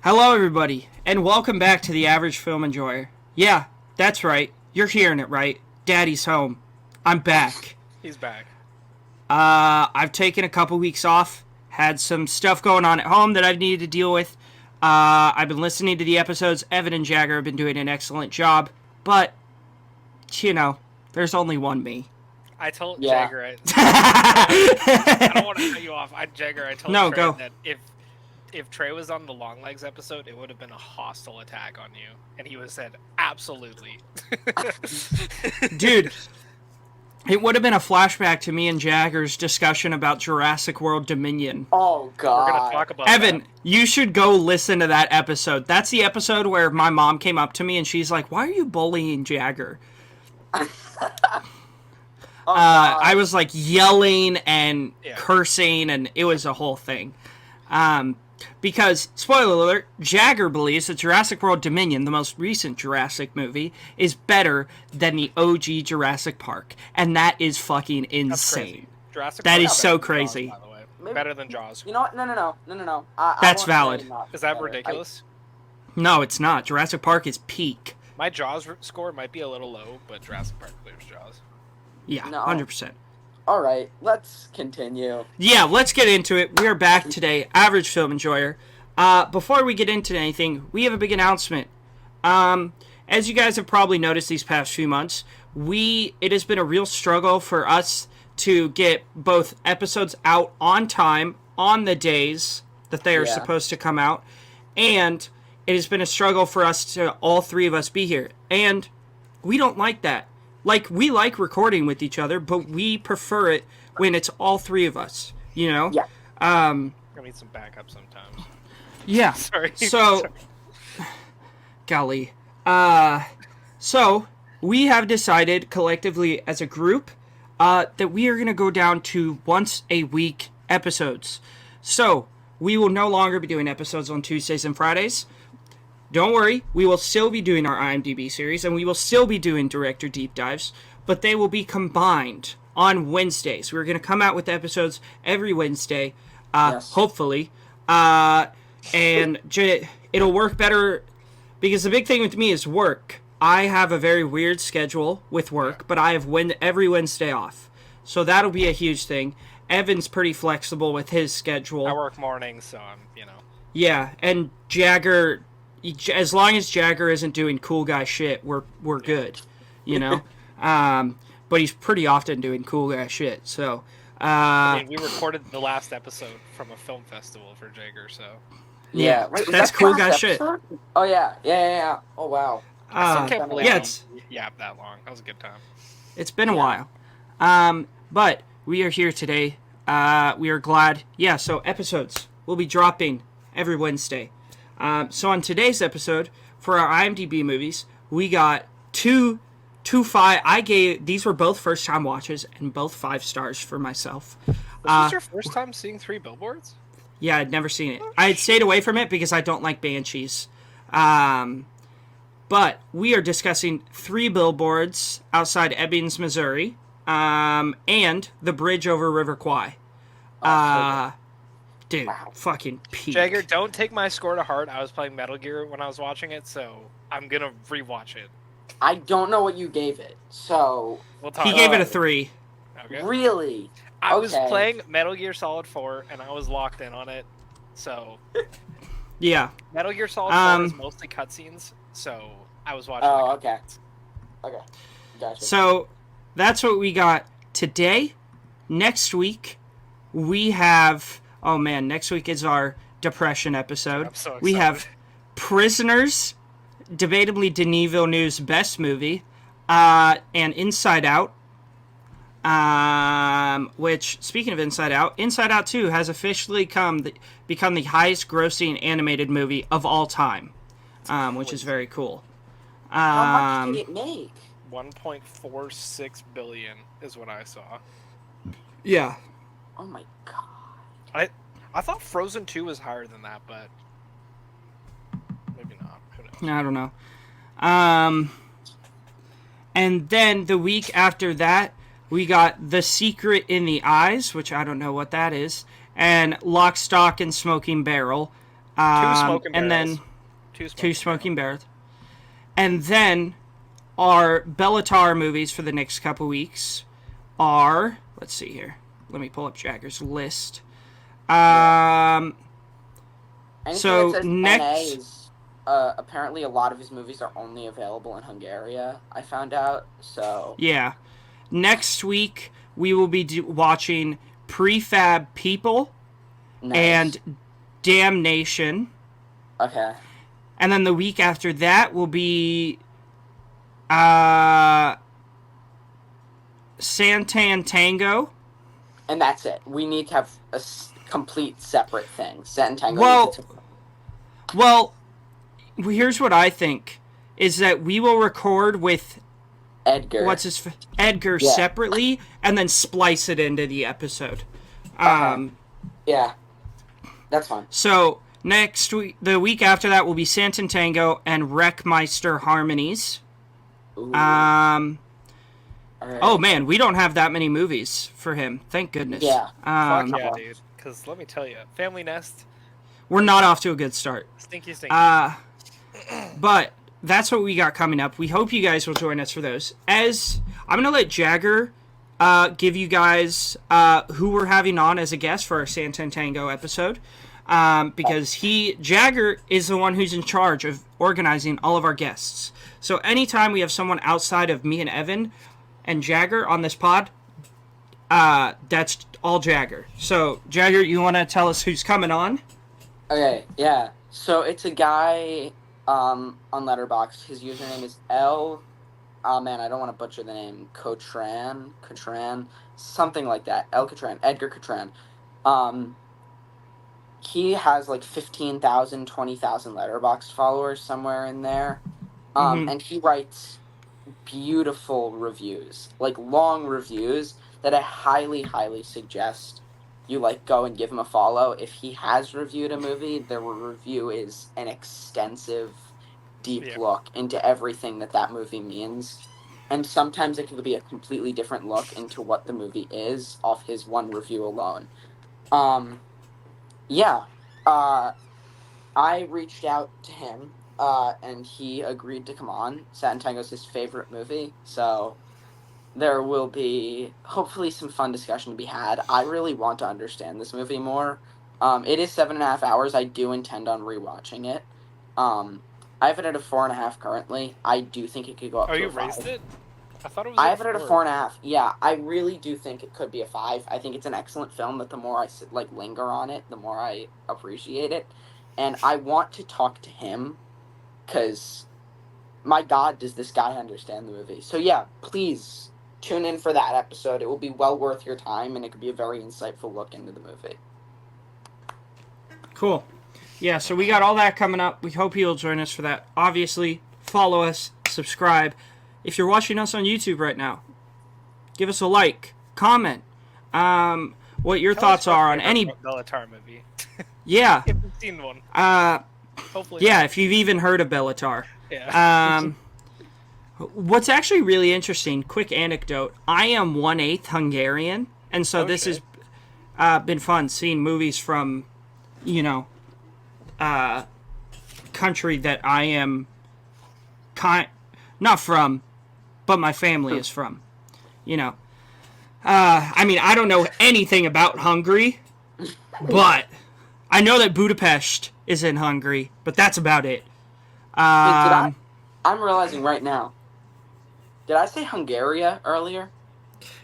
Hello everybody, and welcome back to the Average Film Enjoyer. Yeah, that's right, you're hearing it right. Daddy's home. I'm back. He's back. I've taken a couple weeks off, had some stuff going on at home that I've needed to deal with. I've been listening to the episodes. Evan and Jagger have been doing an excellent job, but, you know, there's only one me. I told Jagger, I don't want to cut you off. Jagger, I told Trey that if Trey was on the Long Legs episode, it would have been a hostile attack on you. And he would have said, absolutely. Dude, it would have been a flashback to me and Jagger's discussion about Jurassic World Dominion. Oh, God. We're going to talk about Evan, that. you should go listen to that episode. That's the episode where my mom came up to me and she's like, why are you bullying Jagger? I was like yelling and cursing, and it was a whole thing. Because, spoiler alert, Jagger believes that Jurassic World Dominion, the most recent Jurassic movie, is better than the OG Jurassic Park. And that is fucking insane. Jurassic that Park is so crazy. Jaws, by the way. Better than Jaws. You know what? No. That's valid. Is that ridiculous? No, it's not. Jurassic Park is peak. My Jaws score might be a little low, but Jurassic Park clears Jaws. Yeah, 100%. Alright, let's continue. Yeah, let's get into it. We are back today, Average Film Enjoyer. Before we get into anything, we have a big announcement. As you guys have probably noticed these past few months, it has been a real struggle for us to get both episodes out on time, on the days that they are supposed to come out, and it has been a struggle for us to, all three of us, be here. And we don't like that. Like, we like recording with each other, but we prefer it when it's all three of us, you know? Yeah. I need some backup sometimes. Yeah. Sorry. So, golly. So, we have decided collectively as a group that we are going to go down to once a week episodes. So, we will no longer be doing episodes on Tuesdays and Fridays. Don't worry, we will still be doing our IMDB series, and we will still be doing director deep dives, but they will be combined on Wednesdays. We're going to come out with episodes every Wednesday, hopefully, and it'll work better, because the big thing with me is work. I have a very weird schedule with work, but I have every Wednesday off, so that'll be a huge thing. Evan's pretty flexible with his schedule. I work mornings, so I'm, Yeah, and Jagger... As long as Jagger isn't doing cool guy shit, we're good, you know? But he's pretty often doing cool guy shit, so... we recorded the last episode from a film festival for Jagger, so... Yeah, Wait, that's cool guy shit. Oh, yeah. Oh, wow. I can't believe it's that long. That was a good time. It's been a while. But we are here today. We are glad. Yeah, so episodes will be dropping every Wednesday. So on today's episode, for our IMDb movies, we got two 5. These were both first time watches and both 5 stars for myself. Was this your first time seeing 3 Billboards? Yeah, I'd never seen it. I had stayed away from it because I don't like Banshees. But we are discussing 3 Billboards outside Ebbings, Missouri, and The Bridge over River Kwai. Dude, fucking peak. Jagger, don't take my score to heart. I was playing Metal Gear when I was watching it, so I'm going to rewatch it. I don't know what you gave it, so... He gave it a 3. Okay. Really? I was playing Metal Gear Solid 4, and I was locked in on it, so... Yeah. Metal Gear Solid 4 is mostly cutscenes, so I was watching okay. Okay. Gotcha. So, that's what we got today. Next week, we have... Oh man, next week is our depression episode. I'm so excited. We have Prisoners, debatably Denis Villeneuve's best movie, and Inside Out. Which, speaking of Inside Out 2 has officially become the highest grossing animated movie of all time, which is very cool. How much did it make? 1.46 billion is what I saw. Yeah. Oh my god. I thought Frozen 2 was higher than that, but maybe not. Who knows? I don't know. And then the week after that, We got The Secret in the Eyes, which I don't know what that is, and Lock, Stock, and Smoking Barrel. Two smoking and barrels. then two smoking barrels. And then our Bela Tarr movies for the next couple weeks are, let's see here. Let me pull up Jagger's list. Anything So that says next, NA is apparently a lot of his movies are only available in Hungary. I found out. So yeah, next week we will be watching Prefab People nice. and Damnation. Okay. And then the week after that will be Santan Tango. And that's it. We need to have a complete separate thing. Set and Tango. Well, here's what I think is that we will record with Edgar. Edgar separately, and then splice it into the episode. Yeah, that's fine. So next week, the week after that will be Santan Tango and Wreckmeister Harmonies. Ooh. Right. Oh man, we don't have that many movies for him. Thank goodness. Yeah. Fuck yeah, dude. Because let me tell you, Family Nest. We're not off to a good start. Stinky. But that's what we got coming up. We hope you guys will join us for those. As I'm gonna let Jagger give you guys who we're having on as a guest for our Santan Tango episode. Because Jagger is the one who's in charge of organizing all of our guests. So anytime we have someone outside of me and Evan and Jagger on this pod, that's all Jagger. So, Jagger, you want to tell us who's coming on? Okay, yeah. So it's a guy on Letterboxd. His username is L. Oh man, I don't want to butcher the name. Cotran, something like that. El Cotran, Edgar Cotran. He has like 15,000, 20,000 Letterboxd followers somewhere in there. And he writes beautiful reviews, like long reviews that I highly, highly suggest you like go and give him a follow. If he has reviewed a movie, the review is an extensive, deep look into everything that movie means. And sometimes it could be a completely different look into what the movie is off his one review alone. I reached out to him, and he agreed to come on. Satin Tango's his favorite movie, so there will be hopefully some fun discussion to be had. I really want to understand this movie more. It is 7.5 hours. I do intend on rewatching it. I have it at a 4.5 currently. I do think it could go up to a 5. Oh, you raised it? I thought it was. I have it at a 4.5. Yeah, I really do think it could be a 5. I think it's an excellent film. That the more I linger on it, the more I appreciate it, and I want to talk to him, because, my God, does this guy understand the movie? So yeah, please tune in for that episode. It will be well worth your time, and it could be a very insightful look into the movie. Cool. Yeah, so we got all that coming up. We hope you'll join us for that. Obviously, follow us, subscribe. If you're watching us on YouTube right now, give us a like, comment, what your thoughts are on any Bela Tarr movie. Yeah. If you've seen one. Hopefully. Yeah, not. if you've even heard of Bela Tarr. Yeah. What's actually really interesting, quick anecdote, I am 1/8 Hungarian, and so this has been fun seeing movies from, country that I am not from, but my family is from, I don't know anything about Hungary, but I know that Budapest is in Hungary, but that's about it. I'm realizing right now, did I say Hungaria earlier?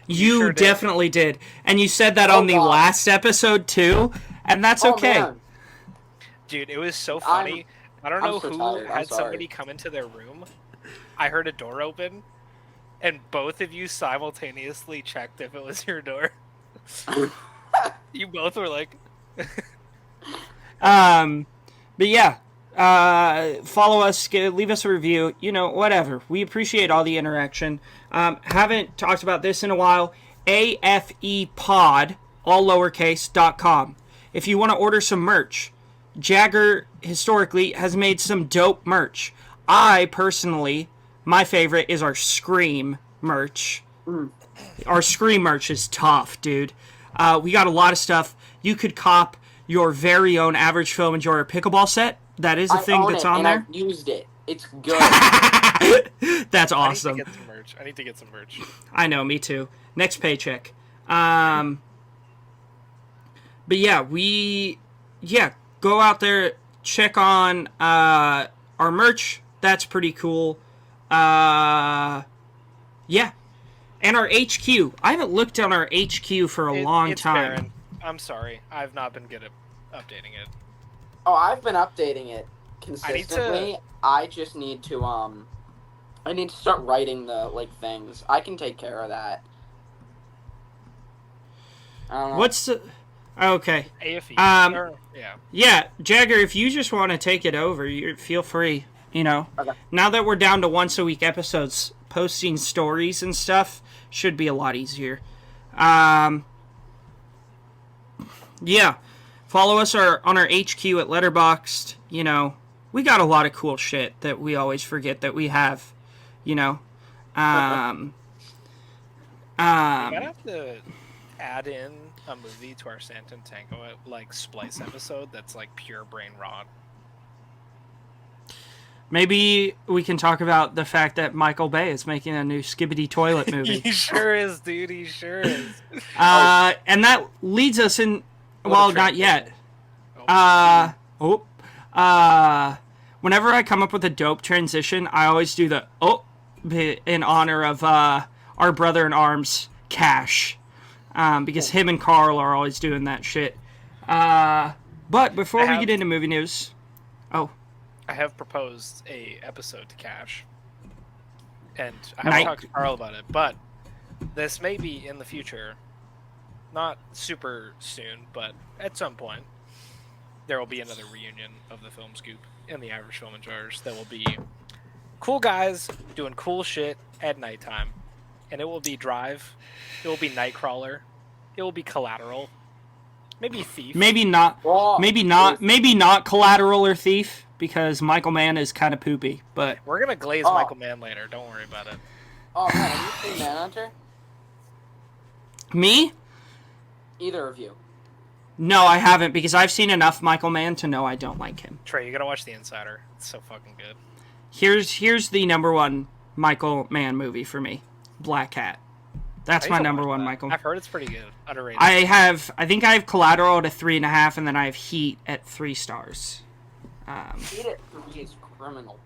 You sure definitely did. And you said that on the last episode, too, and that's okay. Man. Dude, it was so funny. I don't know who had sorry. somebody come into their room. I heard a door open, and both of you simultaneously checked if it was your door. You both were like... But yeah, follow us, leave us a review, whatever. We appreciate all the interaction. Haven't talked about this in a while. AFEpod, all lowercase.com. If you want to order some merch, Jagger historically has made some dope merch. I personally, my favorite is our Scream merch. our Scream merch is tough, dude. We got a lot of stuff. You could cop your very own Average Film Enjoyer pickleball set. That is a thing that's on there. I've used it. It's good. That's awesome. I need to get some merch. I need to get some merch. I know, me too. Next paycheck. But yeah, go out there, check on our merch. That's pretty cool. Yeah. And our HQ. I haven't looked on our HQ for a long time. Barren. I'm sorry. I've not been good at updating it. Oh, I've been updating it consistently. I just need to I need to start writing the things. I can take care of that. I don't know. What's the... Okay. AFE. Yeah. Yeah, Jagger, if you just want to take it over, you feel free. Okay. Now that we're down to once a week episodes, posting stories and stuff should be a lot easier. Yeah. Follow us on our HQ at Letterboxd. We got a lot of cool shit that we always forget that we have. We might have to add in a movie to our Santa and Tango splice episode that's pure brain rot. Maybe we can talk about the fact that Michael Bay is making a new Skibbity Toilet movie. He sure is, dude. He sure is. And that leads us in... Well, not yet. Whenever I come up with a dope transition, I always do the in honor of our brother in arms, Cash. Because him and Carl are always doing that shit. But before we get into movie news... I have proposed a episode to Cash. And I haven't talked to Carl about it, but this may be in the future. Not super soon, but at some point. There will be another reunion of the Film Scoop and the Average Film Enjoyers that will be cool guys doing cool shit at nighttime. And it will be Drive. It will be Nightcrawler. It will be Collateral. Maybe Thief. Maybe not. Maybe not Collateral or Thief, because Michael Mann is kind of poopy. But we're gonna glaze Michael Mann later. Don't worry about it. Oh man, have you seen Manhunter? Me? Either of you? No, I haven't, because I've seen enough Michael Mann to know I don't like him. Trey, you gotta watch The Insider. It's so fucking good. Here's the number one Michael Mann movie for me, Black Cat. That's my number one, Michael. I've heard it's pretty good. Underrated. I think I have Collateral at 3.5, and then I have Heat at 3 stars. Heat at 3 is criminal.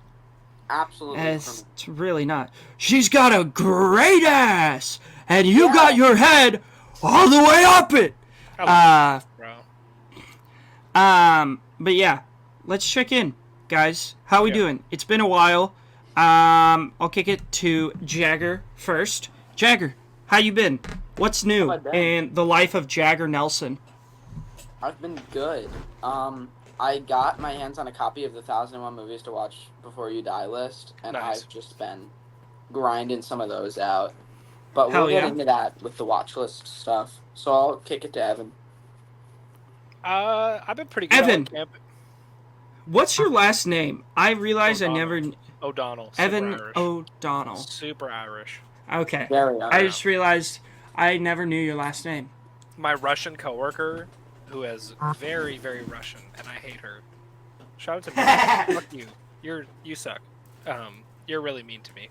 Absolutely criminal. It's really not. She's got a great ass, and you got your head all the way up it. Bro. But yeah, let's check in, guys. How we doing? It's been a while. I'll kick it to Jagger first. Jagger, how you been? What's new in the life of Jagger Nelson? I've been good. I got my hands on a copy of the 1001 Movies to Watch Before You Die list, and I've just been grinding some of those out. But we'll get into that with the watch list stuff. So I'll kick it to Evan. I've been pretty good. Evan, what's your last name? I realized O'Donnell. I never... O'Donnell. Evan O'Donnell. Super Irish. Okay. Very Irish. I just realized I never knew your last name. My Russian coworker, who is very, very Russian, and I hate her. Shout out to me. Fuck you. You suck. You're really mean to me.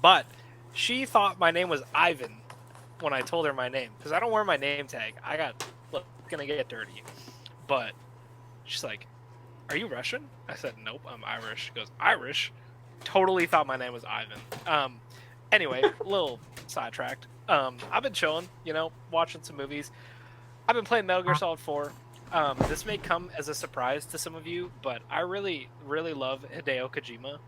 But she thought my name was Ivan when I told her my name, because I don't wear my name tag. Look, it's gonna get dirty. But she's like, "Are you Russian?" I said, "Nope, I'm Irish." She goes, "Irish?" Totally thought my name was Ivan. Anyway, a little sidetracked. I've been chilling, watching some movies. I've been playing Metal Gear Solid 4. This may come as a surprise to some of you, but I really, really love Hideo Kojima.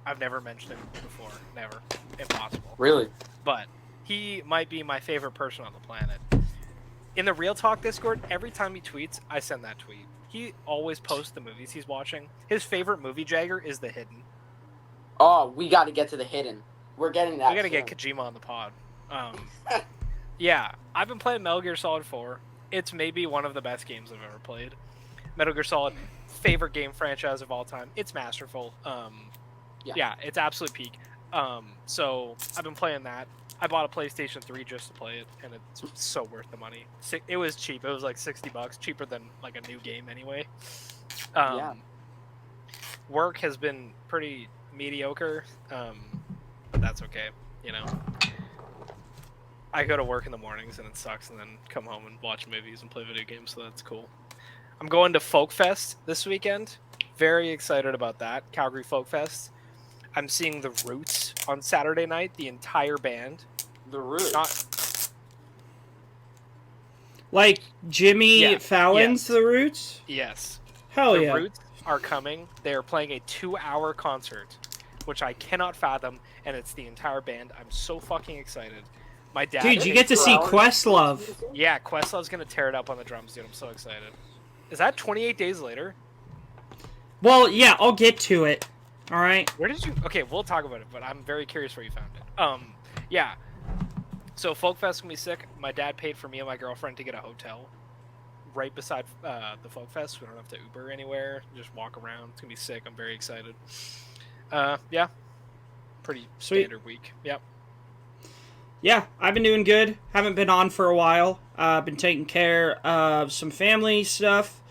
I've never mentioned him before. Never. Impossible. Really? But he might be my favorite person on the planet. In the Real Talk Discord, every time he tweets, I send that tweet. He always posts the movies he's watching. His favorite movie, Jagger, is The Hidden. Oh, we got to get to The Hidden. We're getting that. We got to get Kojima on the pod. Yeah, I've been playing Metal Gear Solid 4. It's maybe one of the best games I've ever played. Metal Gear Solid, favorite game franchise of all time. It's masterful. Yeah, it's absolute peak. So I've been playing that. I bought a PlayStation 3 just to play it, and it's so worth the money. It was cheap. It was like $60, cheaper than like a new game anyway. Yeah. Work has been pretty mediocre, but that's okay. You know, I go to work in the mornings and it sucks, and then come home and watch movies and play video games, so that's cool. I'm going to Folk Fest this weekend. Very excited about that. Calgary Folk Fest. I'm seeing The Roots on Saturday night, the entire band. The Roots. Like Jimmy Fallon's The Roots? Yes. Hell The Roots are coming. They are playing a 2-hour concert, which I cannot fathom, and it's the entire band. I'm so fucking excited. My dad. Dude, you get to see Questlove. Yeah, Questlove's gonna tear it up on the drums, dude. I'm so excited. Is that 28 Days Later? Well, yeah, I'll get to it. All right. Where did you? Okay, we'll talk about it, but I'm very curious where you found it. Yeah. So Folk Fest gonna be sick. My dad paid for me and my girlfriend to get a hotel right beside the Folk Fest. We don't have to Uber anywhere. Just walk around. It's gonna be sick. I'm very excited. Yeah. Pretty standard week. Yep. Yeah, I've been doing good. Haven't been on for a while. Been taking care of some family stuff.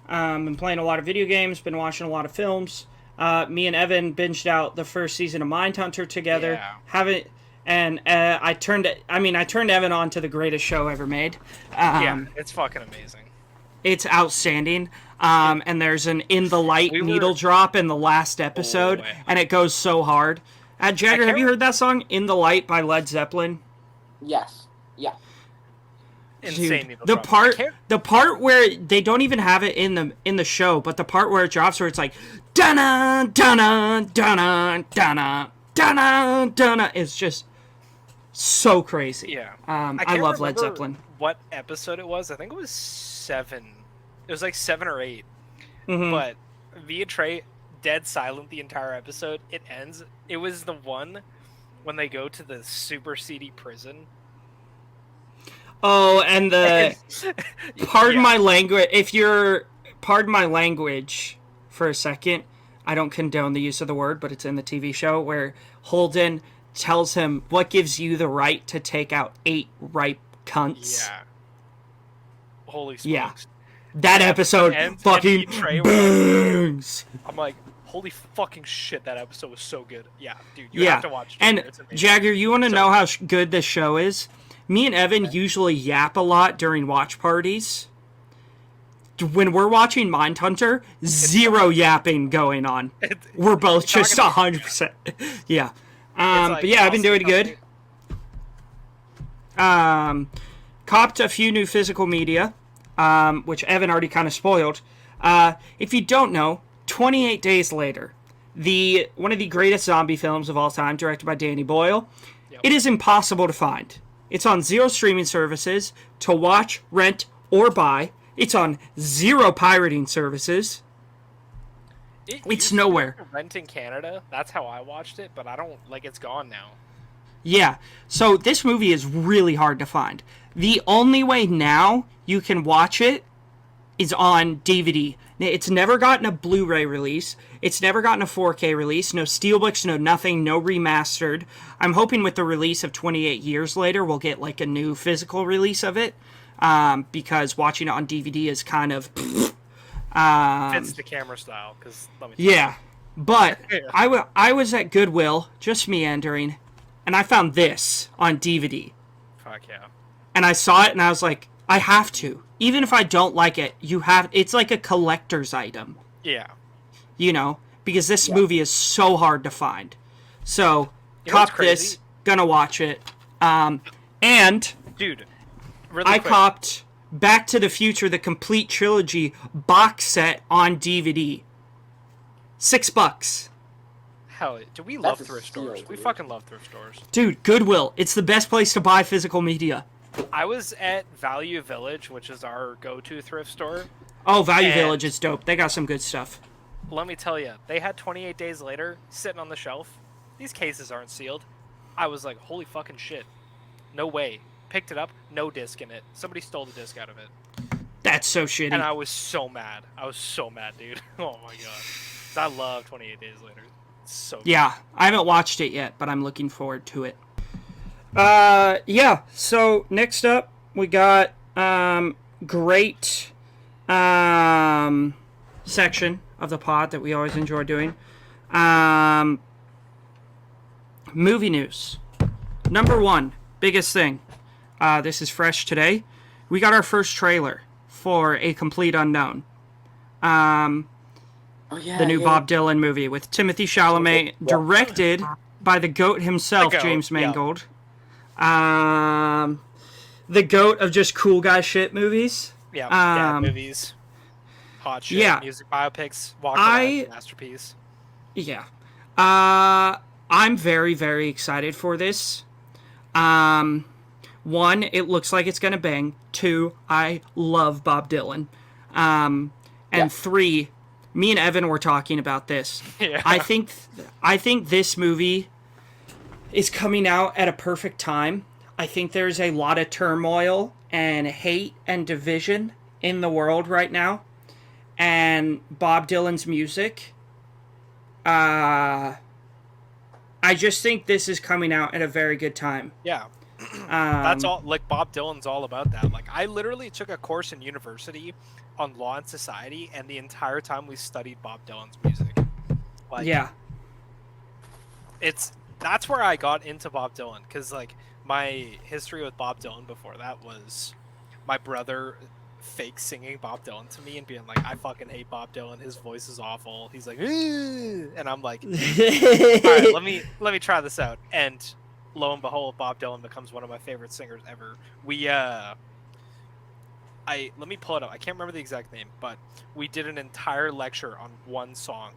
Been playing a lot of video games. Been watching a lot of films. Me and Evan binged out the first season of Mindhunter together. Yeah. I turned Evan on to the greatest show ever made. Yeah, it's fucking amazing. It's outstanding. And there's an In the Light needle drop in the last episode, and it goes so hard. Jagger, have you heard that song, In the Light by Led Zeppelin? Yes. Yeah. Insane. Dude, the part where they don't even have it in the show, but the part where it drops, where it's like dun dun dun dun dun dun dun, it's just so crazy. Yeah. I love Led Zeppelin. What episode it was? I think it was 7. It was like 7 or 8. Mm-hmm. But Via Trey, dead silent the entire episode. It ends. It was the one when they go to the super seedy prison. Oh, and the pardon my language. If you're pardon my language for a second, I don't condone the use of the word, but it's in the TV show where Holden tells him, "What gives you the right to take out 8 ripe cunts?" Yeah. Holy smokes. Yeah. That episode fucking bangs. I'm like, holy fucking shit, that episode was so good. Yeah, dude, you have to watch it. And Jagger, you want to know how good this show is? Me and Evan usually yap a lot during watch parties. When we're watching Mindhunter, zero yapping going on. We're both just 100%. Yeah. But yeah, I've been doing good. Copped a few new physical media, which Evan already kind of spoiled. If you don't know, 28 Days Later, one of the greatest zombie films of all time, directed by Danny Boyle. Yep. It is impossible to find. It's on 0 streaming services to watch, rent, or buy. It's on 0 pirating services. It's nowhere. Rent in Canada. That's how I watched it, but I don't it's gone now. Yeah. So this movie is really hard to find. The only way now you can watch it is on DVD. It's never gotten a Blu-ray release. It's never gotten a 4K release. No steelbooks, no nothing, no remastered. I'm hoping with the release of 28 Years Later, we'll get a new physical release of it. Because watching it on DVD is kind of... fits the camera style. But I was at Goodwill, just meandering, and I found this on DVD. Fuck yeah. And I saw it, and I was like, I have to. Even if I don't like it, it's like a collector's item. Yeah. Because this movie is so hard to find. So, cop this, gonna watch it. And... Dude, really quick. Copped Back to the Future, the complete trilogy box set on DVD. $6. Hell, do we love thrift stores? We fucking love thrift stores. Dude, Goodwill. It's the best place to buy physical media. I was at Value Village, which is our go-to thrift store. Oh, Value Village is dope. They got some good stuff. Let me tell you, they had 28 Days Later sitting on the shelf. These cases aren't sealed. I was like, holy fucking shit. No way. Picked it up, no disc in it. Somebody stole the disc out of it. That's so shitty. And I was so mad. Dude. Oh my god. I love 28 Days Later. So good. Yeah, I haven't watched it yet, but I'm looking forward to it. Yeah, so next up, we got, great, section of the pod that we always enjoy doing. Movie news. Number one, biggest thing. This is fresh today. We got our first trailer for A Complete Unknown. The new Bob Dylan movie with Timothée Chalamet, directed by the GOAT himself, James Mangold. The GOAT of just cool guy shit movies. Yeah, dad movies, hot shit, music biopics, Walk the Line, masterpiece. Yeah. I'm very, very excited for this. One, it looks like it's gonna bang. Two, I love Bob Dylan. And three, me and Evan were talking about this. Yeah. I think this movie is coming out at a perfect time. I think there's a lot of turmoil and hate and division in the world right now. And Bob Dylan's music, I just think this is coming out at a very good time. Yeah. That's all. Like, Bob Dylan's all about that. Like, I literally took a course in university on law and society, and the entire time we studied Bob Dylan's music. Like, yeah. That's where I got into Bob Dylan, because, like, my history with Bob Dylan before that was my brother fake singing Bob Dylan to me and being like, I fucking hate Bob Dylan, his voice is awful. He's like, and I'm like, all right, let me try this out. And lo and behold, Bob Dylan becomes one of my favorite singers ever. Let me pull it up. I can't remember the exact name, but we did an entire lecture on one song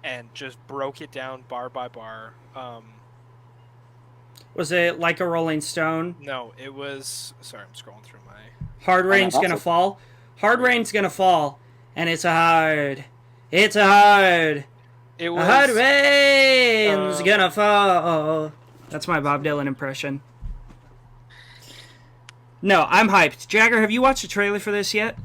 and just broke it down bar by bar. Was it Like a Rolling Stone? No, it was... Sorry, I'm scrolling through my... Hard Rain's Gonna Fall? Hard Rain's Gonna Fall, and it's a hard... It was... Hard Rain's Gonna Fall. That's my Bob Dylan impression. No, I'm hyped. Jagger, have you watched the trailer for this yet?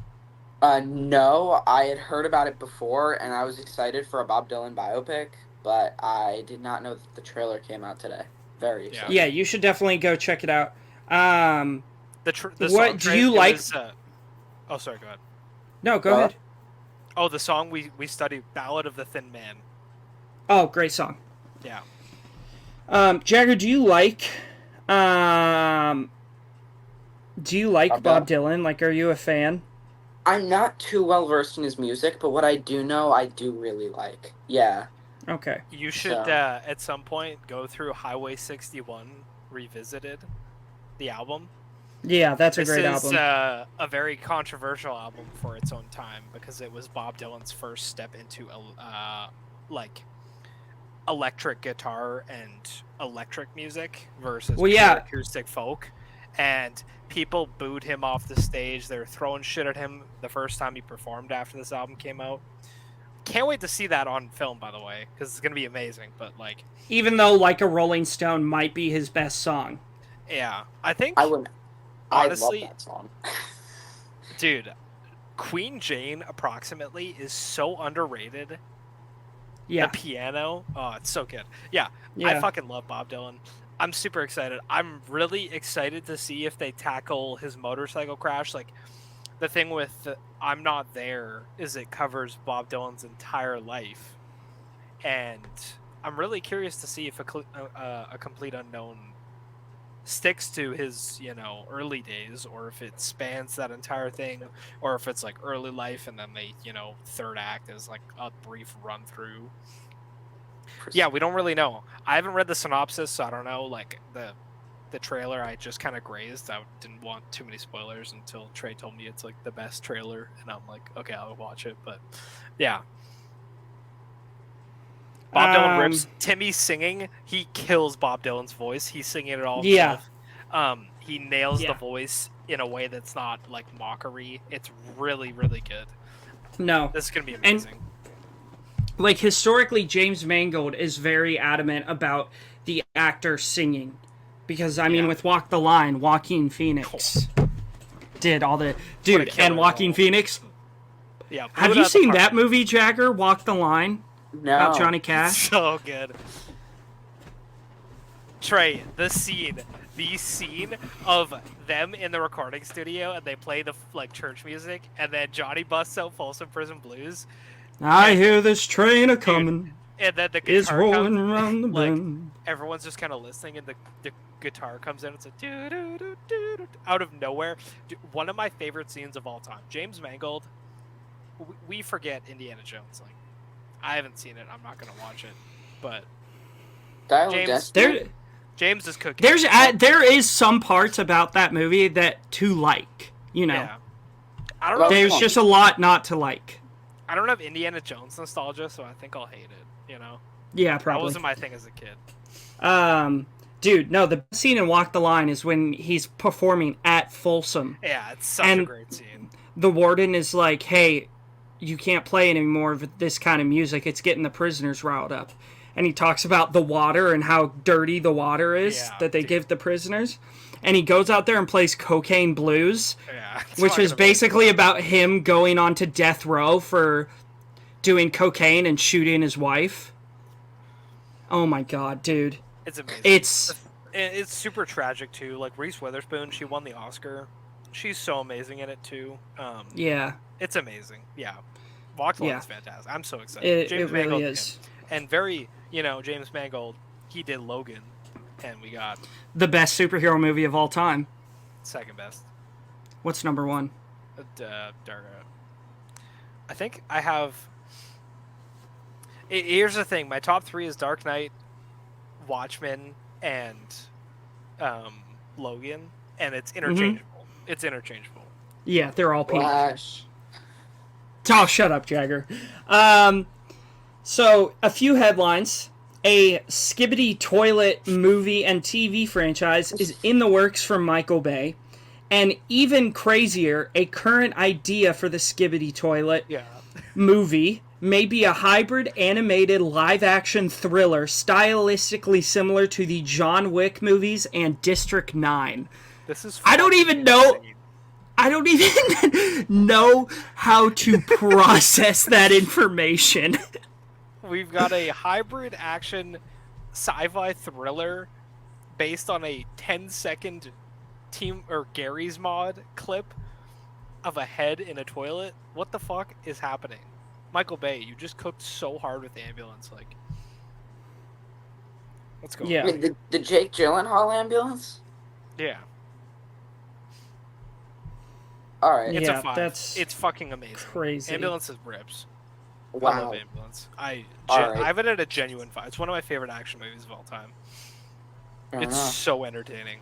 No, I had heard about it before, and I was excited for a Bob Dylan biopic, but I did not know that the trailer came out today. Very excited. Yeah, you should definitely go check it out. The what do you like? Oh, sorry, go ahead. No, go ahead. Oh, the song we studied, Ballad of the Thin Man. Oh, great song. Yeah. Jagger, do you like Bob Dylan? Like, are you a fan? I'm not too well versed in his music, but what I do know, I do really like. Yeah. Okay. You should, at some point, go through Highway 61 Revisited, the album. Yeah, that's a great album. This is a very controversial album for its own time, because it was Bob Dylan's first step into, electric guitar and electric music versus acoustic folk. And people booed him off the stage. They were throwing shit at him the first time he performed after this album came out. Can't wait to see that on film, by the way, because it's going to be amazing. But, like... Even though Like a Rolling Stone might be his best song. Yeah. I think... Honestly... I love that song. Dude, Queen Jane, approximately, is so underrated. Yeah. The piano. Oh, it's so good. Yeah. I fucking love Bob Dylan. I'm super excited. I'm really excited to see if they tackle his motorcycle crash. Like, the thing with I'm Not There is it covers Bob Dylan's entire life. And I'm really curious to see if a Complete Unknown sticks to his, early days, or if it spans that entire thing, or if it's, like, early life and then they, third act is, like, a brief run through. Yeah, we don't really know. I haven't read the synopsis, so I don't know. Like, the trailer, I just kind of grazed. I didn't want too many spoilers until Trey told me it's, like, the best trailer, and I'm like, okay, I'll watch it. But, yeah. Bob Dylan rips. Timmy singing, he kills Bob Dylan's voice. He's singing it all himself. He nails the voice in a way that's not, like, mockery. It's really, really good. No. This is going to be amazing. And, like, historically, James Mangold is very adamant about the actor singing. Because, I mean, with Walk the Line, Joaquin Phoenix did all the... Dude, and Joaquin Phoenix... Yeah. Have you seen that movie, Jagger, Walk the Line? about No. Johnny Cash? So good. Trey, the scene of them in the recording studio and they play the church music, and then Johnny busts out Folsom Prison Blues. I hear this train a coming. And then the It's guitar rolling comes, around the bend. everyone's just kind of listening, and the guitar comes in. It's a doo doo doo doo out of nowhere. One of my favorite scenes of all time. James Mangold. We forget Indiana Jones. Like, I haven't seen it. I'm not gonna watch it. But James is cooking. There is some parts about that movie that to like. Yeah. I don't know. There's just a lot not to like. I don't have Indiana Jones nostalgia, so I think I'll hate it, Yeah, probably. That wasn't my thing as a kid. Dude, no, the scene in Walk the Line is when he's performing at Folsom. Yeah, it's such a great scene. The warden is like, hey, you can't play any more of this kind of music. It's getting the prisoners riled up. And he talks about the water and how dirty the water is that they give the prisoners. And he goes out there and plays Cocaine Blues, which is basically about him going onto death row for doing cocaine and shooting his wife. Oh my god, dude. It's amazing. It's super tragic, too. Like, Reese Witherspoon, she won the Oscar. She's so amazing in it, too. Yeah. It's amazing. Yeah. Walk the Line is fantastic. I'm so excited. It really is. And very, James Mangold, he did Logan. And we got the best superhero movie of all time. Second best. What's number one? I think I have. Here's the thing: my top 3 is Dark Knight, Watchmen, and Logan, and it's interchangeable. Mm-hmm. It's interchangeable. Yeah, they're all pink. Flash. Oh, shut up, Jagger. So a few headlines. A Skibbity Toilet movie and TV franchise is in the works from Michael Bay. And even crazier, a current idea for the Skibbity Toilet movie may be a hybrid animated live-action thriller stylistically similar to the John Wick movies and District 9. This is I don't even know how to process that information. We've got a hybrid action sci-fi thriller based on a 10-second Gary's Mod clip of a head in a toilet. What the fuck is happening? Michael Bay, you just cooked so hard with Ambulance. Like, let's go. Yeah. Wait, the Jake Gyllenhaal Ambulance? Yeah. Alright. It's a 5. It's fucking amazing. Crazy. Ambulance is rips. Wow. I love Ambulance. I have it at a genuine 5. It's one of my favorite action movies of all time. It's so entertaining.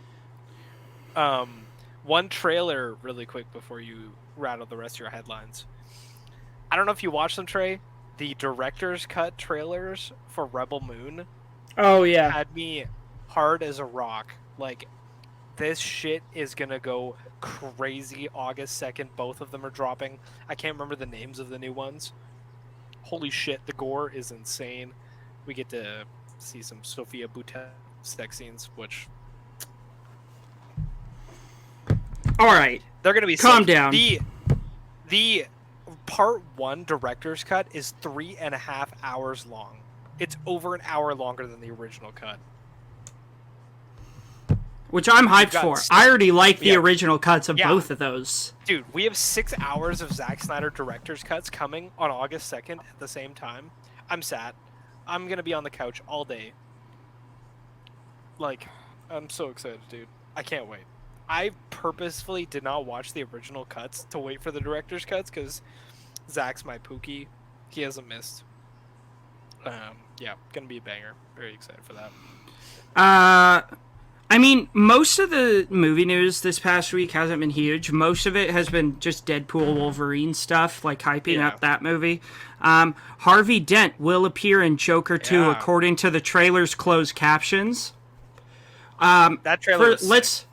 One trailer really quick before you rattle the rest of your headlines. I don't know if you watched them, Trey. The director's cut trailers for Rebel Moon. Oh, yeah. Had me hard as a rock. Like, this shit is gonna go crazy August 2nd. Both of them are dropping. I can't remember the names of the new ones. Holy shit, the gore is insane. We get to see some Sophia Boutelle sex scenes, which... Alright. They're gonna be... Calm down. The part 1 director's cut is 3.5 hours long. It's over an hour longer than the original cut. Which I'm hyped for. I already like the original cuts of both of those. Dude, we have 6 hours of Zack Snyder director's cuts coming on August 2nd at the same time. I'm sad. I'm going to be on the couch all day. Like, I'm so excited, dude. I can't wait. I purposefully did not watch the original cuts to wait for the director's cuts because Zack's my Pookie. He hasn't missed. Yeah, going to be a banger. Very excited for that. I mean, most of the movie news this past week hasn't been huge. Most of it has been just Deadpool Wolverine stuff, like hyping up that movie. Harvey Dent will appear in Joker 2 according to the trailer's closed captions. That trailer let's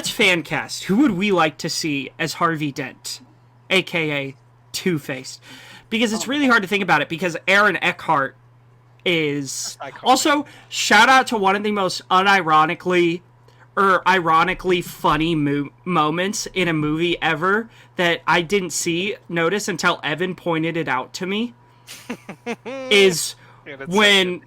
fan cast. Who would we like to see as Harvey Dent, a.k.a. Two-Faced? Because it's really hard to think about it, because Aaron Eckhart is... Also, shout out to one of the most unironically or ironically funny moments in a movie ever that I didn't notice until Evan pointed it out to me is when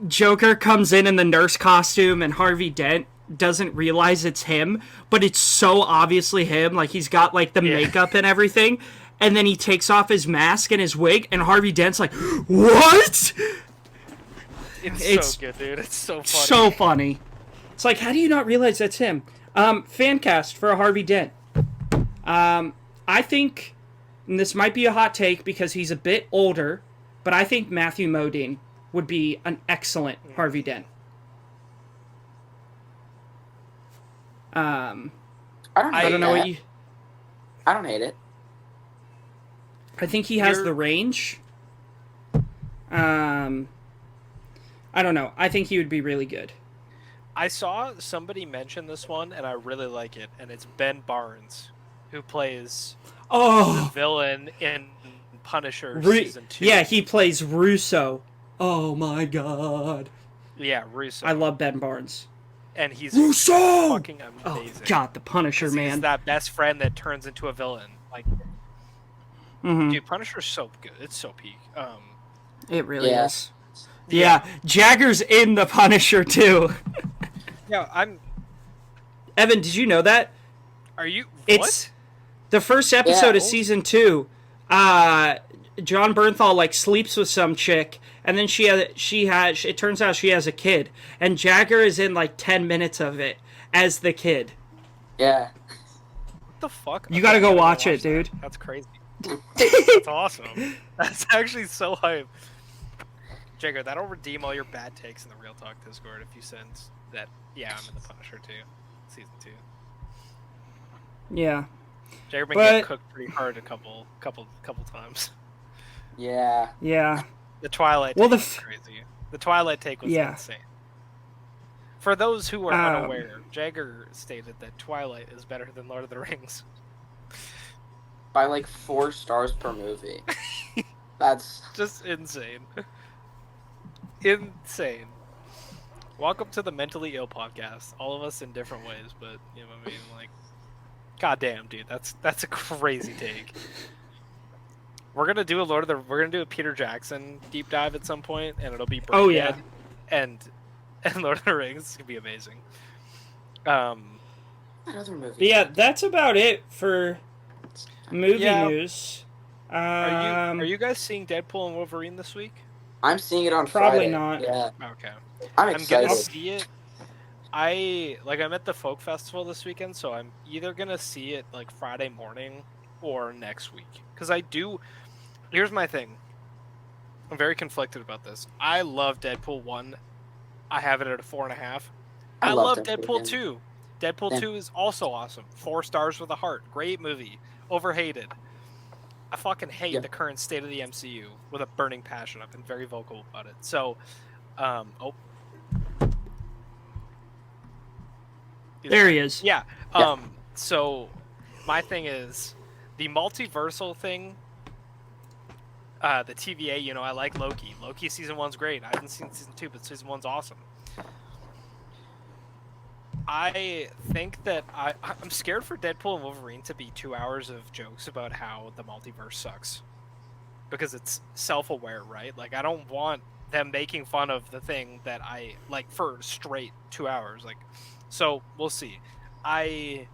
Joker comes in the nurse costume and Harvey Dent doesn't realize it's him, but it's so obviously him. Like, he's got, like, the makeup and everything, and then he takes off his mask and his wig, and Harvey Dent's like, what? It's so good, dude. It's so funny. So funny. It's like, how do you not realize that's him? Fan cast for Harvey Dent. I think, and this might be a hot take because he's a bit older, but I think Matthew Modine would be an excellent Harvey Dent. I don't know what you... I don't hate it. I think he has the range. I don't know. I think he would be really good. I saw somebody mention this one, and I really like it, and it's Ben Barnes, who plays the villain in Punisher Season 2. Yeah, he plays Russo. Oh my god. Yeah, Russo. I love Ben Barnes. And he's Russo! Fucking amazing. Oh god, the Punisher, man. He's that best friend that turns into a villain. Like, dude, Punisher's so good. It's so peak. It really is. Yeah, Jagger's in the Punisher too. Yeah, Evan, did you know that? Are you? It's the first episode of season 2. John Bernthal like sleeps with some chick, and then it turns out she has a kid, and Jagger is in like 10 minutes of it as the kid. Yeah. What the fuck? You gotta go watch it, dude. That's crazy. That's awesome. That's actually so hype. Jagger, that'll redeem all your bad takes in the Real Talk Discord if you send that. Yeah, I'm in the Punisher too, season 2. Yeah. Jagger been getting cooked pretty hard a couple times. Yeah. Yeah. The Twilight take was crazy. The Twilight take was insane. For those who are unaware, Jagger stated that Twilight is better than Lord of the Rings. By like 4 stars per movie. That's just insane. Insane. Welcome to the Mentally Ill podcast. All of us in different ways, but you know what I mean? Like, goddamn, dude, that's a crazy take. We're gonna do a Peter Jackson deep dive at some point, and it'll be Braindead and Lord of the Rings. It's gonna be amazing. Another movie. But yeah, that's about it for movie news. Are you guys seeing Deadpool and Wolverine this week? I'm seeing it on Probably Friday. not. Yeah. Okay. I'm excited. I'm gonna see it. I'm at the folk festival this weekend, so I'm either gonna see it like Friday morning or next week. Because here's my thing. I'm very conflicted about this. I love Deadpool 1. I have it at a 4.5. I love Deadpool 2. Deadpool 2 is also awesome. 4 stars with a heart. Great movie. Overhated. I fucking hate the current state of the MCU with a burning passion. I've been very vocal about it. So, there he is. Yeah. So, my thing is, the multiversal thing, the TVA, I like Loki. Loki season 1's great. I haven't seen season 2, but season 1's awesome. I think that I'm scared for Deadpool and Wolverine to be 2 hours of jokes about how the multiverse sucks. Because it's self-aware, right? Like, I don't want them making fun of the thing that I like for straight 2 hours. Like, so we'll see. I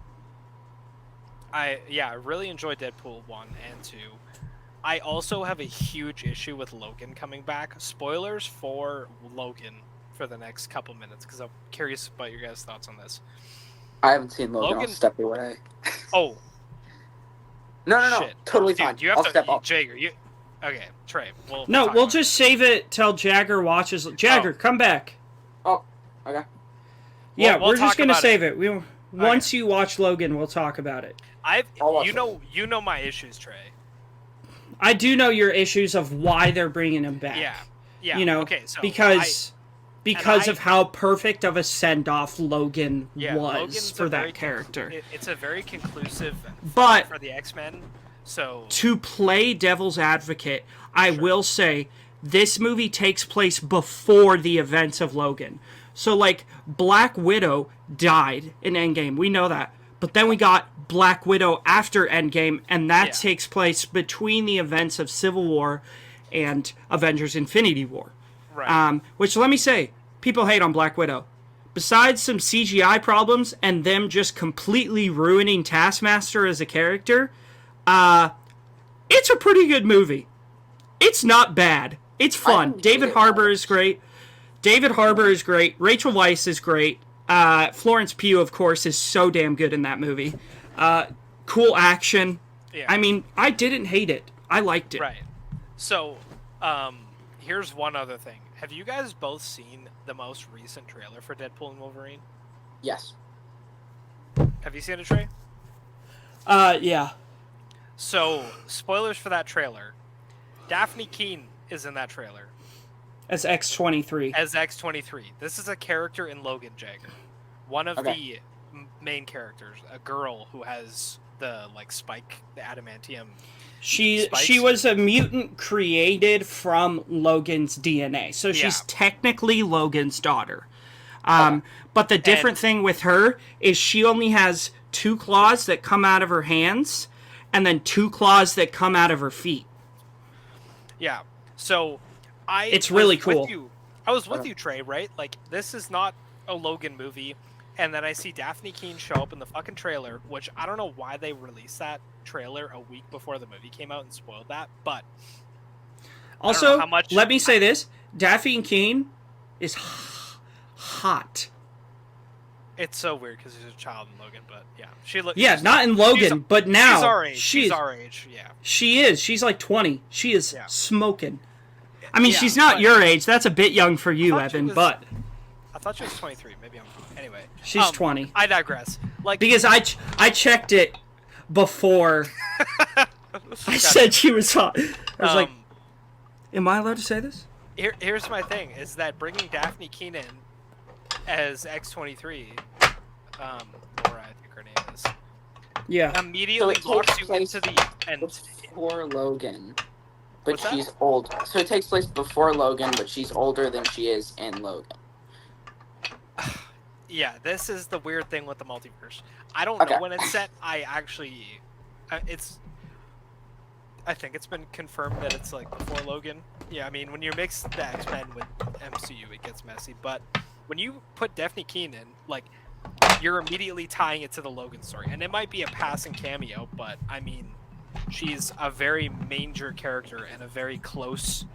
really enjoyed Deadpool 1 and 2. I also have a huge issue with Logan coming back. Spoilers for Logan for the next couple minutes, because I'm curious about your guys' thoughts on this. I haven't seen Logan. I'll step away. Oh. No. Shit. Totally Dude, fine. You have I'll to, step up. Jagger, okay, Trey. We'll just save it till Jagger watches. Jagger, come back. Oh, okay. Yeah, we're just gonna save it. Once you watch Logan, we'll talk about it. You know my issues, Trey. I do know your issues of why they're bringing him back. Yeah. Okay, so because of how perfect of a send-off Logan was Logan's for that character. It's a very conclusive but for the X-Men. So to play devil's advocate, I will say this movie takes place before the events of Logan. So, like, Black Widow died in Endgame. We know that. But then we got Black Widow after Endgame, and that takes place between the events of Civil War and Avengers Infinity War. Right. Which, let me say, people hate on Black Widow. Besides some CGI problems and them just completely ruining Taskmaster as a character, it's a pretty good movie. It's not bad. It's fun. David Harbour is great. Rachel Weisz is great. Florence Pugh, of course, is so damn good in that movie. Cool action. Yeah. I mean, I didn't hate it. I liked it. Right. So, here's one other thing. Have you guys both seen the most recent trailer for Deadpool and Wolverine? Yes. Have you seen it, Trey? Yeah. So, spoilers for that trailer. Daphne Keane is in that trailer. As X-23. As X-23. This is a character in Logan, Jagger. One of the main characters. A girl who has the, like, spike, the adamantium spikes. She was a mutant created from Logan's DNA. So she's technically Logan's daughter. But the different thing with her is she only has 2 claws that come out of her hands and then 2 claws that come out of her feet. Yeah. So it's really cool. I was with you, Trey, right? Like, this is not a Logan movie. And then I see Daphne Keane show up in the fucking trailer, which I don't know why they released that trailer a week before the movie came out and spoiled that. But also, let me say this. Daphne Keane is hot. It's so weird because she's a child in Logan, but yeah. Not in Logan, but now. She's our age. She's our age, yeah. She is. She's like 20. She is smoking. I mean, she's not your age. That's a bit young for you, Evan, but... I thought she was 23. Maybe I'm wrong. Anyway. She's 20. I digress. Like, because I checked it before I said she was hot. I was like, am I allowed to say this? Here's my thing, is that bringing Daphne Keane in as X-23, Laura, I think her name is, immediately locks you into the end. Before Logan, but she's old. So it takes place before Logan, but she's older than she is in Logan. Yeah, this is the weird thing with the multiverse. I don't know when it's set. I think it's been confirmed that it's like before Logan. Yeah, I mean, when you mix the X-Men with MCU, it gets messy. But when you put Daphne Keane in, like, you're immediately tying it to the Logan story. And it might be a passing cameo, but, I mean, she's a very major character and a very close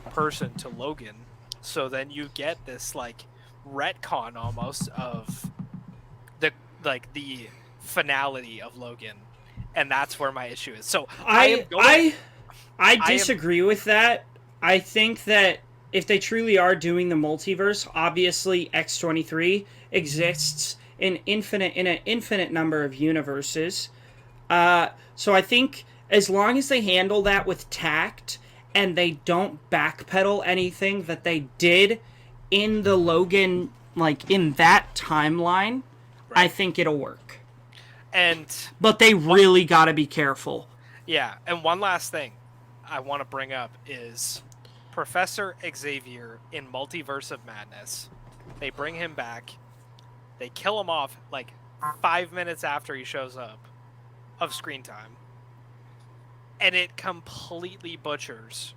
person to Logan. So then you get this, like, retcon almost of the finality of Logan. And that's where my issue is. So I disagree with that. I think that if they truly are doing the multiverse, obviously X-23 exists in an infinite number of universes. So I think as long as they handle that with tact and they don't backpedal anything that they did in the Logan, like in that timeline, I think it'll work. But they really got to be careful. Yeah, and one last thing I want to bring up is Professor Xavier in Multiverse of Madness. They bring him back. They kill him off like 5 minutes after he shows up of screen time. And it completely butchers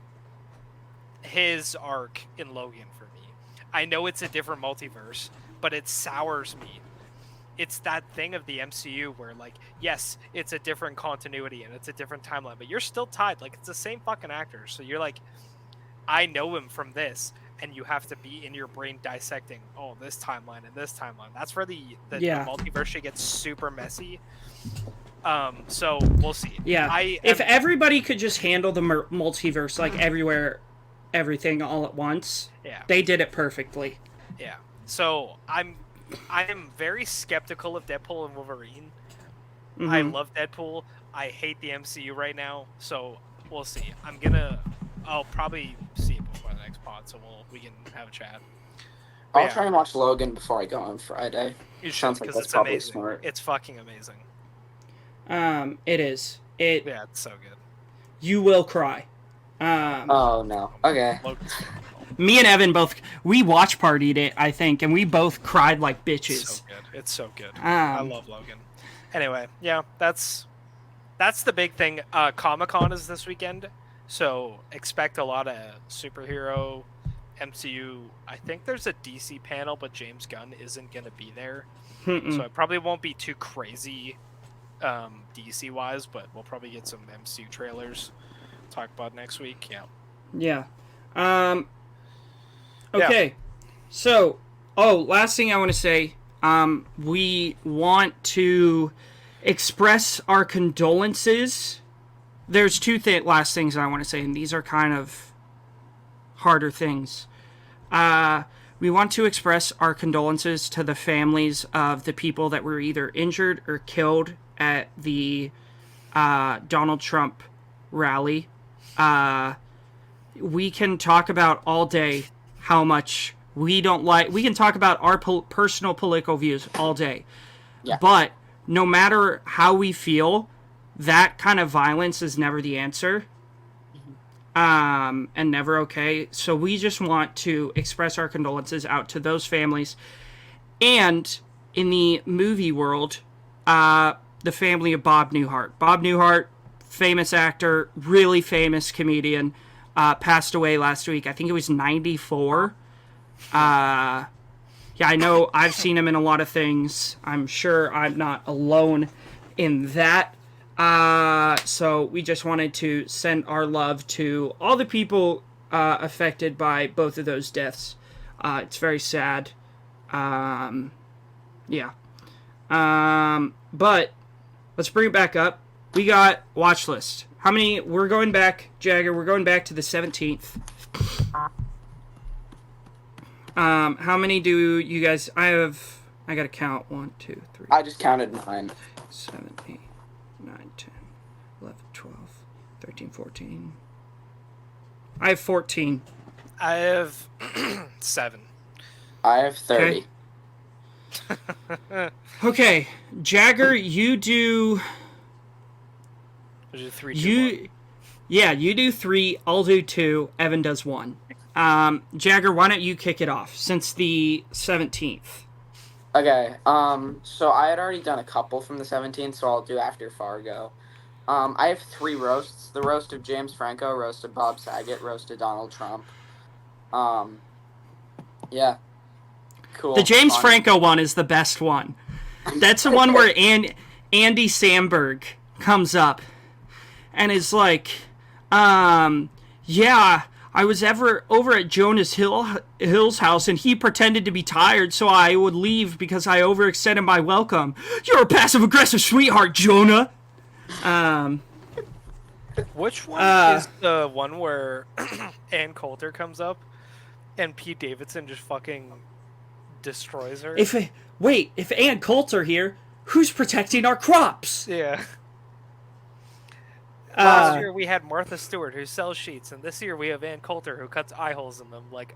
his arc in Logan for me. I know it's a different multiverse, but it sours me. It's that thing of the MCU where, like, yes, it's a different continuity and it's a different timeline, but you're still tied. Like, it's the same fucking actor. So you're like, I know him from this, and you have to be in your brain dissecting, this timeline and this timeline. That's where the multiverse shit gets super messy. So we'll see. Yeah. If everybody could just handle the multiverse, like, everywhere, everything all at once, they did it perfectly. Yeah. So I am very skeptical of Deadpool and Wolverine. Mm-hmm. I love Deadpool. I hate the MCU right now, so we'll see. I'll probably see it before the next pod, so we can have a chat. But I'll try and watch Logan before I go on Friday. You should, because it's amazing. Smart. It's fucking amazing. It is. Yeah, it's so good. You will cry. Oh no. Okay. Me and Evan we watch partied it, I think, and we both cried like bitches. It's so good. It's so good. I love Logan. Anyway, yeah, that's the big thing. Comic-Con is this weekend, so expect a lot of superhero MCU. I think there's a DC panel, but James Gunn isn't going to be there. So it probably won't be too crazy DC-wise, but we'll probably get some MCU trailers to talk about next week. Yeah. Okay. So, last thing I want to say, we want to express our condolences. There's two last things I want to say, and these are kind of harder things. We want to express our condolences to the families of the people that were either injured or killed at the Donald Trump rally. We can talk about all day how much we don't like. We can talk about our personal political views all day. Yeah. But no matter how we feel, that kind of violence is never the answer. And never okay. So we just want to express our condolences out to those families. And in the movie world, the family of Bob Newhart. Bob Newhart, famous actor, really famous comedian, passed away last week. I think it was 94. Yeah, I know I've seen him in a lot of things. I'm sure I'm not alone in that. So we just wanted to send our love to all the people affected by both of those deaths. It's very sad. Yeah. But let's bring it back up. We got watch list. How many? We're going back, Jagger. We're going back to the 17th. How many do you guys? I gotta count. 1, 2, 3. I just counted 9. 7, 8, 9, 10, 11, 12, 13, 14. I have 14. I have 7. I have 30. Okay, Jagger, you do. We'll do 3, 2, 1. Yeah, you do 3. I'll do 2. Evan does 1. Jagger, why don't you kick it off since the 17th? Okay, so I had already done a couple from the 17th, so I'll do after Fargo. I have 3 roasts. The roast of James Franco, roast of Bob Saget, roast of Donald Trump. Yeah. Cool. The James Franco one is the best one. That's the one where Andy Samberg comes up and is like, yeah, I was over at Jonas Hill's house, and he pretended to be tired, so I would leave because I overextended my welcome. You're a passive-aggressive sweetheart, Jonah. Which one is the one where Ann Coulter comes up and Pete Davidson just fucking destroys her? If Ann Coulter here, who's protecting our crops? Yeah. Last year we had Martha Stewart who sells sheets, and this year we have Ann Coulter who cuts eye holes in them. Like,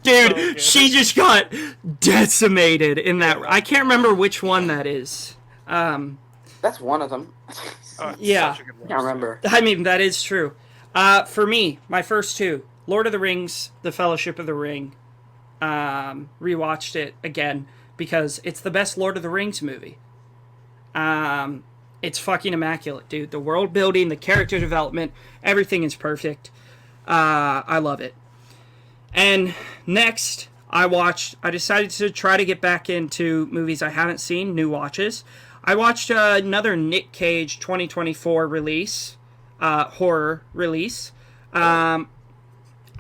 dude, she just got decimated in that. I can't remember which one that is. That's one of them. Yeah, I can't remember. I mean, that is true. For me, my first 2, Lord of the Rings, The Fellowship of the Ring. Rewatched it again because it's the best Lord of the Rings movie. It's fucking immaculate, dude. The world building, the character development, everything is perfect. I love it. And next, I decided to try to get back into movies I haven't seen, new watches. I watched another Nick Cage 2024 release, horror release. I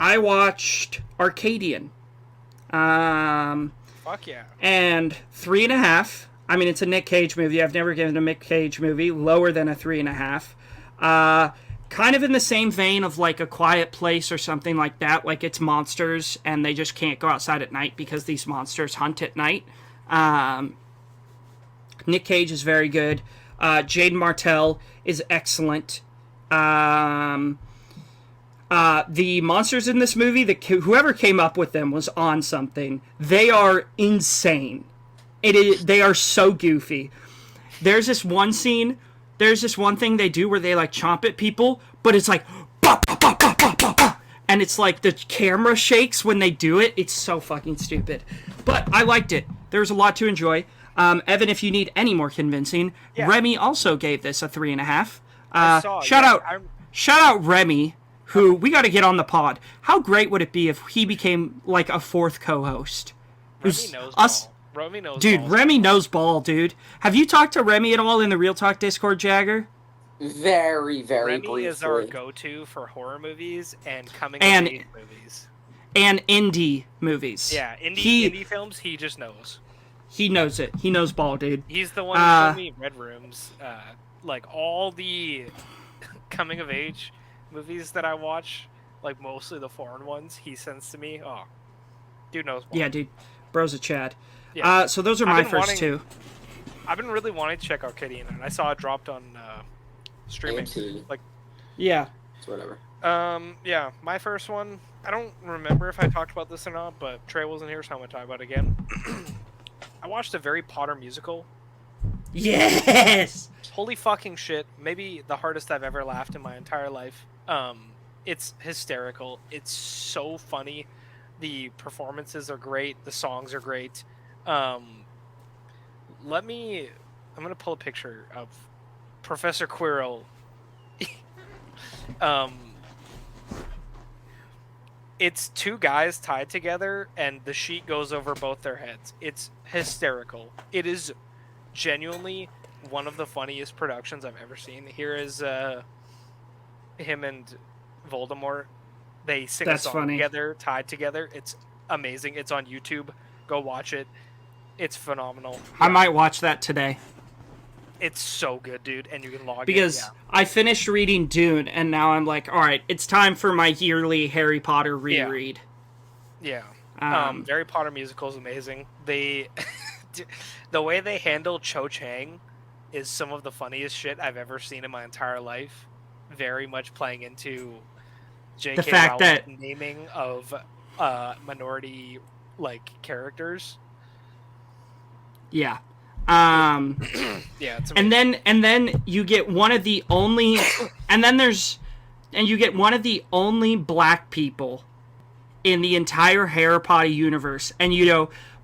watched Arcadian. fuck yeah. And 3.5. I mean, it's a Nick Cage movie. I've never given a Nick Cage movie lower than a 3.5. Kind of in the same vein of like A Quiet Place or something like that. Like it's monsters and they just can't go outside at night because these monsters hunt at night. Nick Cage is very good. Jade Martell is excellent. The monsters in this movie, whoever came up with them was on something. They are insane. They are so goofy. There's this one thing they do where they like chomp at people, but it's like bah, bah, bah, bah, bah, bah, bah, and it's like the camera shakes when they do it. It's so fucking stupid. But I liked it. There was a lot to enjoy. Evan, if you need any more convincing, Remy also gave this a 3.5. Shout out Remy, who we got to get on the pod. How great would it be if he became like a fourth co-host? Remy knows ball. Remy knows dude, ball. Remy knows ball, dude. Have you talked to Remy at all in the Real Talk Discord, Jagger? Very, very Remy briefly. is our go-to for horror movies and coming-of-age movies. And indie movies. Yeah, indie films, he just knows. He knows it. He knows ball, dude. He's the one who showed me Red Rooms. Like, all the coming-of-age movies that I watch, like, mostly the foreign ones, he sends to me. Oh, dude knows ball. Yeah, dude. Bro's a Chad. Yeah. So those are my first two. I've been really wanting to check out Kitty, and I saw it dropped on streaming. AMC. Like, yeah. It's whatever. Yeah, my first one, I don't remember if I talked about this or not, but Trey wasn't here, so I'm going to talk about it again. I watched a Harry Potter musical. Yes! Holy fucking shit. Maybe the hardest I've ever laughed in my entire life. It's hysterical. It's so funny. The performances are great. The songs are great. I'm going to pull a picture of Professor Quirrell. It's two guys tied together, and the sheet goes over both their heads. It's hysterical. It is genuinely one of the funniest productions I've ever seen. Here is him and Voldemort. They sing a song together, tied together. It's amazing. It's on YouTube. Go watch it. It's phenomenal. I might watch that today. It's so good, dude, and you can log because in. I finished reading Dune, and now I'm like, all right, it's time for my yearly Harry Potter reread. Yeah. Harry Potter musical is amazing. The way they handle Cho Chang is some of the funniest shit I've ever seen in my entire life. Very much playing into J.K. Rowling's naming of minority characters. Yeah. Yeah, it's amazing. and then you get one of the only you get one of the only black people in the entire Harry Potter universe, and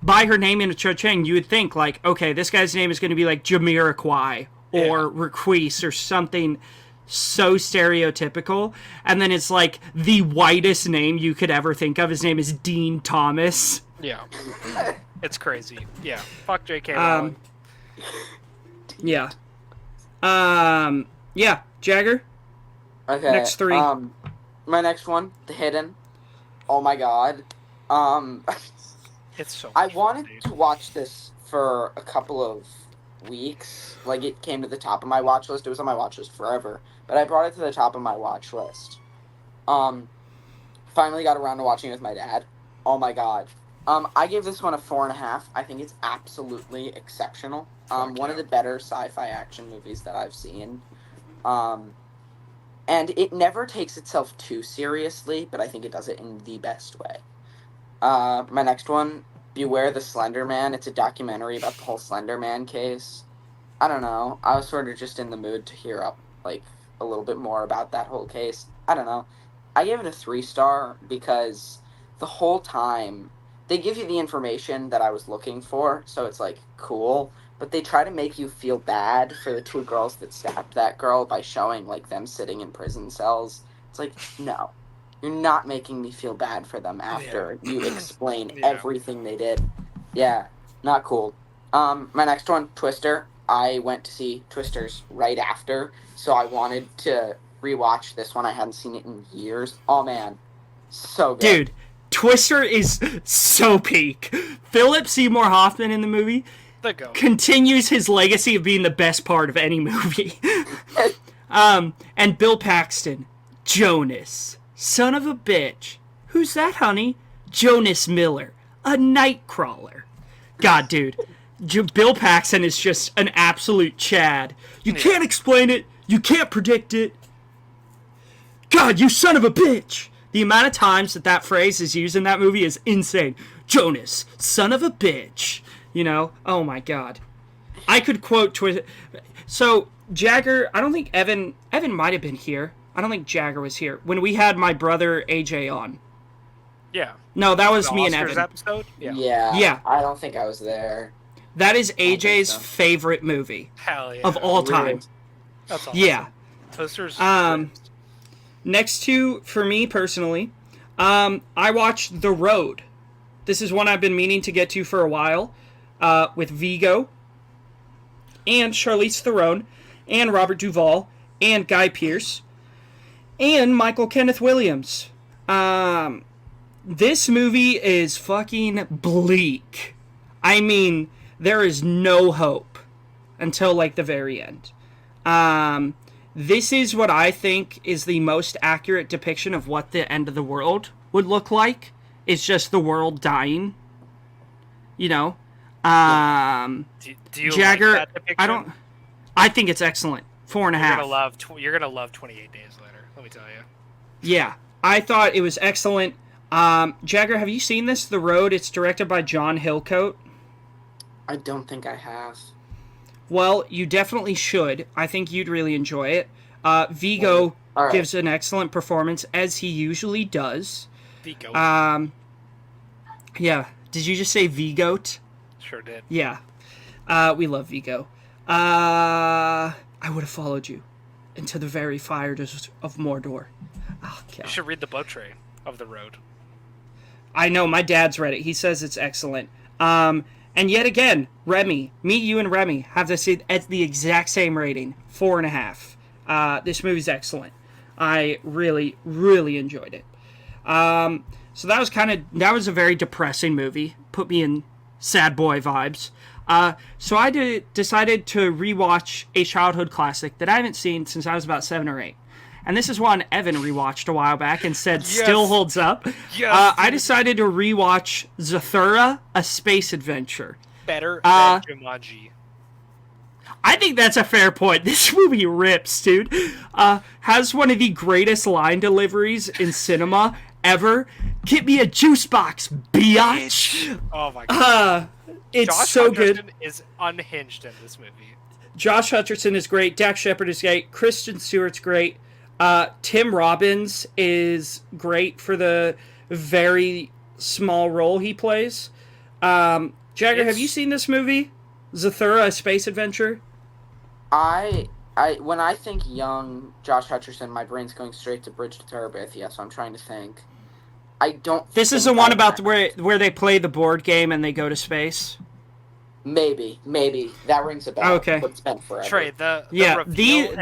by her name in Cho Chang, you would think like, okay, this guy's name is going to be like Jamiroquai or Requise or something so stereotypical, and then it's like the whitest name you could ever think of. His name is Dean Thomas. Yeah. It's crazy. Yeah. Fuck J.K. Rowling. Yeah. Yeah. Jagger? Okay. Next three. My next one, The Hidden. Oh my god. It's so I wanted to watch this for a couple of weeks. Like, it came to the top of my watch list. It was on my watch list forever. But I brought it to the top of my watch list. Finally got around to watching it with my dad. Oh my god. I gave this one a 4.5. I think it's absolutely exceptional. One of the better sci-fi action movies that I've seen. And it never takes itself too seriously, but I think it does it in the best way. My next one, Beware the Slender Man. It's a documentary about the whole Slender Man case. I don't know. I was sort of just in the mood to hear a little bit more about that whole case. I don't know. I gave it a 3-star because the whole time they give you the information that I was looking for, so it's cool, but they try to make you feel bad for the two girls that stabbed that girl by showing them sitting in prison cells. It's no. You're not making me feel bad for them after you explain everything they did. Yeah, not cool. My next one, Twister. I went to see Twisters right after, so I wanted to rewatch this one. I hadn't seen it in years. Oh man, so good. Dude, Twister is so peak. Philip Seymour Hoffman in the movie continues his legacy of being the best part of any movie. And Bill Paxton, Jonas, son of a bitch. Who's that, honey? Jonas Miller, a nightcrawler. God, dude. Bill Paxton is just an absolute Chad. You can't explain it. You can't predict it. God, you son of a bitch. The amount of times that phrase is used in that movie is insane. Jonas, son of a bitch. Oh my god. I could quote Twister. So, Jagger, I don't think Evan might have been here. I don't think Jagger was here when we had my brother AJ on. Yeah. No, that was The me Oscars and Evan. episode? Yeah. I don't think I was there. That is AJ's favorite movie. Hell yeah. Of all time. That's awesome. Yeah. Toasters. Next to, for me personally, I watched The Road. This is one I've been meaning to get to for a while, with Viggo, and Charlize Theron, and Robert Duvall, and Guy Pearce, and Michael Kenneth Williams. This movie is fucking bleak. I mean, there is no hope until, like, the very end. This is what I think is the most accurate depiction of what the end of the world would look like. It's just the world dying. You know? Do you Jagger, like that depiction? I think it's excellent. 4.5. You're gonna love 28 Days Later, let me tell you. Yeah, I thought it was excellent. Jagger, have you seen this, The Road? It's directed by John Hillcoat. I don't think I have. Well, you definitely should. I think you'd really enjoy it. Viggo gives an excellent performance, as he usually does. Viggo. Yeah. Did you just say Viggo? Sure did. Yeah. We love Viggo. I would have followed you into the very fires of Mordor. Oh, God. You should read the book tray of The Road. I know, my dad's read it. He says it's excellent. And yet again, Remy, you and Remy have this at the exact same rating, 4.5. This movie's excellent. I really, really enjoyed it. So that was a very depressing movie. Put me in sad boy vibes. So I decided to rewatch a childhood classic that I haven't seen since I was about 7 or 8. And this is one Evan rewatched a while back and said still holds up. Yes. I decided to rewatch Zathura, A Space Adventure. Better than Jumanji. I think that's a fair point. This movie rips, dude. Has one of the greatest line deliveries in cinema ever. Get me a juice box, biatch. Oh my god. It's Josh so Hutcherson good. Is unhinged in this movie. Josh Hutcherson is great. Dax Shepard is great. Kristen Stewart's great. Tim Robbins is great for the very small role he plays. Jagger, have you seen this movie? Zathura, A Space Adventure? When I think young Josh Hutcherson, my brain's going straight to Bridge to Terabithia, so I'm trying to think. I don't. This is the one about where they play the board game and they go to space. Maybe that rings a bell. Okay, but it's been forever. Trey,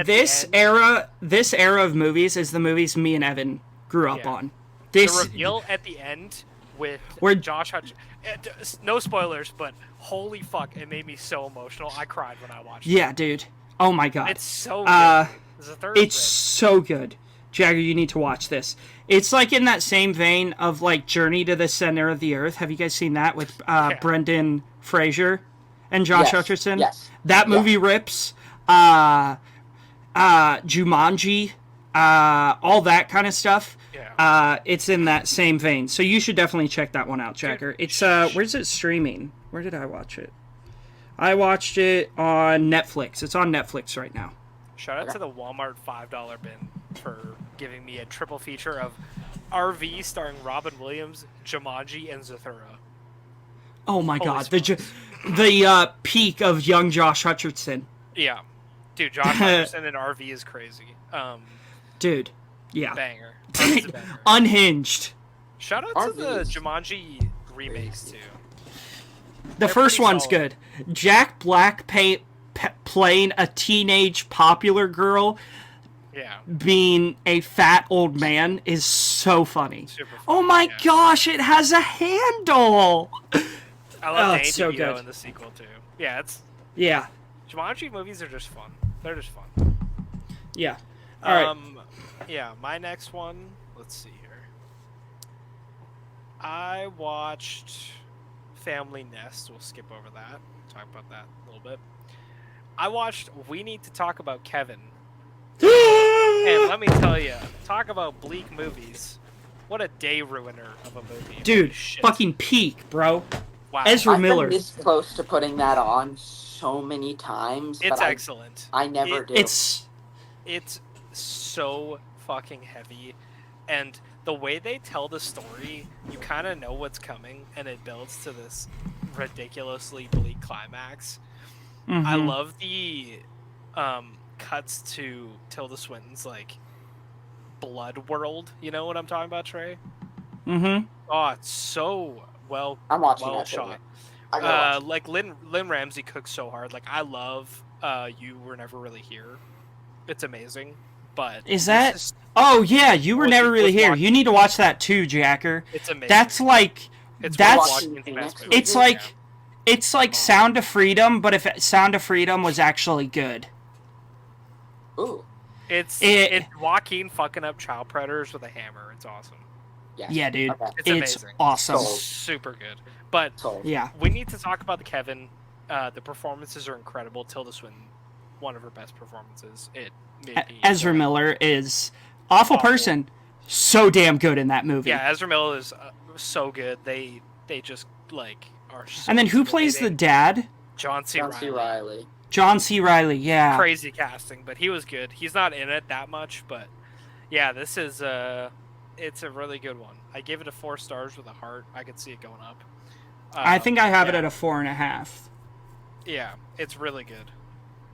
this era of movies is the movies me and Evan grew up on. The reveal at the end with Josh Hutcherson. No spoilers, but holy fuck, it made me so emotional. I cried when I watched it. Yeah, dude. Oh my god. It's so good. It's so good. Jagger, you need to watch this. It's like in that same vein of like Journey to the Center of the Earth. Have you guys seen that with Brendan Fraser and Josh Hutcherson? Yes. That movie rips. Jumanji, all that kind of stuff. Yeah. It's in that same vein. So you should definitely check that one out, Jagger. It's where's it streaming? Where did I watch it? I watched it on Netflix. It's on Netflix right now. Shout out to the Walmart $5 bin for giving me a triple feature of RV starring Robin Williams, Jumanji, and Zathura. Oh my god, the peak of young Josh Hutcherson. Yeah. Dude, Josh Hutcherson in RV is crazy. Dude, yeah. Banger. Unhinged. Shout out to the Jumanji remakes, too. The first one's good. Jack Black playing a teenage popular girl being a fat old man is so funny. Super funny. Oh my gosh, it has a handle! I love Danny so good in the sequel, too. Yeah. Jumanji movies are just fun. They're just fun. Yeah. All right. Yeah, my next one, let's see here. I watched Family Nest. We'll skip over that. Talk about that a little bit. I watched We Need to Talk About Kevin. And let me tell you, talk about bleak movies. What a day ruiner of a movie. Dude, fucking peak, bro. Wow. Ezra Miller. I've been this close to putting that on so many times. It's excellent. I never do. It's so fucking heavy, and the way they tell the story, you kind of know what's coming, and it builds to this ridiculously bleak climax. Mm-hmm. I love the cuts to Tilda Swinton's like blood world. You know what I'm talking about, Trey? Mm-hmm. Oh, it's so I'm watching well that shot. I gotta watch. Like Lynn Ramsey cooks so hard. Like I love You Were Never Really Here. It's amazing. But is that? Oh yeah, You Were Never Really Here. You need to watch that too, Jacker. It's amazing. That's like it's like Sound of Freedom, but if Sound of Freedom was actually good. Ooh. It's Joaquin fucking up child predators with a hammer. It's awesome. Yes. Yeah, dude. Okay. It's amazing. Awesome. Super good. But yeah, we need to talk about the Kevin. The performances are incredible. Tilda Swinton, one of her best performances. Ezra Miller is awful person, so damn good in that movie. Yeah, Ezra Miller is so good. They just like are. So and then who plays the dad? John C. Reilly. John C. Reilly, yeah. Crazy casting, but he was good. He's not in it that much, but yeah, this is it's a really good one. I gave it a 4 stars with a heart. I could see it going up. I think I have it at a 4.5. Yeah, it's really good.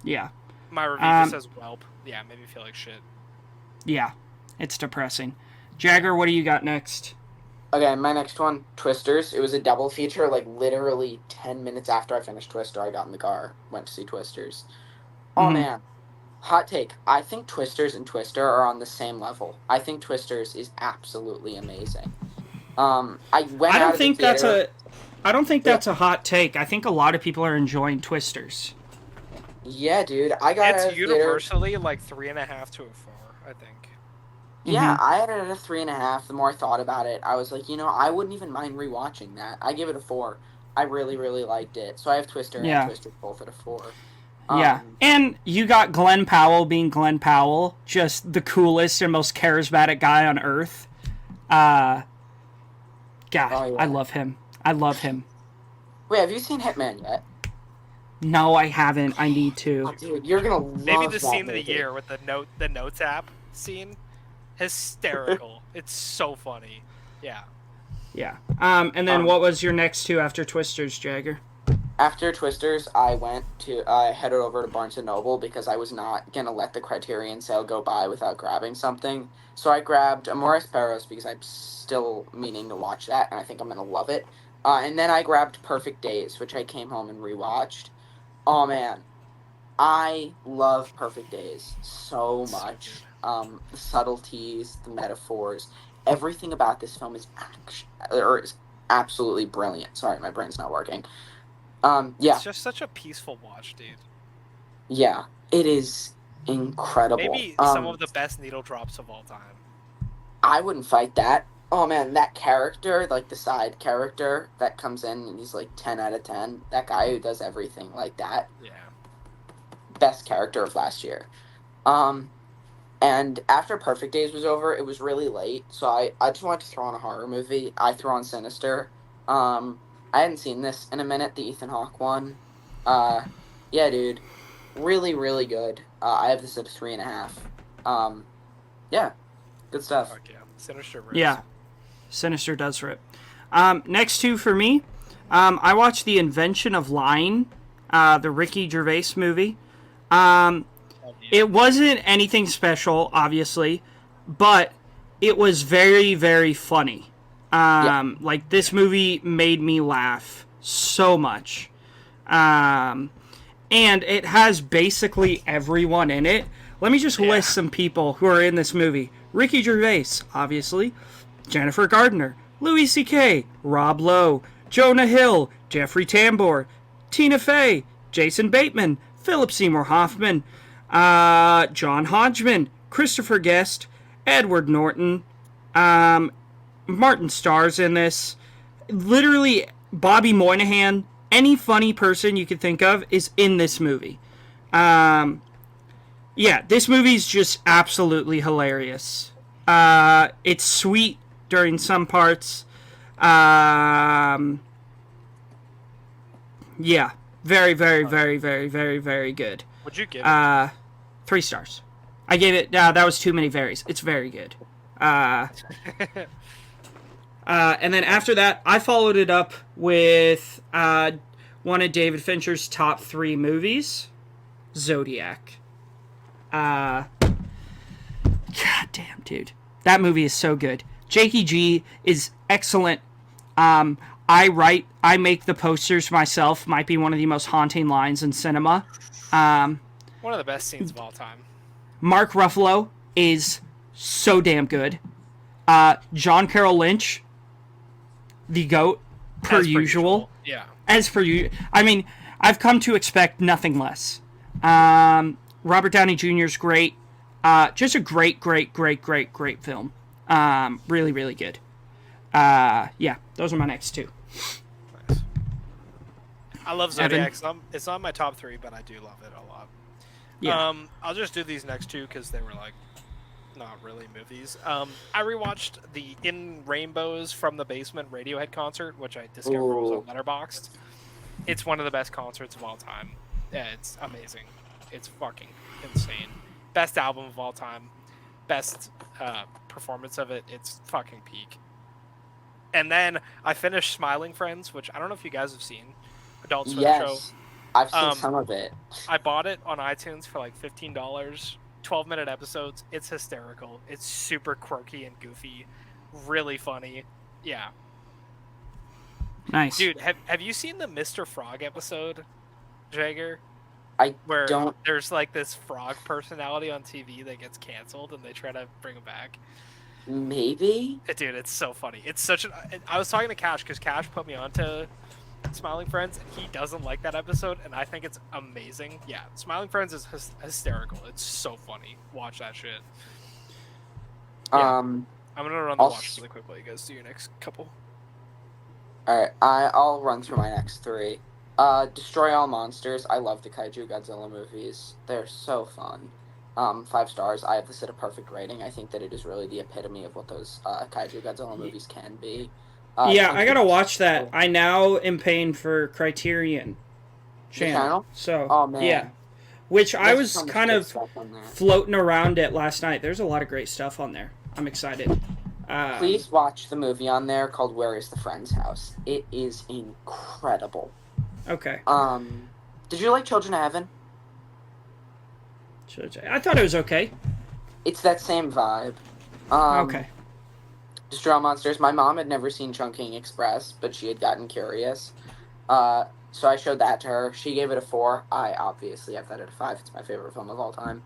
Yeah. My review just says whelp. Yeah, made me feel like shit. Yeah, it's depressing. Jagger, what do you got next? Okay, my next one, Twisters. It was a double feature. Like literally 10 minutes after I finished Twister, I got in the car, went to see Twisters. Oh man, hot take. I think Twisters and Twister are on the same level. I think Twisters is absolutely amazing. I don't think that's a hot take. I think a lot of people are enjoying Twisters. Yeah, dude. It's universally like 3.5 to a 4, I think. Yeah, I had it at a 3.5. The more I thought about it, I was like, I wouldn't even mind rewatching that. I give it a 4. I really, really liked it. So I have Twister and Twister both at a 4. Yeah, and you got Glenn Powell being Glenn Powell, just the coolest and most charismatic guy on earth. God, I love him. Wait, have you seen Hitman yet? No, I haven't. I need to. Oh, dude, you're gonna love maybe the scene movie. of the year with the notes app scene. Hysterical. It's so funny. Yeah. Yeah. And then what was your next two after Twisters, Jagger? After Twisters, I headed over to Barnes & Noble because I was not going to let the Criterion sale go by without grabbing something. So I grabbed Amores Perros because I'm still meaning to watch that, and I think I'm going to love it. And then I grabbed Perfect Days, which I came home and rewatched. Oh, man. I love Perfect Days so much. The subtleties, the metaphors, everything about this film is absolutely brilliant. Sorry, my brain's not working. Yeah. It's just such a peaceful watch, dude. Yeah, it is incredible. Maybe some of the best needle drops of all time. I wouldn't fight that. Oh man, that character, like the side character that comes in and he's like 10 out of 10. That guy who does everything like that. Yeah. Best character of last year. And after Perfect Days was over, it was really late, so I just wanted to throw on a horror movie. I threw on Sinister. I hadn't seen this in a minute, the Ethan Hawke one. Yeah, dude. Really, really good. I have this at 3.5. Yeah. Good stuff. Fuck yeah. Sinister rips. Yeah. Sinister does rip. Next two for me. I watched The Invention of Lying, the Ricky Gervais movie. It wasn't anything special, obviously, but it was very, very funny. Like, this movie made me laugh so much. And it has basically everyone in it. Let me just list some people who are in this movie. Ricky Gervais, obviously. Jennifer Gardner. Louis C.K. Rob Lowe. Jonah Hill. Jeffrey Tambor. Tina Fey. Jason Bateman. Philip Seymour Hoffman. John Hodgman. Christopher Guest. Edward Norton. Martin Starr's in this. Literally, Bobby Moynihan. Any funny person you could think of is in this movie. Yeah, this movie's just absolutely hilarious. It's sweet during some parts. Yeah, very, very, very, very, very, very good. Would you give it? 3 stars. I gave it. That was too many varies. It's very good. And then after that, I followed it up with one of David Fincher's top 3 movies, Zodiac. God damn, dude. That movie is so good. Jakey G is excellent. I make the posters myself. Might be one of the most haunting lines in cinema. One of the best scenes of all time. Mark Ruffalo is so damn good. John Carroll Lynch, the GOAT, per usual. Yeah. As per usual. I mean, I've come to expect nothing less. Robert Downey Jr. is great. Just a great film. Really, really good. Yeah, those are my next 2. Nice. I love Zodiac. Evan? It's not my top 3, but I do love it a lot. Yeah. I'll just do these next 2 because they were like not really movies. I rewatched the In Rainbows from the Basement Radiohead concert, which I discovered was on Letterboxd. It's one of the best concerts of all time. Yeah, it's amazing. It's fucking insane. Best album of all time. Best performance of it. It's fucking peak. And then I finished Smiling Friends, which I don't know if you guys have seen. Adult Swim show. I've seen some of it. I bought it on iTunes for like $15. 12-minute episodes. It's hysterical. It's super quirky and goofy. Really funny. Yeah. Nice. Dude, have you seen the Mr. Frog episode, Jagger? Where don't. There's like this frog personality on TV that gets canceled and they try to bring him back. Maybe? Dude, it's so funny. It's such I was talking to Cash because Cash put me onto Smiling Friends and he doesn't like that episode and I think it's amazing. Yeah, Smiling Friends is hysterical. It's so funny. Watch that shit. Yeah. I'm gonna run the watch really quickly. You guys do your next couple. Alright, I'll run through my next 3. Destroy All Monsters. I love the Kaiju Godzilla movies. They're so fun. 5 stars. I have this at a perfect rating. I think that it is really the epitome of what those Kaiju Godzilla movies can be. Yeah, I gotta watch that. I now am paying for Criterion channel. So, oh, man. Yeah. Which I was so kind of floating around it last night. There's a lot of great stuff on there. I'm excited. Please watch the movie on there called Where is the Friend's House. It is incredible. Okay. Did you like Children of Heaven? I thought it was okay. It's that same vibe. Okay. Destroy All Monsters. My mom had never seen Chungking Express, but she had gotten curious. So I showed that to her. She gave it a 4. I obviously have that at a 5. It's my favorite film of all time.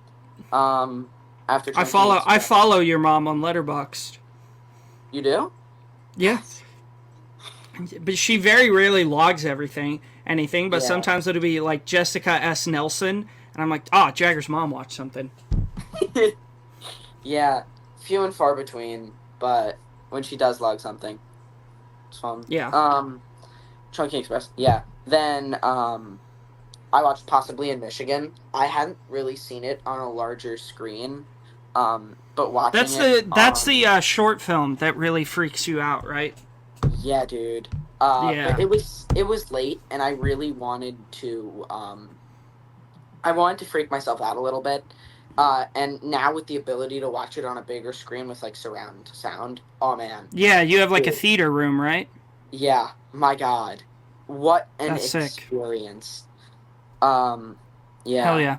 After Chungking I follow your mom on Letterboxd. You do? Yeah. But she very rarely logs anything, but sometimes it'll be like Jessica S. Nelson, and I'm like, Jagger's mom watched something. Yeah, few and far between, but when she does log something, it's fun. Yeah. Chunky Express, yeah. Then, I watched Possibly in Michigan. I hadn't really seen it on a larger screen, but watching That's the short film that really freaks you out, right? Yeah, dude. Yeah. But it was late, and I really wanted to, freak myself out a little bit. And now with the ability to watch it on a bigger screen with, like, surround sound, oh, man. Yeah, you have, like, a theater room, right? Yeah, my God. What an experience. Yeah. Hell yeah.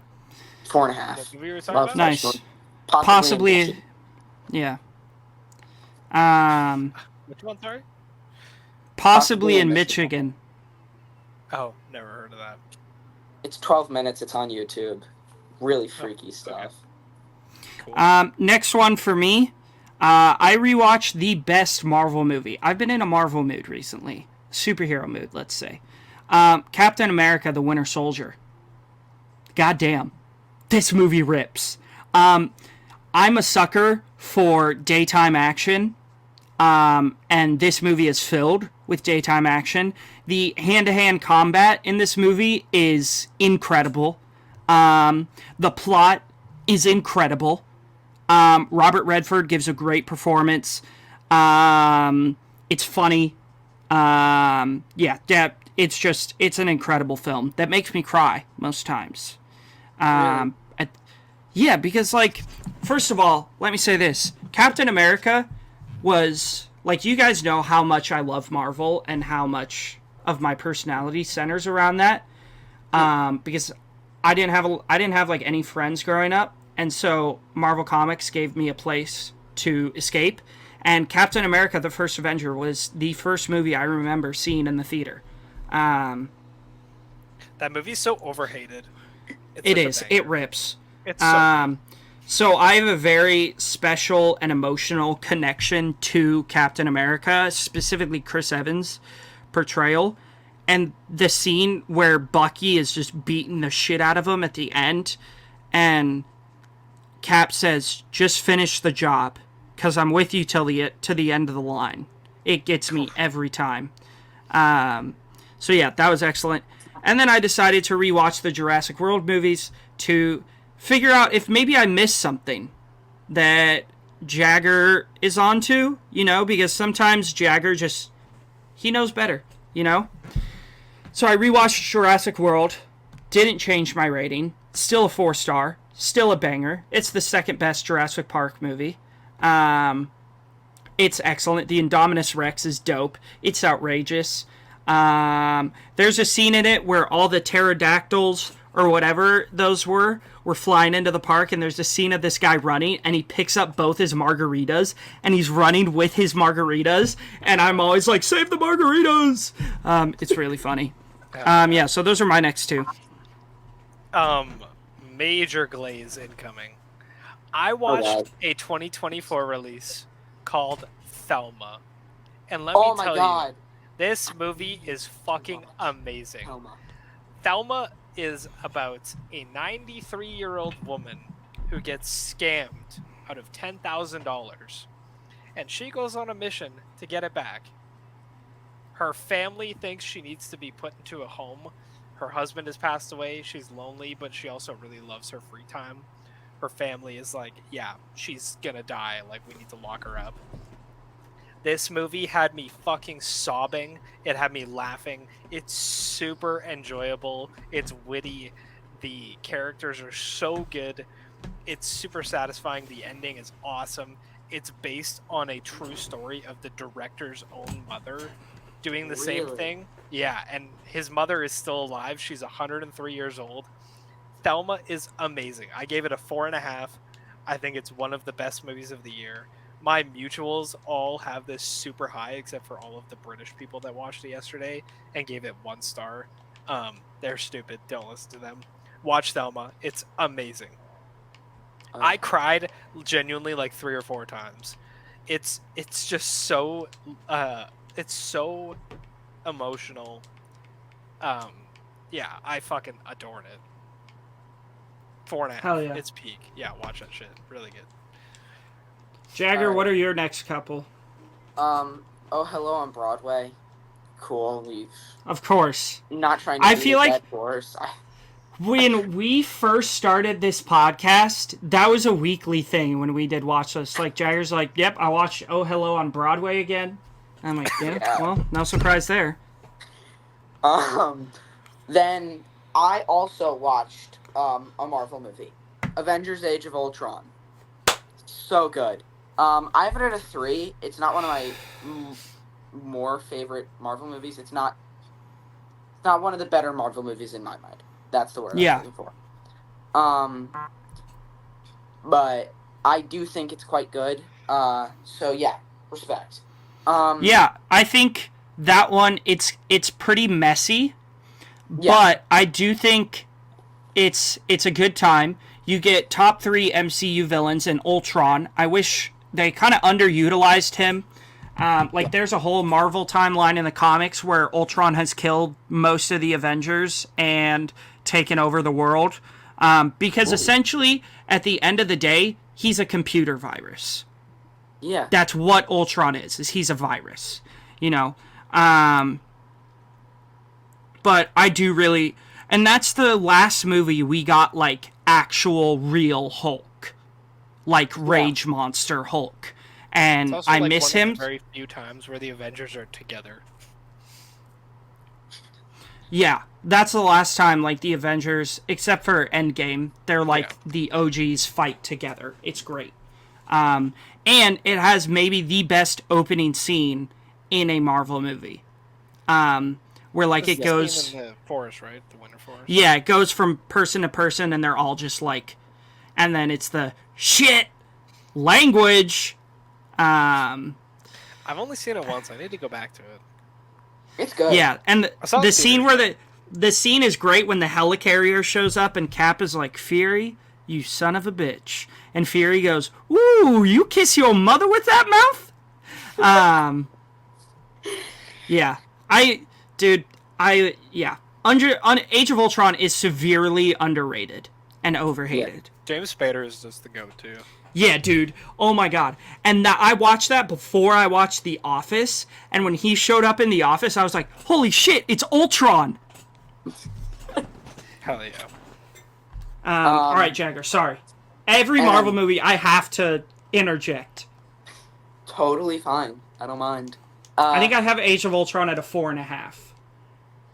4.5. We were talking about nice. Possibly yeah. Which one, sorry? Possibly in Michigan. Oh, never heard of that. It's 12 minutes. It's on YouTube. Really freaky stuff. Okay. Cool. Next one for me. I rewatched the best Marvel movie. I've been in a Marvel mood recently. Superhero mood, let's say. Captain America, the Winter Soldier. Goddamn. This movie rips. I'm a sucker for daytime action. And this movie is filled with daytime action. The hand-to-hand combat in this movie is incredible. The plot is incredible. Robert Redford gives a great performance. It's funny. It's an incredible film that makes me cry most times. Really? Yeah, because, like, first of all, let me say this. Captain America was, like, you guys know how much I love Marvel and how much of my personality centers around that. Because I didn't have like any friends growing up, and so Marvel Comics gave me a place to escape. And Captain America: The First Avenger was the first movie I remember seeing in the theater. That movie's so overhated. It is. It rips. It's so so I have a very special and emotional connection to Captain America, specifically Chris Evans' portrayal. And the scene where Bucky is just beating the shit out of him at the end, and Cap says, "Just finish the job, because I'm with you to the end of the line." It gets me every time. So yeah, that was excellent. And then I decided to rewatch the Jurassic World movies to figure out if maybe I missed something that Jagger is onto, because sometimes Jagger he knows better, So I rewatched Jurassic World, didn't change my rating, still a 4-star, still a banger. It's the second best Jurassic Park movie. It's excellent. The Indominus Rex is dope. It's outrageous. There's a scene in it where all the pterodactyls, or whatever those were flying into the park, and there's a scene of this guy running, and he picks up both his margaritas, and he's running with his margaritas, and I'm always like, save the margaritas! It's really funny. Yeah, so those are my next two. Major glaze incoming. I watched a 2024 release called Thelma. And let me tell you, this movie is fucking amazing. Thelma is about a 93-year-old woman who gets scammed out of $10,000. And she goes on a mission to get it back. Her family thinks she needs to be put into a home. Her husband has passed away. She's lonely, but she also really loves her free time. Her family is like, yeah, she's gonna die. Like, we need to lock her up. This movie had me fucking sobbing. It had me laughing. It's super enjoyable. It's witty. The characters are so good. It's super satisfying. The ending is awesome. It's based on a true story of the director's own mother doing the same thing. Yeah, and his mother is still alive. She's 103 years old. Thelma is amazing. I gave it a 4.5. I think it's one of the best movies of the year. My mutuals all have this super high, except for all of the British people that watched it yesterday and gave it 1 star. They're stupid. Don't listen to them. Watch Thelma. It's amazing. I cried genuinely like 3 or 4 times. It's just so it's so emotional. Yeah, I fucking adored it. 4.5. Hell yeah. It's peak. Yeah, watch that shit. Really good. Jagger, what are your next couple? Oh, Hello on Broadway. Cool. Of course. Not trying to I feel like horse. when we first started this podcast, that was a weekly thing when we did watch this. Like, Jagger's like, yep, I watched Oh Hello on Broadway again. I'm like, yeah. Well, no surprise there. Then I also watched a Marvel movie, Avengers: Age of Ultron. So good. I have it at a 3. It's not one of my more favorite Marvel movies. It's not one of the better Marvel movies in my mind. That's the word I'm looking for. But I do think it's quite good. So yeah, respect. Yeah, I think that one, it's pretty messy, but I do think it's a good time. You get top 3 MCU villains in Ultron. I wish they kind of underutilized him. There's a whole Marvel timeline in the comics where Ultron has killed most of the Avengers and taken over the world. Because essentially, at the end of the day, he's a computer virus. Yeah. That's what Ultron is he's a virus. But I do really... And that's the last movie we got, like, actual real Hulk. Like, Rage Monster Hulk. And also, I like, miss one him. of the very few times where the Avengers are together. Yeah. That's the last time, like, the Avengers, except for Endgame, they're, like, the OGs fight together. It's great. And it has maybe the best opening scene in a Marvel movie. Where, like, it goes... in the forest, right? The Winter Forest? Yeah, it goes from person to person, and they're all just, like... And then it's the shit language. I've only seen it once. I need to go back to it. It's good. Yeah, and the scene where the scene is great when the helicarrier shows up and Cap is like, Fury, you son of a bitch. And Fury goes, ooh, you kiss your mother with that mouth? Yeah. Age of Ultron is severely underrated and overhated. Yeah. James Spader is just the go-to. Yeah, dude. Oh my god. And I watched that before I watched The Office, and when he showed up in The Office, I was like, holy shit, it's Ultron! Hell yeah. Alright, Jagger, sorry. Every Marvel movie, I have to interject. Totally fine. I don't mind. I think I have Age of Ultron at a 4.5.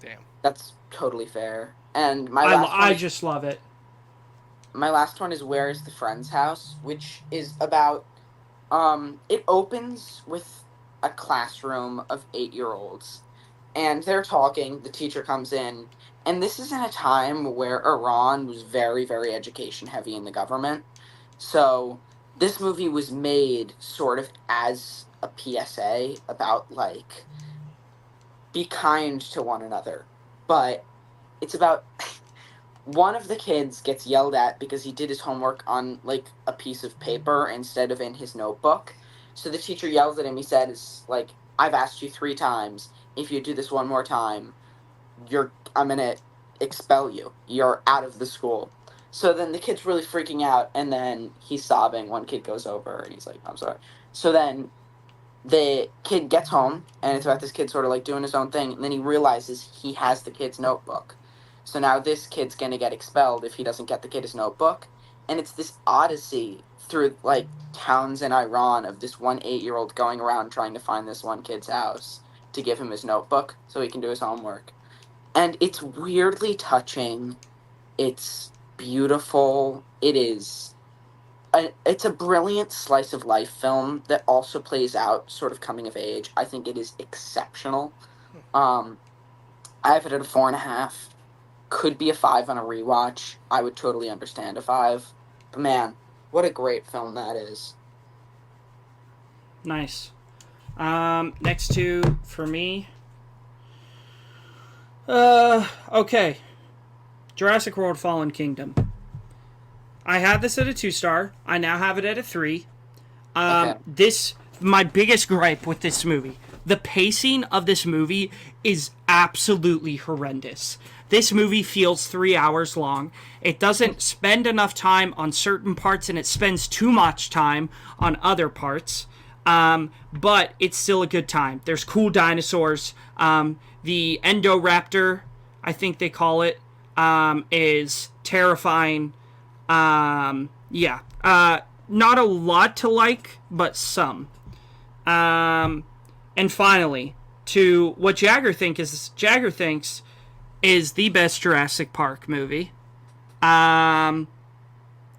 Damn. That's totally fair. And I just love it. My last one is Where is the Friend's House, which is about, it opens with a classroom of 8-year-olds, and they're talking, the teacher comes in, and this is in a time where Iran was very, very education-heavy in the government, so this movie was made sort of as a PSA about, like, be kind to one another, but it's about... One of the kids gets yelled at because he did his homework on, like, a piece of paper instead of in his notebook. So the teacher yells at him. He says, like, I've asked you 3 times. If you do this one more time, I'm going to expel you. You're out of the school. So then the kid's really freaking out, and then he's sobbing. One kid goes over, and he's like, I'm sorry. So then the kid gets home, and it's about this kid sort of, like, doing his own thing, and then he realizes he has the kid's notebook. So now this kid's going to get expelled if he doesn't get the kid his notebook. And it's this odyssey through, like, towns in Iran of this one 8-year-old going around trying to find this one kid's house to give him his notebook so he can do his homework. And it's weirdly touching. It's beautiful. It's a brilliant slice of life film that also plays out sort of coming of age. I think it is exceptional. I have it at a 4.5. Could be a 5 on a rewatch. I would totally understand a 5. But man, what a great film that is. Nice. Next 2 for me. Okay. Jurassic World Fallen Kingdom. I had this at a 2-star. I now have it at a 3. Okay. My biggest gripe with this movie, the pacing of this movie is absolutely horrendous. This movie feels 3 hours long. It doesn't spend enough time on certain parts, and it spends too much time on other parts. But it's still a good time. There's cool dinosaurs. The Endoraptor, I think they call it, is terrifying. Not a lot to like, but some. And finally, to what Jagger thinks is the best Jurassic Park movie.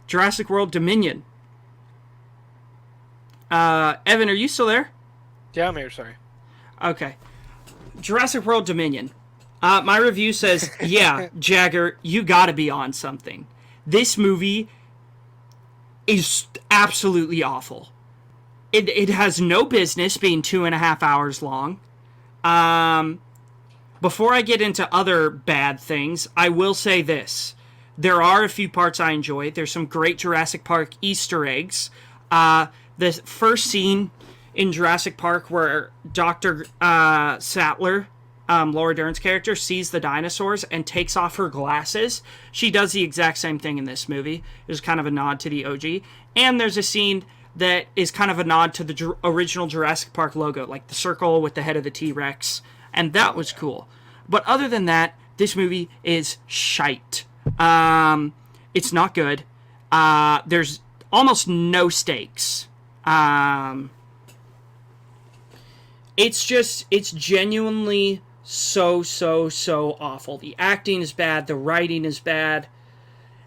Jurassic World Dominion. Evan, are you still there? Yeah, I'm here, sorry. Okay. Jurassic World Dominion. My review says, yeah, Jagger, you gotta be on something. This movie is absolutely awful. It has no business being 2.5 hours long. Before I get into other bad things, I will say this. There are a few parts I enjoy. There's some great Jurassic Park Easter eggs. The first scene in Jurassic Park where Dr. Sattler, Laura Dern's character, sees the dinosaurs and takes off her glasses. She does the exact same thing in this movie. There's kind of a nod to the OG. And there's a scene that is kind of a nod to the original Jurassic Park logo, like the circle with the head of the T-Rex. And that was cool. But other than that, this movie is shite. It's not good. There's almost no stakes. It's genuinely so awful. The acting is bad. The writing is bad.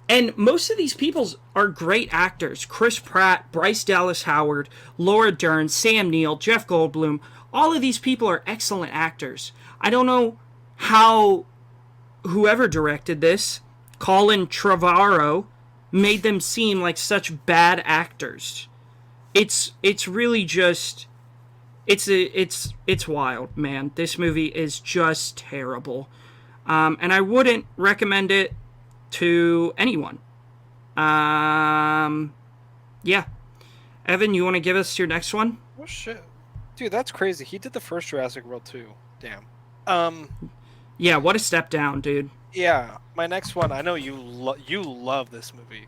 And most of these people are great actors. Chris Pratt, Bryce Dallas Howard, Laura Dern, Sam Neill, Jeff Goldblum. All of these people are excellent actors. I don't know how whoever directed this, Colin Trevorrow, made them seem like such bad actors. It's really just it's wild, man. This movie is just terrible. And I wouldn't recommend it to anyone. Yeah. Evan, you want to give us your next one? Oh shit, dude, that's crazy. He did the first Jurassic World too. Damn. Yeah, what a step down, dude. Yeah, my next one. I know you love this movie.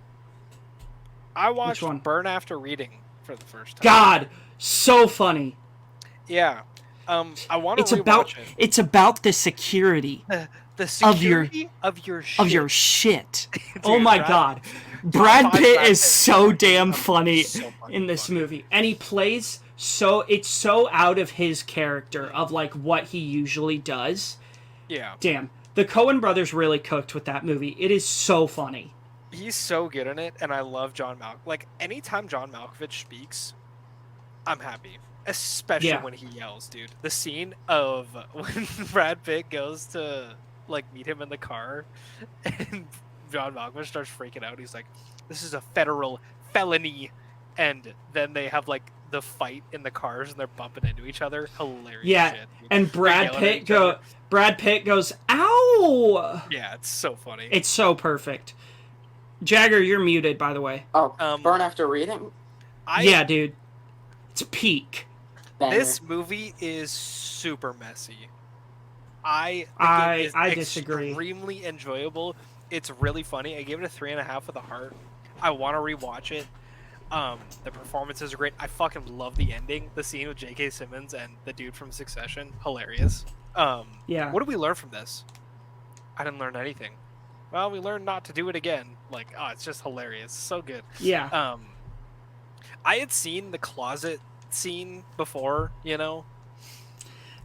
I watched Burn After Reading for the first time. God, so funny. Yeah. I want to rewatch it. It's about the security. The security of your shit. Dude, oh my God. Brad Pitt is so damn funny in this movie. And he plays it's so out of his character of like what he usually does. Yeah. Damn. The Coen brothers really cooked with that movie. It is so funny. He's so good in it, and I love John Malkovich. Like, anytime John Malkovich speaks, I'm happy. Especially when he yells, dude. The scene of when Brad Pitt goes to, like, meet him in the car, and John Malkovich starts freaking out. He's like, this is a federal felony. And then they have, like, the fight in the cars, and they're bumping into each other. Hilarious shit, dude. And Brad Pitt goes, ow! Yeah, it's so funny. It's so perfect. Jagger, you're muted, by the way. Oh, Burn After Reading? Yeah, dude. It's peak. Banger. This movie is super messy. I disagree. Extremely enjoyable. It's really funny. I gave it a 3.5 with a heart. I want to rewatch it. The performances are great. I fucking love the ending. The scene with J.K. Simmons and the dude from Succession. Hilarious. Yeah. What did we learn from this? I didn't learn anything. Well, we learned not to do it again. Like, oh, it's just hilarious. So good. Yeah. I had seen the closet scene before, you know?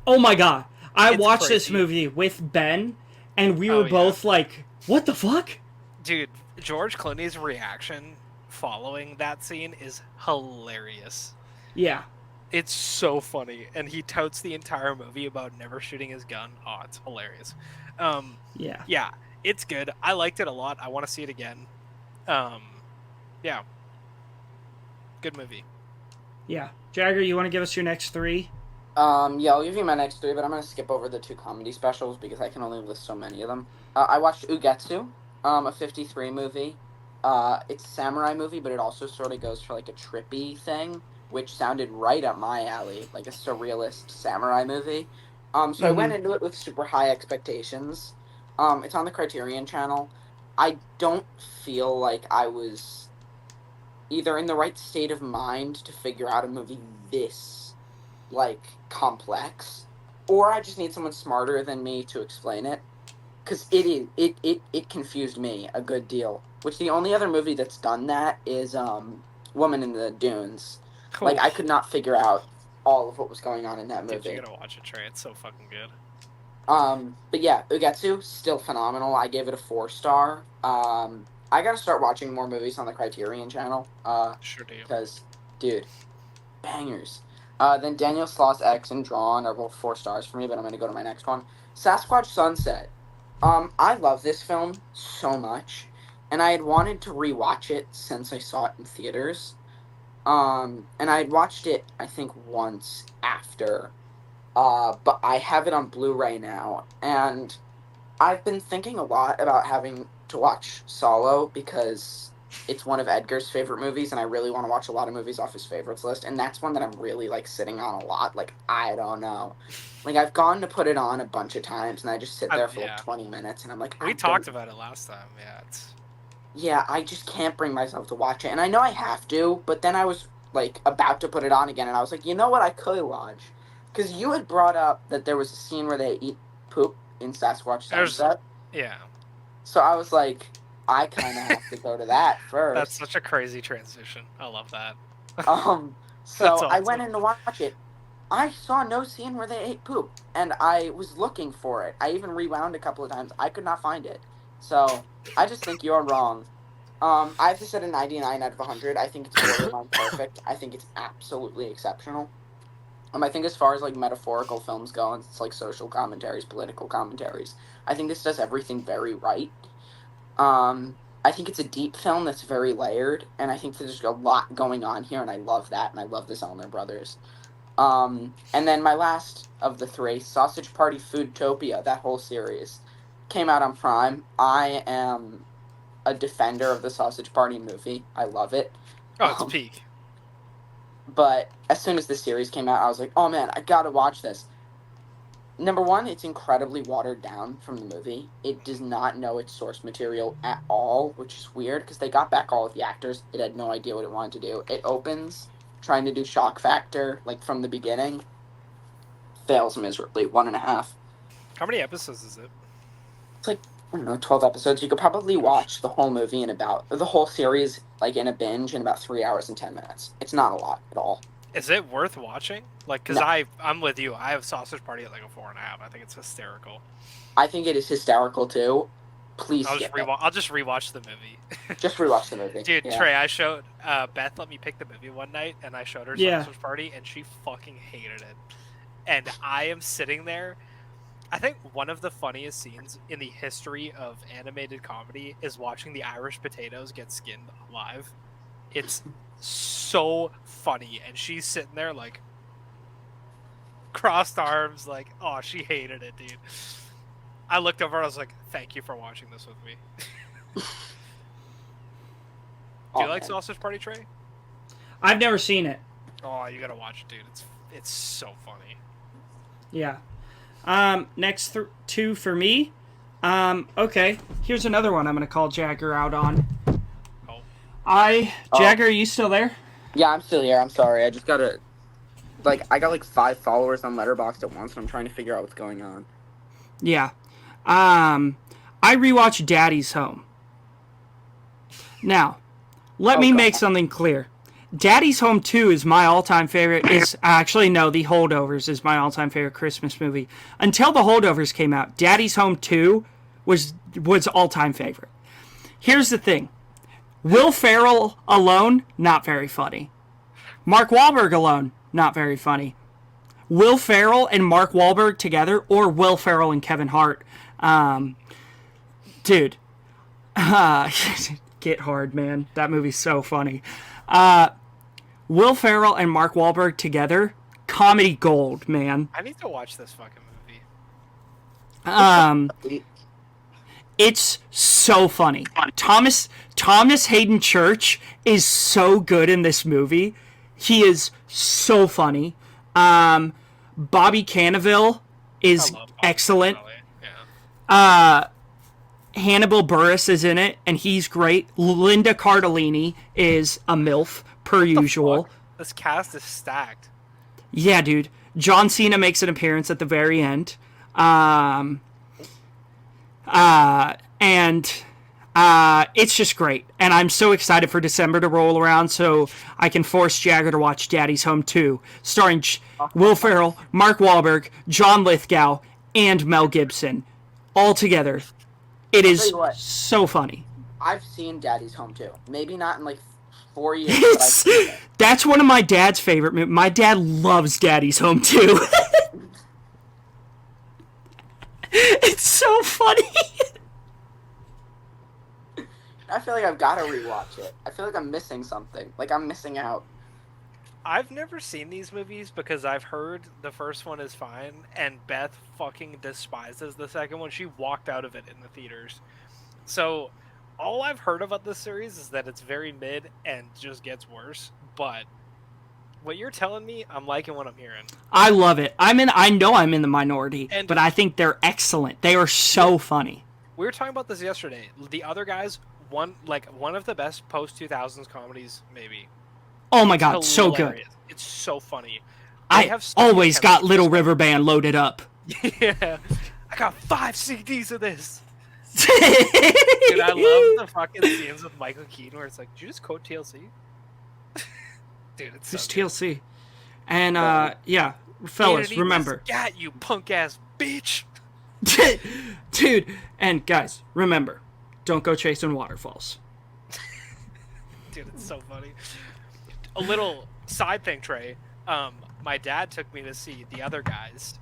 Oh my God. I watched this movie with Ben, and we were both like, what the fuck? Dude, George Clooney's reaction following that scene is hilarious. Yeah. It's so funny, and he touts the entire movie about never shooting his gun. Oh, it's hilarious. Yeah, it's good. I liked it a lot. I want to see it again. Yeah. Good movie. Yeah. Jagger, you want to give us your next three? Yeah, I'll give you my next three, but I'm going to skip over the 2 comedy specials because I can only list so many of them. I watched Ugetsu, a 53 movie. It's a samurai movie, but it also sort of goes for like a trippy thing, which sounded right up my alley, like a surrealist samurai movie. So I went into it with super high expectations. It's on the Criterion Channel. I don't feel like I was either in the right state of mind to figure out a movie this, like, complex, or I just need someone smarter than me to explain it. Because it confused me a good deal. Which the only other movie that's done that is Woman in the Dunes. Cool. Like, I could not figure out all of what was going on in that movie. Dude, you gotta watch it, Trey. It's so fucking good. But yeah, Ugetsu, still phenomenal. I gave it a 4-star. I gotta start watching more movies on the Criterion Channel. Sure do. Because, dude, bangers. Then Daniel Sloss X and Drawn are both 4 stars for me, but I'm gonna go to my next one. Sasquatch Sunset. I love this film so much, and I had wanted to rewatch it since I saw it in theaters. And I had watched it, I think, once after. But I have it on Blu-ray now, and I've been thinking a lot about having to watch Solo because it's one of Edgar's favorite movies, and I really want to watch a lot of movies off his favorites list, and that's one that I'm really, like, sitting on a lot. Like, I don't know. Like, I've gone to put it on a bunch of times, and I just sit there for, like, 20 minutes, and I'm like... We talked about it last time, yeah. Yeah, I just can't bring myself to watch it, and I know I have to, but then I was, like, about to put it on again, and I was like, you know what I could watch? Because you had brought up that there was a scene where they eat poop in Sasquatch Sunset. Yeah. So I was like... I kind of have to go to that first. That's such a crazy transition. I love that. So awesome. I went in to watch it, I saw no scene where they ate poop, and I was looking for it. I even rewound a couple of times. I could not find it. So I just think you're wrong. I have to set a 99 out of 100. I think it's borderline perfect. I think it's absolutely exceptional. I think as far as like metaphorical films go, and it's like social commentaries, political commentaries, I think this does everything very right. I think it's a deep film that's very layered, and I think there's a lot going on here, and I love that, and I love the Zellner brothers. And then my last of the three, Sausage Party Foodtopia, that whole series, came out on Prime. I am a defender of the Sausage Party movie. I love it. Oh, it's peak. But as soon as the series came out, I was like, oh man, I gotta watch this. Number one, it's incredibly watered down from the movie. It does not know its source material at all, which is weird because they got back all of the actors. It had no idea what it wanted to do. It opens trying to do shock factor, like from the beginning. Fails miserably. 1.5. How many episodes is it? It's like, I don't know, 12 episodes. You could probably watch the whole movie the whole series, like in a binge in about 3 hours and 10 minutes. It's not a lot at all. Is it worth watching? Like, because No. I'm with you. I have Sausage Party at like a 4.5. I think it's hysterical. I think it is hysterical too. Please I'll just rewatch the movie. Just rewatch the movie. Dude, yeah. Trey, I showed Beth let me pick the movie one night, and I showed her Sausage Party, and she fucking hated it. And I am sitting there. I think one of the funniest scenes in the history of animated comedy is watching the Irish potatoes get skinned alive. It's so funny, and she's sitting there like crossed arms, like, oh, she hated it, dude. I looked over and I was like, thank you for watching this with me. Do you like Sausage Party, Trey? I've never seen it. Oh, you gotta watch it, dude. It's so funny. Yeah. Next two for me. Okay. Here's another one I'm gonna call Jagger out on. Oh. Jagger, are you still there? Yeah, I'm still here. I'm sorry. I just gotta, I got 5 followers on Letterboxd at once, and I'm trying to figure out what's going on. Yeah. I rewatched Daddy's Home. Now, let me make something clear. Daddy's Home 2 is my all-time favorite. Actually, no, The Holdovers is my all-time favorite Christmas movie. Until The Holdovers came out, Daddy's Home 2 was all-time favorite. Here's the thing. Will Ferrell alone, not very funny. Mark Wahlberg alone, not very funny. Will Ferrell and Mark Wahlberg together, or Will Ferrell and Kevin Hart. Dude. Get hard, man. That movie's so funny. Will Ferrell and Mark Wahlberg together, comedy gold, man. I need to watch this fucking movie. It's so funny. Thomas Hayden Church is so good in this movie. He is so funny. Bobby Cannavale is excellent. Yeah. Hannibal Buress is in it, and he's great. Linda Cardellini is a MILF, per usual. Fuck? This cast is stacked. Yeah, dude. John Cena makes an appearance at the very end. It's just great. And I'm so excited for December to roll around so I can force Jagger to watch Daddy's Home 2, starring Will Ferrell, Mark Wahlberg, John Lithgow, and Mel Gibson. All together. It is so funny. I've seen Daddy's Home 2. Maybe not in 4 years, but I've seen it. That's one of my dad's favorite movies. My dad loves Daddy's Home 2. It's so funny. I feel like I've got to rewatch it. I feel like I'm missing something. Like I'm missing out. I've never seen these movies because I've heard the first one is fine, and Beth fucking despises the second one. She walked out of it in the theaters. So, all I've heard about this series is that it's very mid and just gets worse. But what you're telling me, I'm liking what I'm hearing. I love it. I know I'm in the minority, but I think they're excellent. They are so funny. We were talking about this yesterday. The other guys, one of the best post-2000s comedies, maybe. Oh my god, so good. It's so funny. I have always got Little River Band loaded up. Yeah. I got 5 CDs of this. Dude, I love the fucking scenes with Michael Keaton where it's like, did you just quote TLC? Dude, it's just so TLC. And, yeah. fellas, remember. Got you, punk ass bitch. Dude, and guys, remember, don't go chasing waterfalls. Dude, it's so funny. A little side thing, Trey. My dad took me to see The Other Guys,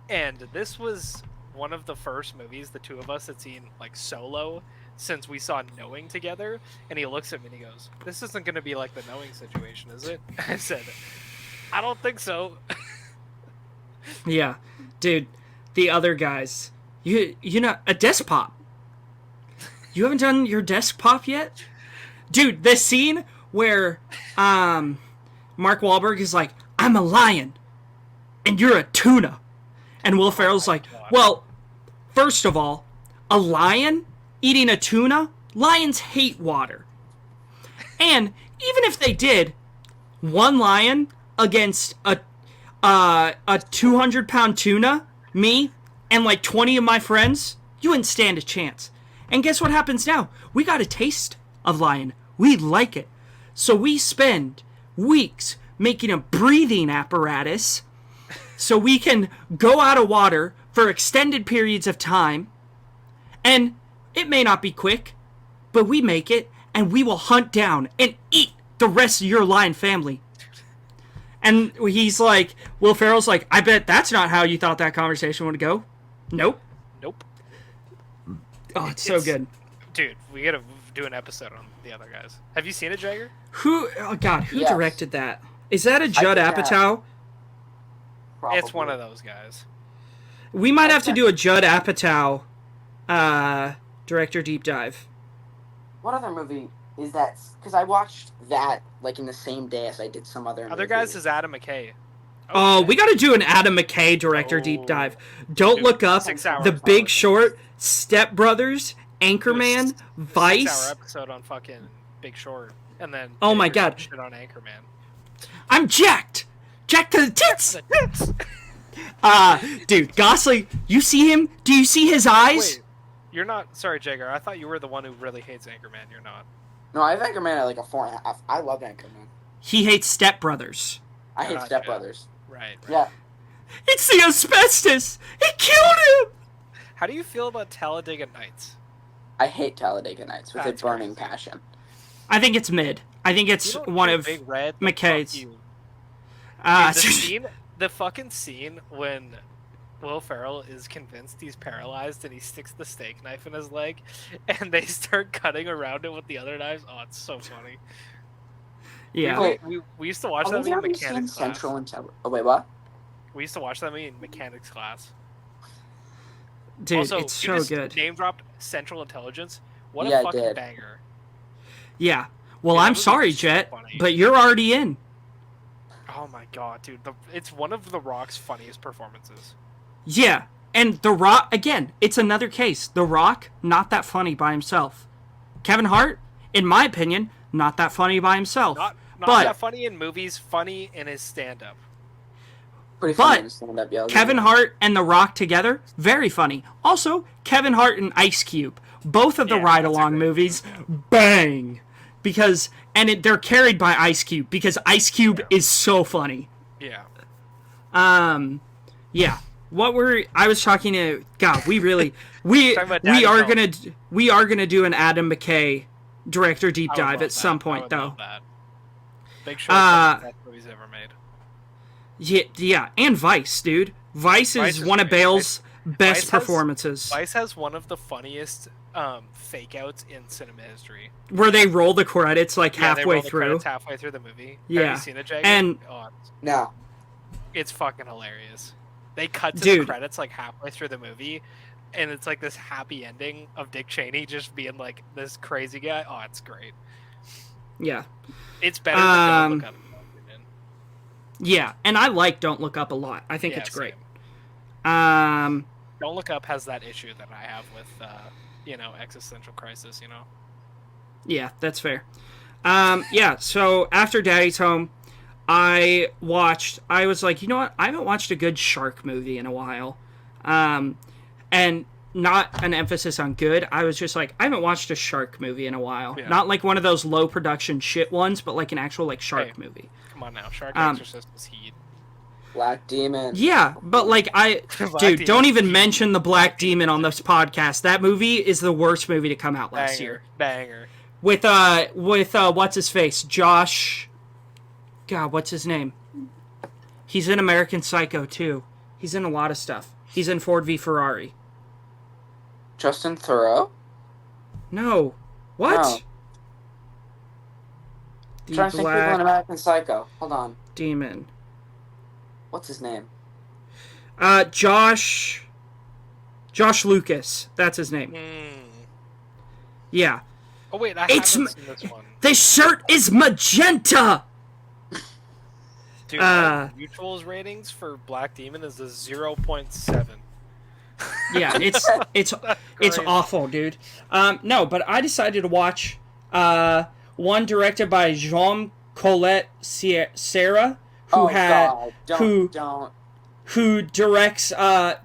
and this was one of the first movies the two of us had seen like solo since we saw Knowing together. And he looks at me and he goes, "This isn't going to be like the Knowing situation, is it?" I said, "I don't think so." Yeah, dude, The Other Guys. You know, a desk pop. You haven't done your desk pop yet? Dude, the scene where Mark Wahlberg is like, "I'm a lion, and you're a tuna." And Will Ferrell's like, "Well, first of all, a lion eating a tuna? Lions hate water. And even if they did, one lion against a 200-pound tuna, me, and like 20 of my friends, you wouldn't stand a chance." And guess what happens now? We got a taste of lion. We like it. So we spend weeks making a breathing apparatus so we can go out of water for extended periods of time. And it may not be quick, but we make it, and we will hunt down and eat the rest of your lion family. And he's like, Will Ferrell's like, "I bet that's not how you thought that conversation would go." Nope. Oh, it's so good. Dude, we gotta do an episode on The Other Guys. Have you seen it, Jagger? Who Yes. directed that? Is that a Judd Apatow? Probably. It's one of those guys. We might have to do a Judd Apatow director deep dive. What other movie is that? Because I watched that like in the same day as I did some other. Other Guys is Adam McKay. Oh, we got to do an Adam McKay director deep dive. Don't Dude, look up 6 hours. The Big Short, Step Brothers, Anchorman, Vice. 6-hour episode on fucking Big Short, and then Oh my God. shit on Anchorman. I'm jacked to the tits. Dude, Gosling, you see him? Do you see his eyes? Wait, you're not. Sorry, Jagger. I thought you were the one who really hates Anchorman. You're not. No, I have Anchorman at like a 4.5. I love Anchorman. He hates Step Brothers. I hate Gotcha. Step Brothers. Right. Yeah. It's the asbestos. It killed him. How do you feel about Talladega Nights? I hate Talladega Nights with That's a burning crazy. passion. I think it's mid. I think it's You don't one do of Big Red, then McKay's. fuck you. Uh, The fucking scene when Will Ferrell is convinced he's paralyzed and he sticks the steak knife in his leg, and they start cutting around it with the other knives. Oh, it's so funny. yeah. Wait. We used to watch that Have movie you in ever seen mechanics class. Central Oh wait, what? We used to watch that movie in mechanics class. Dude, also, it's you so just good. Name dropped Central Intelligence. What Yeah, I a fucking did. banger! Yeah. Well, Yeah, that I'm movie sorry, was so Jet, funny. but you're already in. Oh my god, dude! It's one of The Rock's funniest performances. Yeah. And The Rock, again, it's another case. The Rock, not that funny by himself. Kevin Hart, in my opinion, not that funny by himself. Not But- that funny in movies. Funny in his stand-up. Pretty But funny to stand up, yeah, Kevin Hart and The Rock together, very funny. Also, Kevin Hart and Ice Cube, both of the Yeah, Ride that's a Along great movies, bang! Because, they're carried by Ice Cube, because Ice Cube is so funny. Yeah. Yeah. I was talking to, God, we Talking about Daddy we are gonna do an Adam McKay director deep I would dive love at some that. I point, would though. love that. Big Short's one of the best movies ever made. Yeah, and Vice, dude. Vice Vice is is one of great. Bale's best Vice has- performances. Vice has one of the funniest fake outs in cinema history. Where they roll the credits like Yeah, they roll halfway the through. credits halfway through the movie. Yeah. Have you seen it, Jagger? And- oh, No. it's fucking hilarious. They cut to Dude. the credits like halfway through the movie, and it's like this happy ending of Dick Cheney just being like this crazy guy. Oh, it's great. Yeah. It's better than Don't Look Up, in my opinion. Yeah, and I like Don't Look Up a lot. I think Yeah, it's great. same. Don't Look Up has that issue that I have with, existential crisis, Yeah, that's fair. Yeah, so after Daddy's Home, I was like, you know what? I haven't watched a good shark movie in a while. And not an emphasis on good. I was just like, I haven't watched a shark movie in a while. Yeah. Not like one of those low production shit ones, but like an actual like shark Hey. movie. Come on now, Shark Um, Exorcist was heat. Black Demon. Yeah, but like dude, don't even mention the Black Demon on this podcast. That movie is the worst movie to come out last year. Banger. With what's his face? Josh. God, what's his name? He's in American Psycho too. He's in a lot of stuff. He's in Ford v Ferrari. Justin Theroux? No. What? No. The Trying to think people in American Psycho. Hold on. Demon. What's his name? Josh Lucas. That's his name. Yeah. Oh wait, I haven't seen this one. The shirt is magenta. Dude, mutuals ratings for Black Demon is a 0.7. Yeah, it's awful, dude. No, but I decided to watch one directed by Jean Colette Serra, who directs the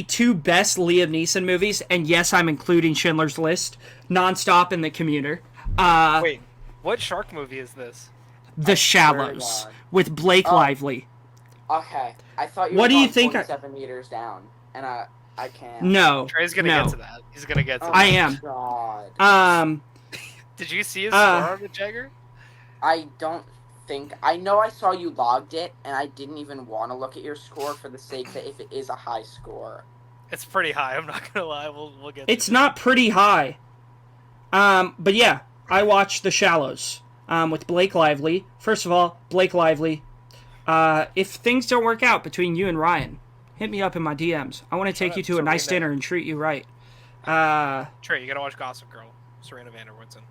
two best Liam Neeson movies, and yes, I'm including Schindler's List, Nonstop and The Commuter. Wait, what shark movie is this? The Shallows with Blake Lively. Okay, I thought you what were do you think? 7 meters down, and I can't. No, Trey's gonna get to that. He's gonna get to that. I am. God. Did you see his score on the Jagger? I don't think. I know I saw you logged it, and I didn't even want to look at your score for the sake that if it is a high score. It's pretty high. I'm not gonna lie. We'll get. It's not pretty high. But yeah, I watched The Shallows. With Blake Lively. First of all, Blake Lively. If things don't work out between you and Ryan, hit me up in my DMs. I want to take you to a nice dinner and treat you right. Trey, you gotta watch Gossip Girl. Serena van der Woodsen.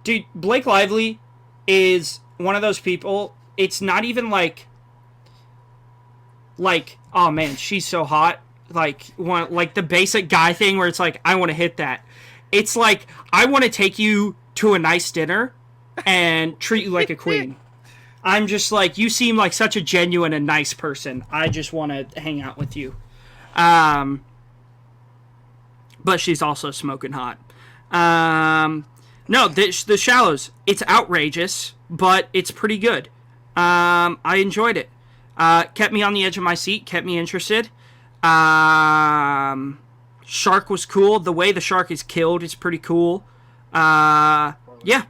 Dude, Blake Lively is one of those people. It's not even like, oh man, she's so hot. Like the basic guy thing where it's like, I want to hit that. It's like, I want to take you to a nice dinner and treat you like a queen. I'm just like, you seem like such a genuine and nice person. I just want to hang out with you. But she's also smoking hot. No, the Shallows, it's outrageous, but it's pretty good. I enjoyed it. Kept me on the edge of my seat, kept me interested. Shark was cool. The way the shark is killed is pretty cool. Yeah,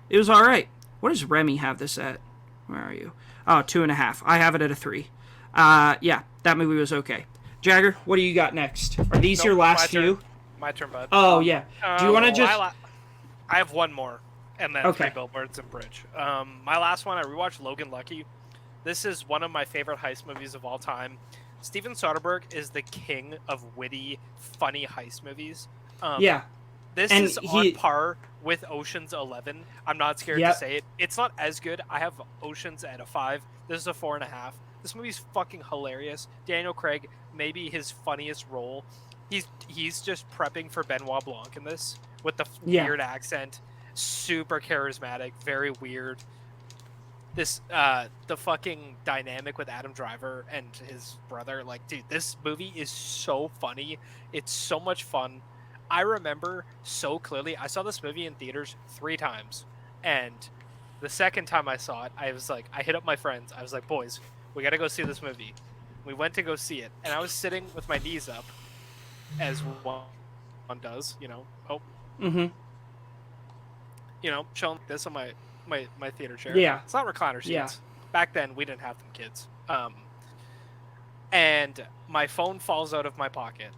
it was alright. What does Remy have this at? Where are you? Oh, 2.5. I have it at a 3. Yeah, that movie was okay. Jagger, what do you got next? Are these your last few? My turn, bud. Oh, yeah. Do you want to just... I have one more, and then Okay. 3 Billboards and Bridge. My last one, I rewatched Logan Lucky. This is one of my favorite heist movies of all time. Steven Soderbergh is the king of witty, funny heist movies. Yeah. This is on par with Ocean's 11. I'm not scared to say it. It's not as good. I have Ocean's at a 5. This is a 4.5. This movie's fucking hilarious. Daniel Craig, maybe his funniest role. He's just prepping for Benoit Blanc in this with the weird accent. Super charismatic, very weird. This the fucking dynamic with Adam Driver and his brother, like, dude, this movie is so funny. It's so much fun. I remember so clearly, I saw this movie in theaters 3 times, and the second time I saw it, I was like, I hit up my friends. I was like, boys, we gotta go see this movie. We went to go see it, and I was sitting with my knees up, as one does, you know. Mm-hmm. You know, chilling like this on my theater chair. Yeah. It's not recliner seats. Yeah. Back then, we didn't have them, kids. And my phone falls out of my pocket,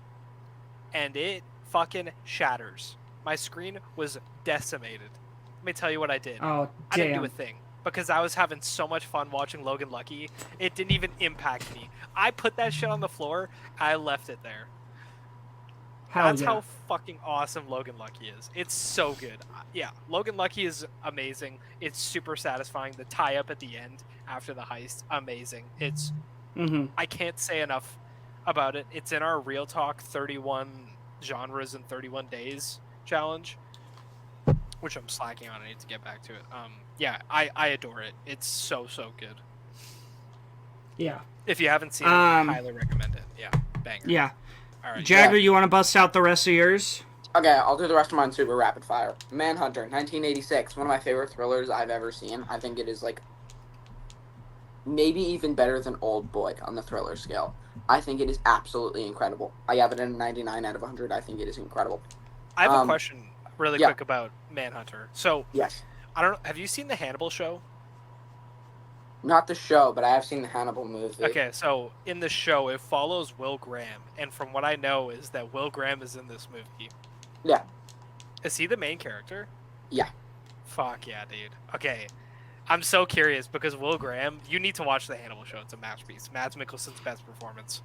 and it fucking shatters. My screen was decimated. Let me tell you what I did. Oh, damn. I didn't do a thing because I was having so much fun watching Logan Lucky. It didn't even impact me. I put that shit on the floor. I left it there. That's how fucking awesome Logan Lucky is. It's so good. Yeah, Logan Lucky is amazing. It's super satisfying. The tie-up at the end after the heist, amazing. It's I can't say enough about it. It's in our Real Talk 31 genres in 31 days challenge, which I'm slacking on. I need to get back to it. Yeah, I adore it. It's so good. Yeah. If you haven't seen it, I highly recommend it. Yeah, banger. Yeah. All right. Jagger, you want to bust out the rest of yours? Okay, I'll do the rest of mine super rapid fire. Manhunter, 1986, one of my favorite thrillers I've ever seen. I think it is, like, maybe even better than Old Boy on the thriller scale. I think it is absolutely incredible. I have it in a 99 out of 100. I think it is incredible. I have a question really quick about Manhunter. So, yes. I don't know, have you seen the Hannibal show? Not the show, but I have seen the Hannibal movie. Okay, so in the show, it follows Will Graham, and from what I know is that Will Graham is in this movie. Yeah. Is he the main character? Yeah. Fuck yeah, dude. Okay, I'm so curious because Will Graham, you need to watch the Hannibal show. It's a masterpiece. Mads Mikkelsen's best performance.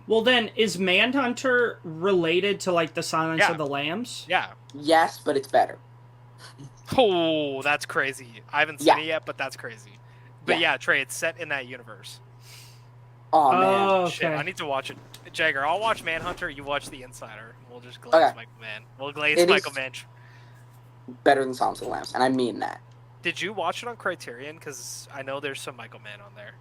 Well, then, is Manhunter related to, like, the Silence of the Lambs? Yeah. Yes, but it's better. Oh, that's crazy. I haven't seen it yet, but that's crazy. But yeah, Trey, it's set in that universe. Oh, man. Okay. Shit, I need to watch it. Jagger, I'll watch Manhunter, you watch The Insider. We'll just glaze Michael Mann. We'll glaze Michael Mann. Better than Silence of the Lambs, and I mean that. Did you watch it on Criterion? Because I know there's some Michael Mann on there.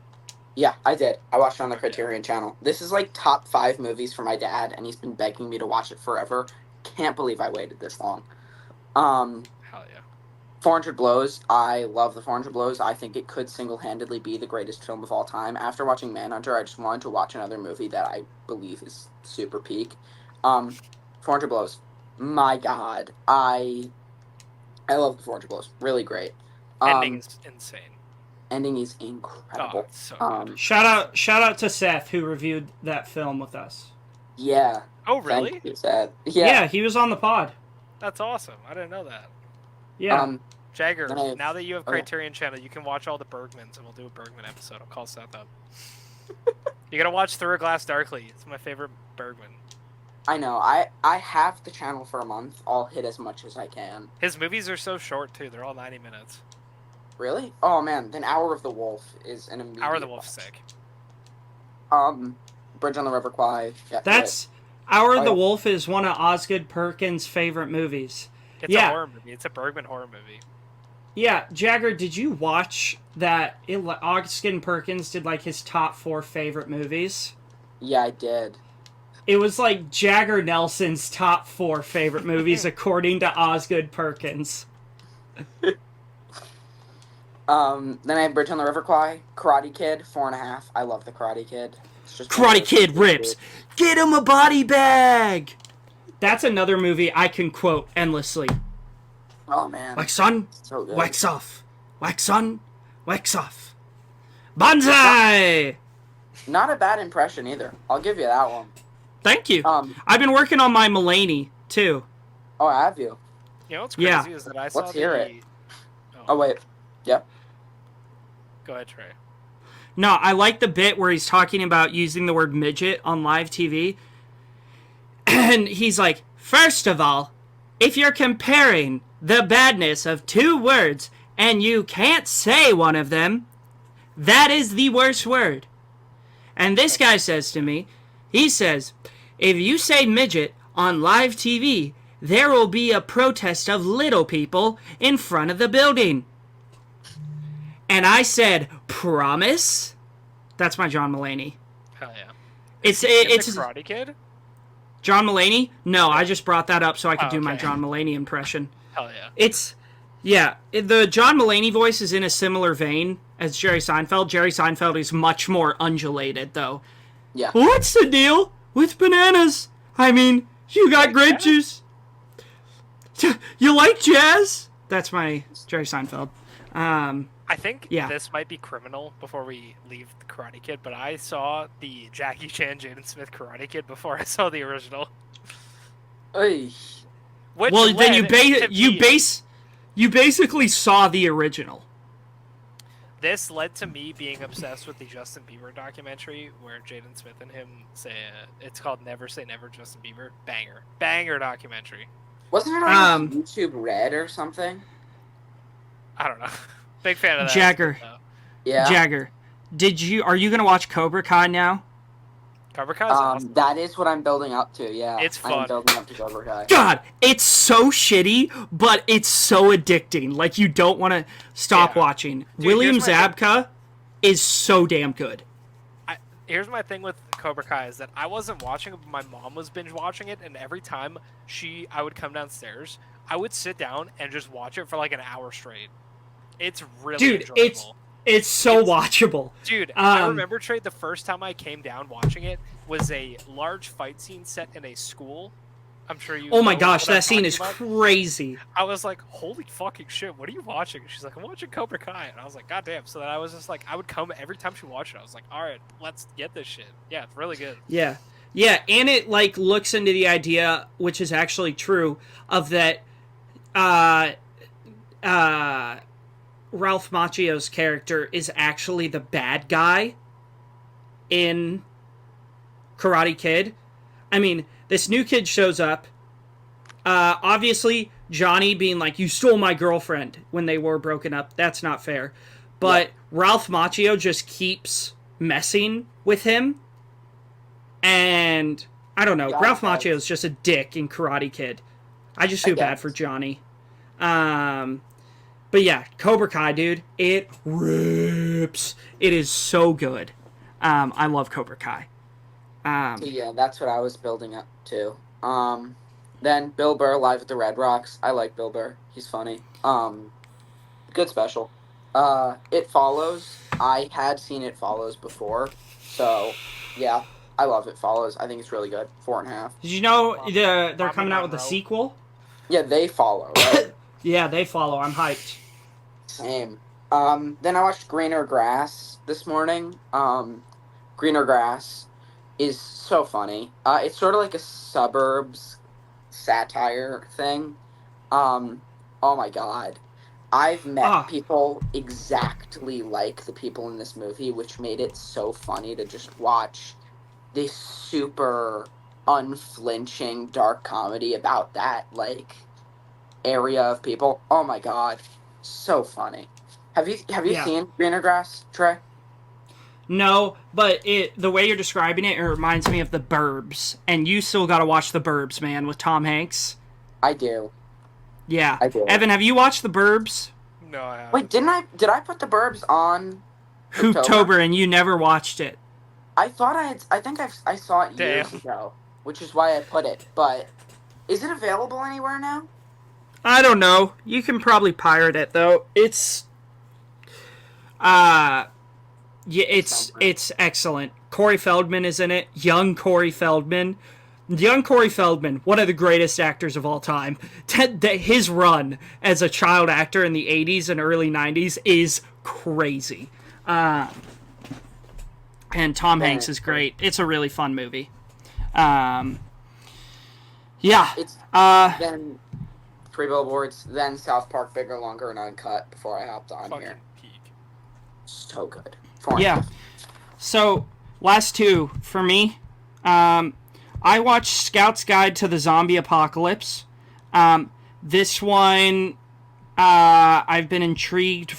Yeah, I did. I watched it on the Criterion channel. This is like top 5 movies for my dad, and he's been begging me to watch it forever. Can't believe I waited this long. Hell yeah. 400 Blows. I love the 400 Blows. I think it could single-handedly be the greatest film of all time. After watching Manhunter, I just wanted to watch another movie that I believe is super peak. 400 Blows. My God. I love the 400 Blows. Really great. Ending is insane. Ending is incredible. Oh, it's so good. Shout out to Seth, who reviewed that film with us. Yeah. Oh, really? Thank you, Seth. Yeah, he was on the pod. That's awesome. I didn't know that. Yeah. Jagger, now that you have Criterion Channel, you can watch all the Bergmans, and we'll do a Bergman episode. I'll call Seth up. You gotta watch Through a Glass Darkly. It's my favorite Bergman. I know. I have the channel for a month. I'll hit as much as I can. His movies are so short, too. They're all 90 minutes. Really? Oh, man. Then Hour of the Wolf is an immediate Hour of the Wolf's sick. Bridge on the River Kwai. Yeah, That's... Hour of the Wolf is one of Osgood Perkins' favorite movies. It's a horror movie. It's a Bergman horror movie. Yeah, Jagger, did you watch that? Osgood Perkins did like his top 4 favorite movies. Yeah, I did. It was like Jagger Nelson's top 4 favorite movies according to Osgood Perkins. Then I have Bridge on the River Kwai, Karate Kid, 4.5. I love the Karate Kid. It's just Karate Kid rips. Get him a body bag. That's another movie I can quote endlessly. Oh, man. Wax on, so good. wax off. Wax on, wax off. Banzai! Not a bad impression either. I'll give you that one. Thank you. I've been working on my Mulaney, too. Oh, have you? You know what's crazy is that I saw Let's hear it. Oh, wait. Yep. Go ahead, Trey. No, I like the bit where he's talking about using the word midget on live TV. And he's like, first of all, if you're comparing the badness of 2 words and you can't say one of them, that is the worst word. And this guy says to me, he says, if you say midget on live TV, there will be a protest of little people in front of the building. And I said, promise? That's my John Mulaney. Hell yeah. It's Karate Kid? John Mulaney? No, I just brought that up so I could do my John Mulaney impression. Hell yeah. The John Mulaney voice is in a similar vein as Jerry Seinfeld. Jerry Seinfeld is much more undulated, though. Yeah. What's the deal with bananas? I mean, you got grape juice. You like jazz? That's my Jerry Seinfeld. I think this might be criminal before we leave the Karate Kid, but I saw the Jackie Chan, Jaden Smith Karate Kid before I saw the original. Oy. Well, then you basically saw the original. This led to me being obsessed with the Justin Bieber documentary where Jaden Smith and him say it's called Never Say Never Justin Bieber. Banger documentary. Wasn't it on YouTube Red or something? I don't know. Big fan of that. Jagger. Yeah. Jagger. Are you gonna watch Cobra Kai now? Cobra Kai is awesome. That is what I'm building up to, yeah. It's fun. I'm building up to Cobra Kai. God, it's so shitty, but it's so addicting. Like, you don't want to stop watching. Dude, William Zabka is so damn good. Here's my thing with Cobra Kai is that I wasn't watching it, but my mom was binge watching it, and every time I would come downstairs, I would sit down and just watch it for like an hour straight. It's really enjoyable. It's so watchable. Dude, I remember, Trey, the first time I came down watching it was a large fight scene set in a school. I'm sure you. Oh my gosh, that scene is crazy. I was like, holy fucking shit, what are you watching? She's like, I'm watching Cobra Kai. And I was like, god damn. So then I was just like, I would come every time she watched it. I was like, all right, let's get this shit. Yeah, it's really good. Yeah. Yeah, and it, like, looks into the idea, which is actually true, of that Ralph Macchio's character is actually the bad guy in Karate Kid. I mean, this new kid shows up. Obviously, Johnny being like, you stole my girlfriend when they were broken up. That's not fair. But Ralph Macchio just keeps messing with him. And, I don't know, Ralph Macchio is just a dick in Karate Kid. I just feel bad for Johnny. But yeah, Cobra Kai, dude, it rips. It is so good. I love Cobra Kai. Yeah, that's what I was building up to. Then Bill Burr live at the Red Rocks. I like Bill Burr. He's funny. Good special. It Follows. I had seen It Follows before, so yeah, I love It Follows. I think it's really good. 4.5. Did you know they're coming out with a sequel? Yeah, They Follow, right? Yeah, They Follow. I'm hyped. Same. Then I watched Greener Grass this morning. Greener Grass is so funny. It's sort of like a suburbs satire thing. Oh my god. I've met people exactly like the people in this movie, which made it so funny to just watch this super unflinching dark comedy about that, like, area of people. Oh my god. So funny. Have you seen Greener Grass, Trey? No, but the way you're describing it, it reminds me of The Burbs. And you still gotta watch The Burbs, man, with Tom Hanks. I do. Yeah. I do. Evan, have you watched The Burbs? No, I haven't. Wait, did I put The Burbs on Hooptober and you never watched it? I thought I think I saw it years ago, which is why I put it. But is it available anywhere now? I don't know. You can probably pirate it, though. It's excellent. Corey Feldman is in it. Young Corey Feldman, one of the greatest actors of all time. His run as a child actor in the 80s and early 90s is crazy. And Tom Hanks is great. It's a really fun movie. Yeah. It's then 3 Billboards, then South Park, Bigger, Longer, and Uncut before I hopped on here. Peak. So good. Yeah. So, last two for me. I watched Scout's Guide to the Zombie Apocalypse. This one I've been intrigued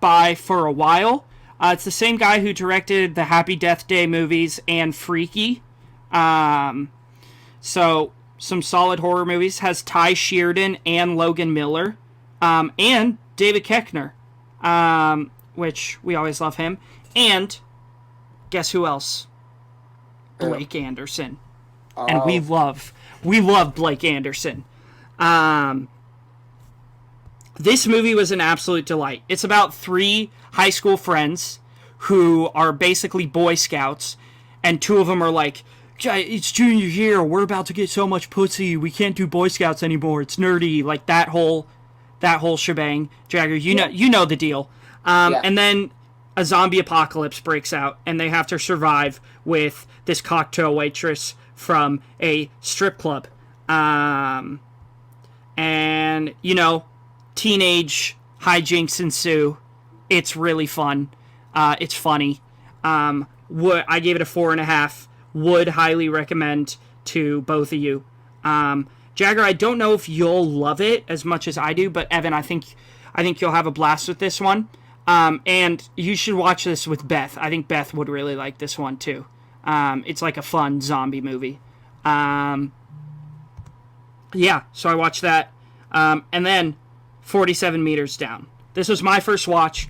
by for a while. It's the same guy who directed the Happy Death Day movies and Freaky. So, some solid horror movies. Has Ty Sheridan and Logan Miller. And David Koechner. Which we always love him. And guess who else? Blake Anderson. Oh. And we love Blake Anderson. This movie was an absolute delight. It's about 3 high school friends who are basically Boy Scouts, and 2 of them are like, it's junior year, we're about to get so much pussy, we can't do Boy Scouts anymore, it's nerdy, like that whole shebang. Jagger, you know the deal. And then a zombie apocalypse breaks out, and they have to survive with this cocktail waitress from a strip club. And, teenage hijinks ensue. It's really fun. It's funny. I gave it a 4.5. Would highly recommend to both of you. Jagger, I don't know if you'll love it as much as I do, but Evan, I think you'll have a blast with this one. And you should watch this with Beth. I think Beth would really like this one too. It's like a fun zombie movie. Yeah, so I watched that. And then 47 Meters Down. This was my first watch.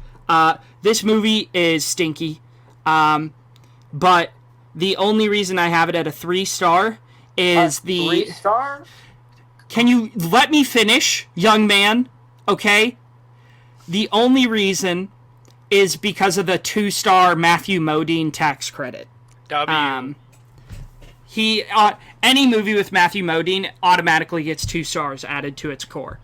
This movie is stinky. But the only reason I have it at a 3-star is the... 3-star? Can you let me finish, young man? Okay? The only reason is because of the 2-star Matthew Modine tax credit. Any movie with Matthew Modine automatically gets 2 stars added to its core.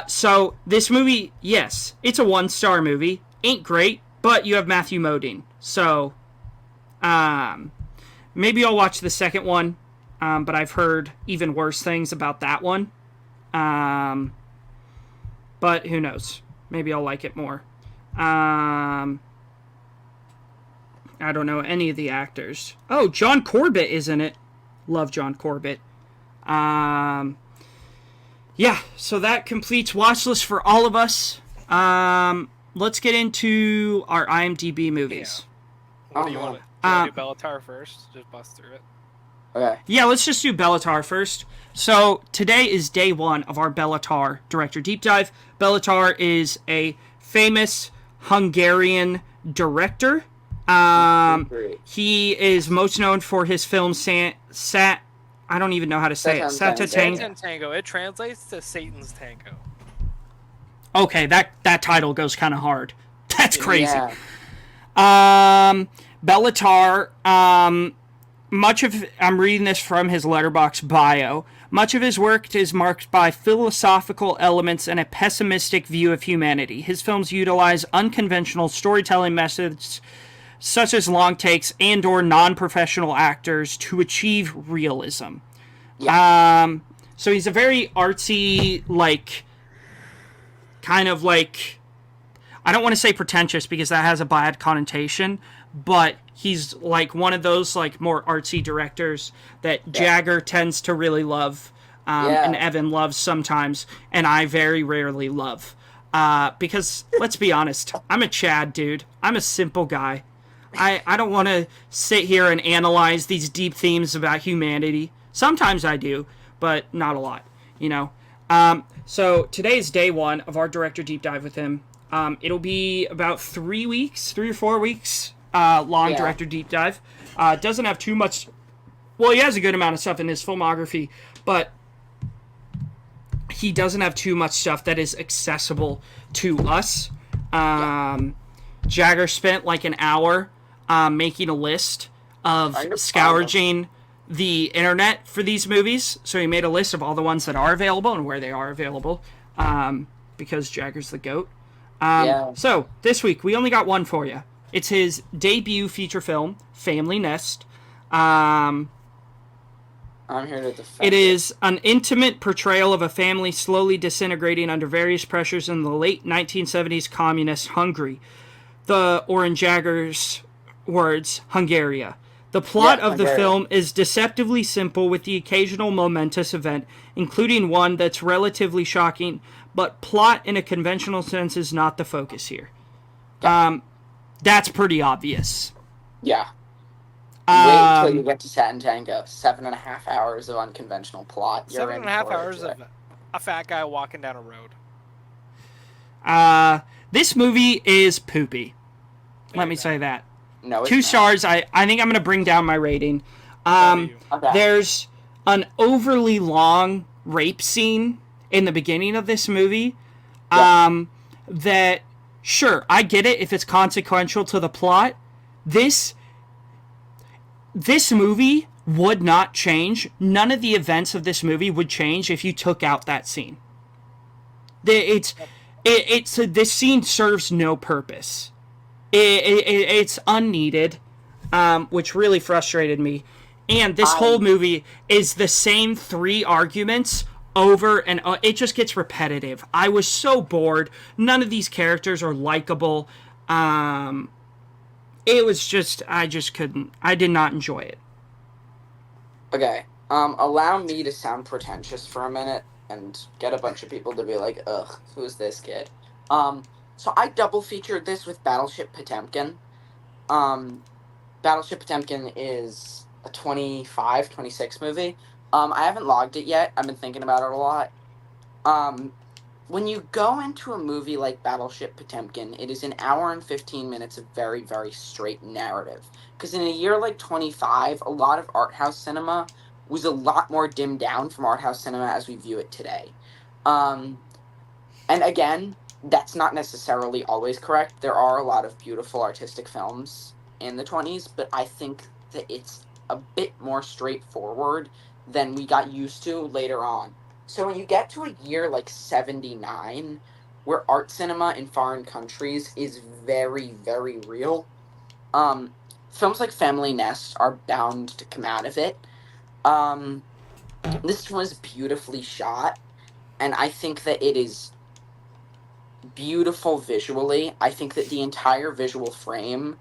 So this movie, yes, it's a 1-star movie. Ain't great, but you have Matthew Modine. So, maybe I'll watch the second one. But I've heard even worse things about that one. But who knows? Maybe I'll like it more. I don't know any of the actors. Oh, John Corbett is in it. Love John Corbett. Yeah, so that completes watch list for all of us. Let's get into our IMDb movies. Yeah. What do you want to do? Bela Tarr first? Just bust through it. Okay. Yeah, let's just do Bela Tarr first. So today is day 1 of our Bela Tarr director deep dive. Bela Tarr is a famous Hungarian director. He is most known for his film I don't even know how to say it. Satan Tango. It translates to Satan's Tango. Okay, that title goes kind of hard. That's crazy. Yeah. Bela Tarr, I'm reading this from his Letterboxd bio. Much of his work is marked by philosophical elements and a pessimistic view of humanity. His films utilize unconventional storytelling methods such as long takes and or non-professional actors to achieve realism. Yeah. So he's a very artsy, kind of I don't want to say pretentious because that has a bad connotation, but he's one of those more artsy directors that Jagger tends to really love, and Evan loves sometimes, and I very rarely love. Because, let's be honest, I'm a Chad dude. I'm a simple guy. I don't want to sit here and analyze these deep themes about humanity. Sometimes I do, but not a lot, So today is day 1 of our director deep dive with him. It'll be about 3 or 4 weeks long director deep dive. Doesn't have too much. Well, he has a good amount of stuff in his filmography, but he doesn't have too much stuff that is accessible to us. Jagger spent an hour making a list of scourging the internet for these movies. So he made a list of all the ones that are available and where they are available, because Jagger's the GOAT. So this week we only got one for you. It's his debut feature film, Family Nest. I'm here to defend it. Is an intimate portrayal of a family slowly disintegrating under various pressures in the late 1970s communist Hungary. Or in Jagger's words, Hungaria. The plot of the film is deceptively simple with the occasional momentous event, including one that's relatively shocking, but plot in a conventional sense is not the focus here. That's pretty obvious. Yeah. Wait till you get to Satin Tango. 7.5 hours of unconventional plot. 7.5 hours of a fat guy walking down a road. This movie is poopy. Let me say that. No, 2 stars. I think I'm going to bring down my rating. There's an overly long rape scene in the beginning of this movie. That, sure, I get it if it's consequential to the plot. This movie would not change. None of the events of this movie would change if you took out that scene. This scene serves no purpose. It's unneeded, which really frustrated me. And this whole movie is the same 3 arguments over and it just gets repetitive. I was so bored. None of these characters are likable. It was just, I just couldn't. I did not enjoy it. Okay. Allow me to sound pretentious for a minute and get a bunch of people to be like, ugh, who's this kid? So I double featured this with Battleship Potemkin. Battleship Potemkin is a 26 movie. I haven't logged it yet. I've been thinking about it a lot. When you go into a movie like Battleship Potemkin, it is an hour and 15 minutes of very, very straight narrative. Because in a year like 25, a lot of art house cinema was a lot more dimmed down from art house cinema as we view it today. And again, that's not necessarily always correct. There are a lot of beautiful artistic films in the 20s, but I think that it's a bit more straightforward than we got used to later on. So when you get to a year like 79, where art cinema in foreign countries is very, very real, um, films like Family Nest are bound to come out of it. Um, this was beautifully shot, and I think that it is beautiful visually. I think that the entire visual frame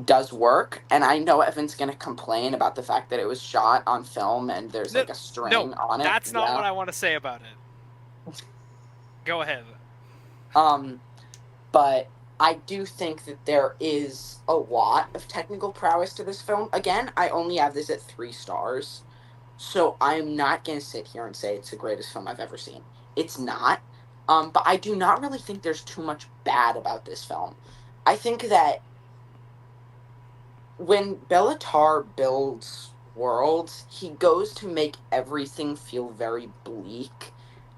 does work, and I know Evan's gonna complain about the fact that it was shot on film and there's No, like a no, string on it. that's not Yeah. what I want to say about it. Go ahead. Um, but I do think that there is a lot of technical prowess to this film. Again, I only have this at 3 stars, so I'm not gonna sit here and say it's the greatest film I've ever seen. It's not. But I do not really think there's too much bad about this film. I think that when Bela Tarr builds worlds, he goes to make everything feel very bleak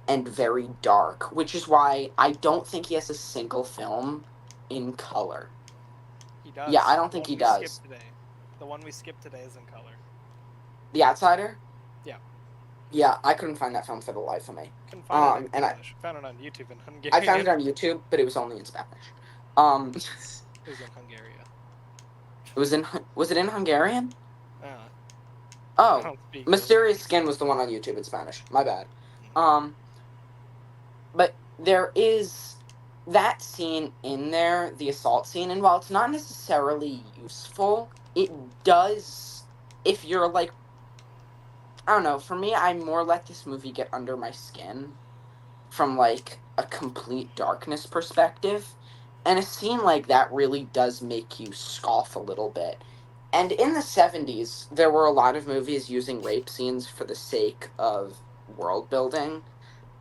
and very dark, which is why I don't think he has a single film in color. He does. Yeah, I don't The think one he we skipped does. today. The one we skipped today is in color. The Outsider? Yeah. Yeah, I couldn't find that film for the life of me. Couldn't find it in And English. Found it on YouTube in Hungarian. I found it on YouTube, but it was only in Spanish. It was in Hungary. Was it in Hungarian? I Oh, don't speak Mysterious Skin was the one on YouTube in Spanish. My bad. But there is that scene in there, the assault scene, and while it's not necessarily useful, it does, if you're like, I don't know, for me, I more let this movie get under my skin from like a complete darkness perspective. And a scene like that really does make you scoff a little bit. And in the 70s, there were a lot of movies using rape scenes for the sake of world building.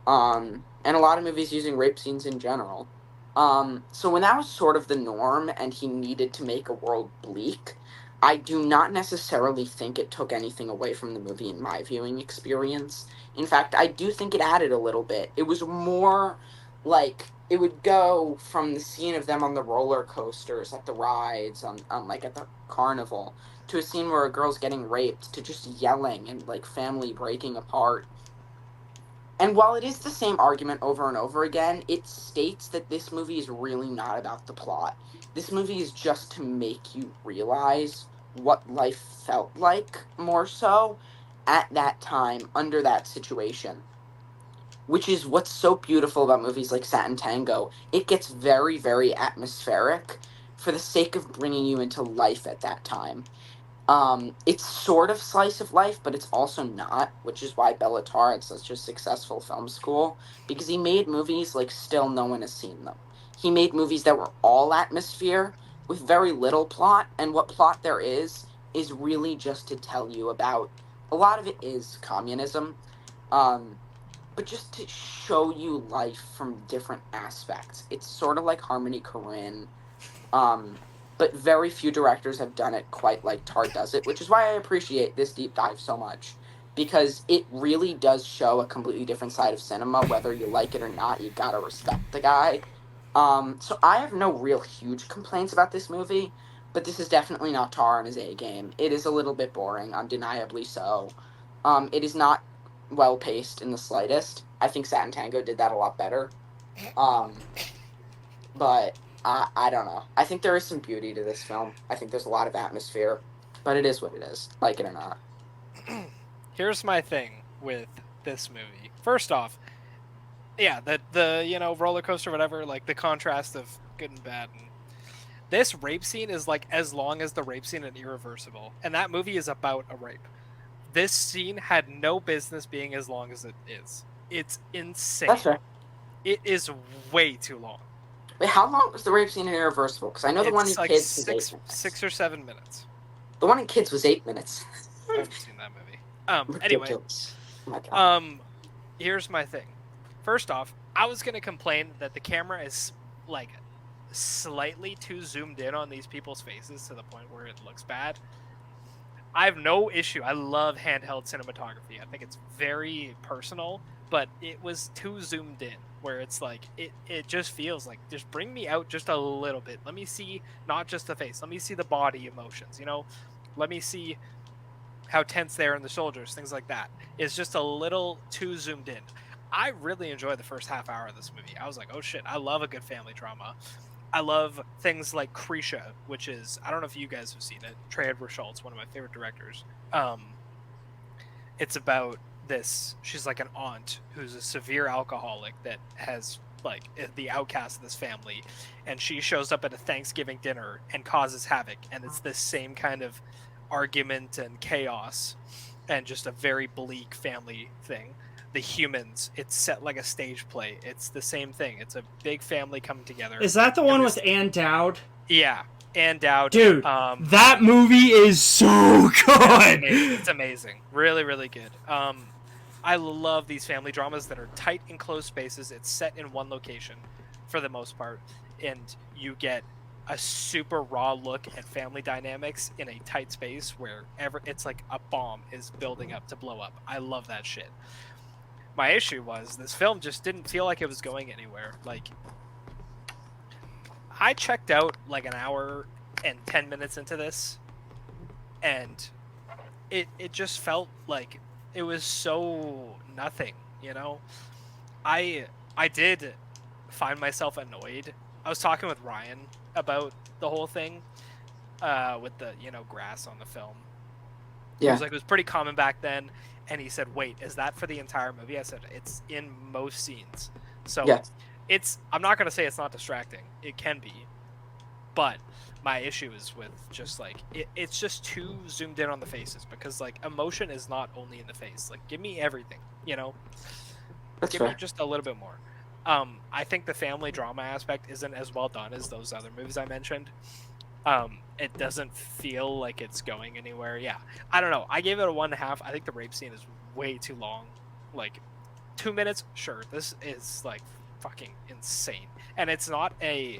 And a lot of movies using rape scenes in general. So when that was sort of the norm and he needed to make a world bleak, I do not necessarily think it took anything away from the movie in my viewing experience. In fact, I do think it added a little bit. It was more like it would go from the scene of them on the roller coasters at the rides on like at the carnival to a scene where a girl's getting raped to just yelling and like family breaking apart. And while it is the same argument over and over again, it states that this movie is really not about the plot. This movie is just to make you realize what life felt like, more so, at that time, under that situation. Which is what's so beautiful about movies like Satin Tango. It gets very, very atmospheric for the sake of bringing you into life at that time. It's sort of slice of life, but it's also not, which is why Bela Tarr had such a successful film school, because he made movies like still no one has seen them. He made movies that were all atmosphere with very little plot, and what plot there is really just to tell you about. A lot of it is communism, um, but just to show you life from different aspects. It's sort of like Harmony Korine, um, but very few directors have done it quite like Tar does it, which is why I appreciate this deep dive so much. Because it really does show a completely different side of cinema, whether you like it or not, you gotta respect the guy. So I have no real huge complaints about this movie, but this is definitely not Tar on his A game. It is a little bit boring, undeniably so. It is not well paced in the slightest. I think Satin Tango did that a lot better. But I don't know. I think there is some beauty to this film. I think there's a lot of atmosphere, but it is what it is, like it or not. Here's my thing with this movie. First off, yeah, the roller coaster, whatever, like the contrast of good and bad. And this rape scene is like as long as the rape scene in Irreversible, and that movie is about a rape. This scene had no business being as long as it is. It's insane. That's right. It is way too long. Wait, how long was the rape scene in Irreversible? Because I know the one in like Kids was 8 minutes. 6 or 7 minutes. The one in Kids was 8 minutes. I haven't seen that movie. Anyway, oh my God. Here's my thing. First off, I was gonna complain that the camera is like slightly too zoomed in on these people's faces to the point where it looks bad. I have no issue. I love handheld cinematography. I think it's very personal, but it was too zoomed in. where it's like it just feels like just bring me out just a little bit. Let me see not just the face. Let me see the body emotions. Let me see how tense they are in the shoulders, things like that. It's just a little too zoomed in. I really enjoyed the first half hour of this movie. I was like, oh shit, I love a good family drama. I love things like Krisha, which is, I don't know if you guys have seen it. Trey Edward Schultz, one of my favorite directors. It's about this, she's like an aunt who's a severe alcoholic that has like the outcast of this family, and she shows up at a Thanksgiving dinner and causes havoc, and it's this same kind of argument and chaos and just a very bleak family thing. The Humans, it's set like a stage play. It's the same thing. It's a big family coming together. Is that the one with Ann Dowd? Yeah, Ann Dowd. Dude, that movie is so good. It's amazing. Really, really good. I love these family dramas that are tight, enclosed spaces. It's set in one location for the most part, and you get a super raw look at family dynamics in a tight space where it's like a bomb is building up to blow up. I love that shit. My issue was this film just didn't feel like it was going anywhere. Like, I checked out like an hour and 10 minutes into this, and it just felt like it was so nothing, I did find myself annoyed. I was talking with Ryan about the whole thing with the grass on the film. Yeah. It was like, it was pretty common back then, and he said, wait, is that for the entire movie? I said, it's in most scenes. So yeah. I'm not going to say it's not distracting. It can be. But my issue is with just like, it's just too zoomed in on the faces, because like emotion is not only in the face. Like, give me everything, That's give fair. me just a little bit more. I think the family drama aspect isn't as well done as those other movies I mentioned. It doesn't feel like it's going anywhere. Yeah, I don't know. I gave it a 1.5. I think the rape scene is way too long. Like, 2 minutes, sure. This is like fucking insane, and it's not an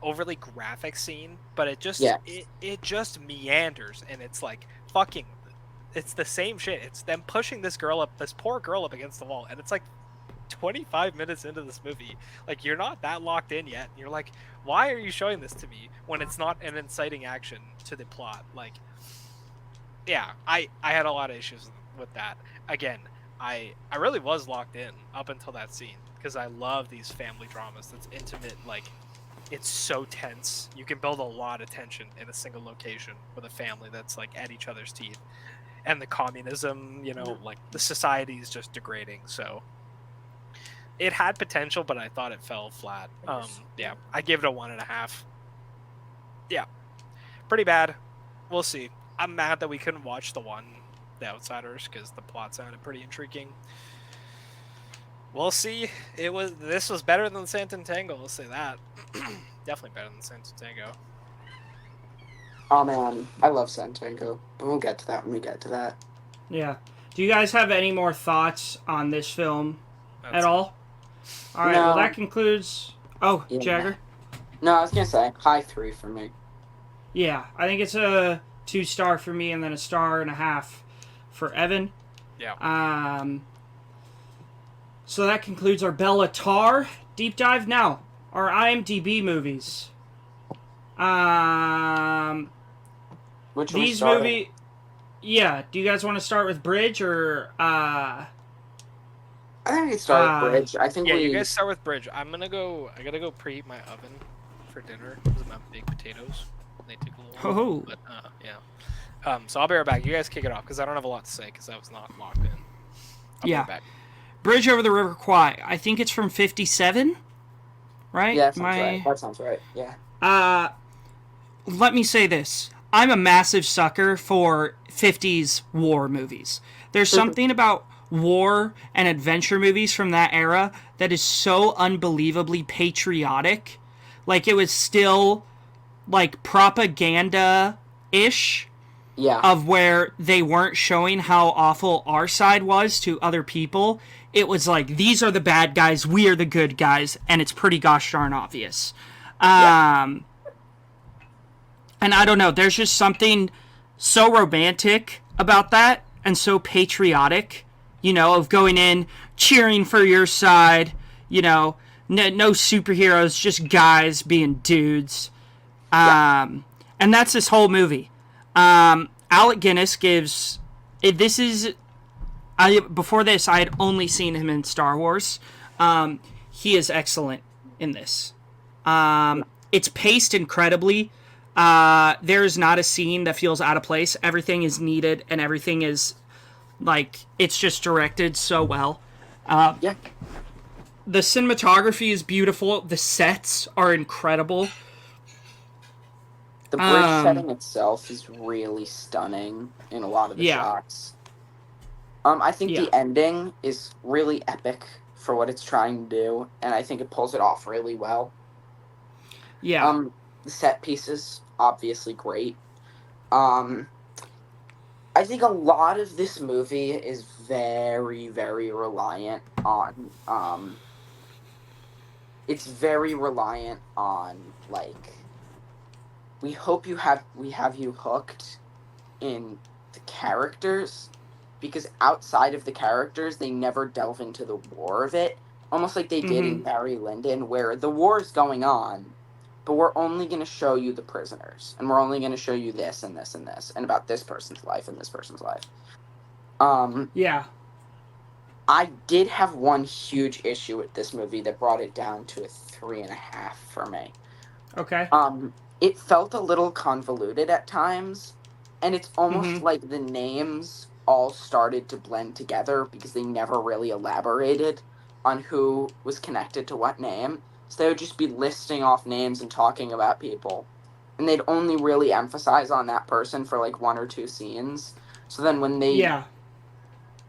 overly graphic scene, but it just it just meanders, and it's like fucking. It's the same shit. It's them pushing this poor girl up against the wall, and it's like 25 minutes into this movie. Like, you're not that locked in yet. You're like, why are you showing this to me when it's not an inciting action to the plot? Like, yeah, I had a lot of issues with that. Again, I really was locked in up until that scene, because I love these family dramas that's intimate. Like, it's so tense. You can build a lot of tension in a single location with a family that's like at each other's teeth. And the communism, like the society is just degrading. So it had potential, but I thought it fell flat. Yeah, I gave it a 1.5. Yeah, pretty bad. We'll see. I'm mad that we couldn't watch The Outsiders, because the plot sounded pretty intriguing. We'll see. This was better than Santa Tango. I'll say that. Definitely better than Santa Tango. Oh man, I love Santango, but we'll get to that when we get to that. Yeah. Do you guys have any more thoughts on this film at all? All right. No. Well, that concludes. Oh, Yeah. Jagger. No, I was gonna say high 3 for me. Yeah, I think it's a 2-star for me, and then a 1.5 for Evan. Yeah. So that concludes our Bela Tarr deep dive. Now, our IMDb movies. Which These movies. Yeah. Do you guys want to start with Bridge or? I think we start with Bridge. I think you guys start with Bridge. I gotta go preheat my oven for dinner because I'm having baked potatoes. They take a little while. But yeah. So I'll be right back. You guys kick it off, because I don't have a lot to say because I was not locked in. I'll be right back. Bridge over the River Kwai. I think it's from 1957, right? Yeah, that sounds right. Yeah. Let me say this. I'm a massive sucker for 50s war movies. There's something about war and adventure movies from that era that is so unbelievably patriotic. Like, it was still, like, propaganda-ish. Yeah. Of where they weren't showing how awful our side was to other people. It was like, these are the bad guys, we are the good guys, and it's pretty gosh darn obvious. And I don't know, there's just something so romantic about that, and so patriotic, of going in cheering for your side. You know, no superheroes, just guys being dudes. And that's this whole movie. Alec Guinness gives... This is... before this, I had only seen him in Star Wars. He is excellent in this. It's paced incredibly. There is not a scene that feels out of place. Everything is needed, and everything is, like, it's just directed so well. The cinematography is beautiful. The sets are incredible. The bridge setting itself is really stunning in a lot of the shots. I think the ending is really epic for what it's trying to do, and I think it pulls it off really well. The set pieces, obviously great. I think a lot of this movie is very, very reliant on, like, we have you hooked in the characters, because outside of the characters, they never delve into the war of it, almost like they did in Barry Lyndon, where the war is going on, but we're only going to show you the prisoners, and we're only going to show you this and this and this, and about this person's life and this person's life. I did have one huge issue with this movie that brought it down to a 3.5 for me. Okay. It felt a little convoluted at times, and it's almost like the names all started to blend together because they never really elaborated on who was connected to what name. So they would just be listing off names and talking about people, and they'd only really emphasize on that person for like 1 or 2 scenes. So then when they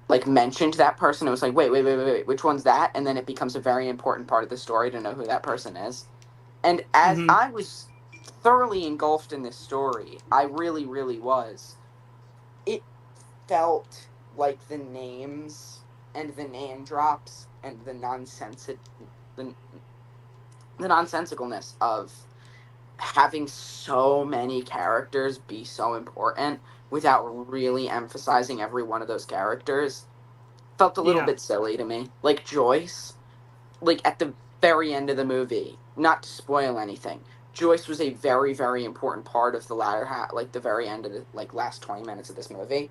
like mentioned that person, it was like, wait, which one's that? And then it becomes a very important part of the story to know who that person is. And as I was thoroughly engulfed in this story, I really, really was. It felt like the names and the name drops and the nonsensicalness of having so many characters be so important without really emphasizing every one of those characters felt a little bit silly to me. Like Joyce, like at the very end of the movie, not to spoil anything, Joyce was a very, very important part of the latter half, like the very end of the like last 20 minutes of this movie.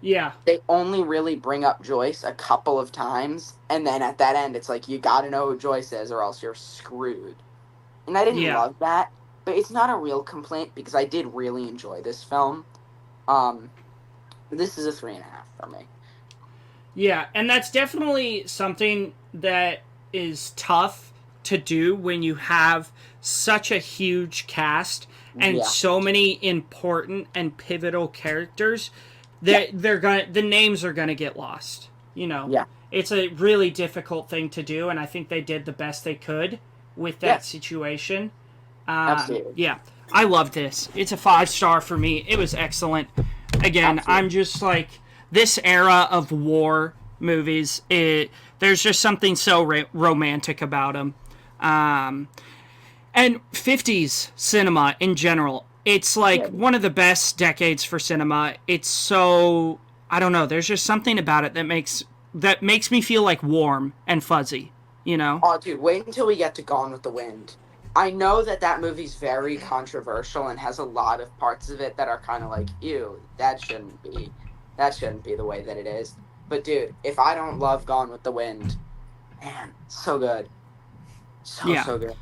They only really bring up Joyce a couple of times, and then at that end, it's like, you gotta know who Joyce is, or else you're screwed. And I didn't love that, but it's not a real complaint, because I did really enjoy this film. This is a 3.5 for me. Yeah, and that's definitely something that is tough to do when you have such a huge cast and so many important and pivotal characters that the names are gonna get lost. You know, it's a really difficult thing to do, and I think they did the best they could with that situation. Absolutely. Yeah, I love this. It's a 5-star for me. It was excellent. Again, I'm just like, this era of war movies, there's just something so romantic about them. And 50s cinema in general, it's like one of the best decades for cinema. It's so, I don't know, there's just something about it that makes me feel like warm and fuzzy, you know? Oh, dude, wait until we get to Gone with the Wind. I know that movie's very controversial and has a lot of parts of it that are kind of like, ew, that shouldn't be the way that it is. But dude, if I don't love Gone with the Wind, man, so good. So good.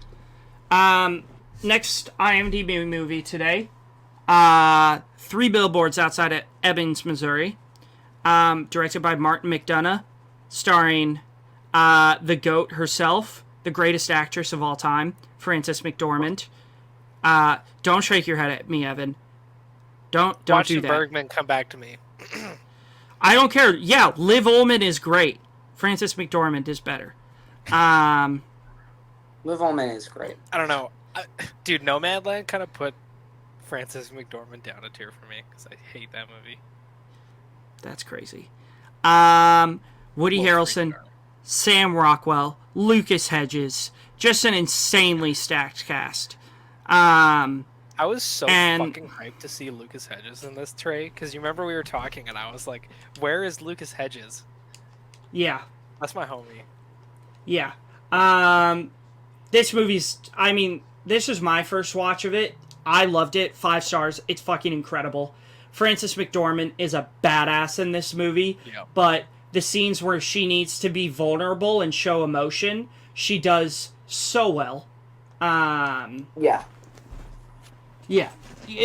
Next IMDb movie today, 3 Billboards Outside of Ebbings, Missouri, directed by Martin McDonagh, starring the GOAT herself, the greatest actress of all time, Frances McDormand. Don't shake your head at me, Evan. Don't Watch do that. Bergman come back to me. I don't care. Yeah, Liv Ullmann is great. Frances McDormand is better. Liv Ullmann is great. I don't know. Dude, Nomadland kind of put Frances McDormand down a tier for me, because I hate that movie. That's crazy. Woody Harrelson, Sam Rockwell, Lucas Hedges. Just an insanely stacked cast. I was so fucking hyped to see Lucas Hedges in this, Trey, because you remember we were talking and I was like, where is Lucas Hedges? Yeah. That's my homie. Yeah. This movie's, I mean, this was my first watch of it. I loved it. 5 stars. It's fucking incredible. Frances McDormand is a badass in this movie, but the scenes where she needs to be vulnerable and show emotion, she does so well. Yeah. Yeah.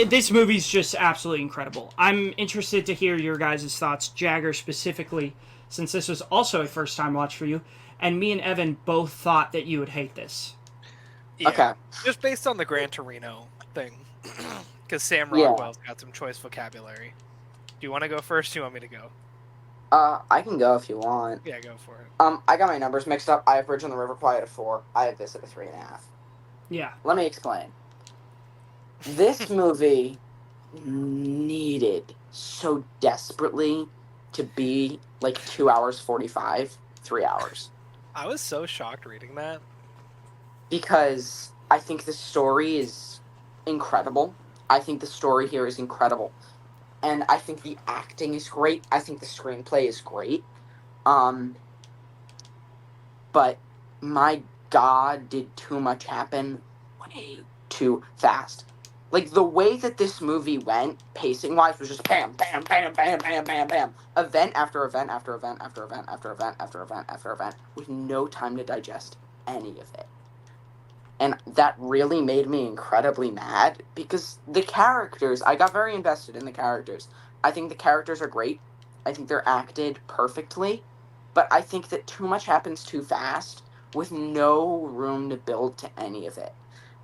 This movie's just absolutely incredible. I'm interested to hear your guys' thoughts, Jagger specifically, since this was also a first-time watch for you, and me and Evan both thought that you would hate this. Yeah. Okay. Just based on the Gran Torino thing. Because Sam Rockwell's got some choice vocabulary. Do you want to go first? Or do you want me to go? I can go if you want. Yeah, go for it. I got my numbers mixed up. I have Bridge on the River Kwai at a 4. I have this at a 3.5. Yeah. Let me explain. This movie needed so desperately to be like 2 hours 45, 3 hours. I was so shocked reading that. Because I think the story is incredible. I think the story here is incredible. And I think the acting is great. I think the screenplay is great. But my God, did too much happen way too fast. Like, the way that this movie went, pacing-wise, was just bam, bam, bam, bam, bam, bam, bam. Event after event after event after event after event after event after event, with no time to digest any of it. And that really made me incredibly mad, because the characters, I got very invested in the characters. I think the characters are great. I think they're acted perfectly. But I think that too much happens too fast, with no room to build to any of it.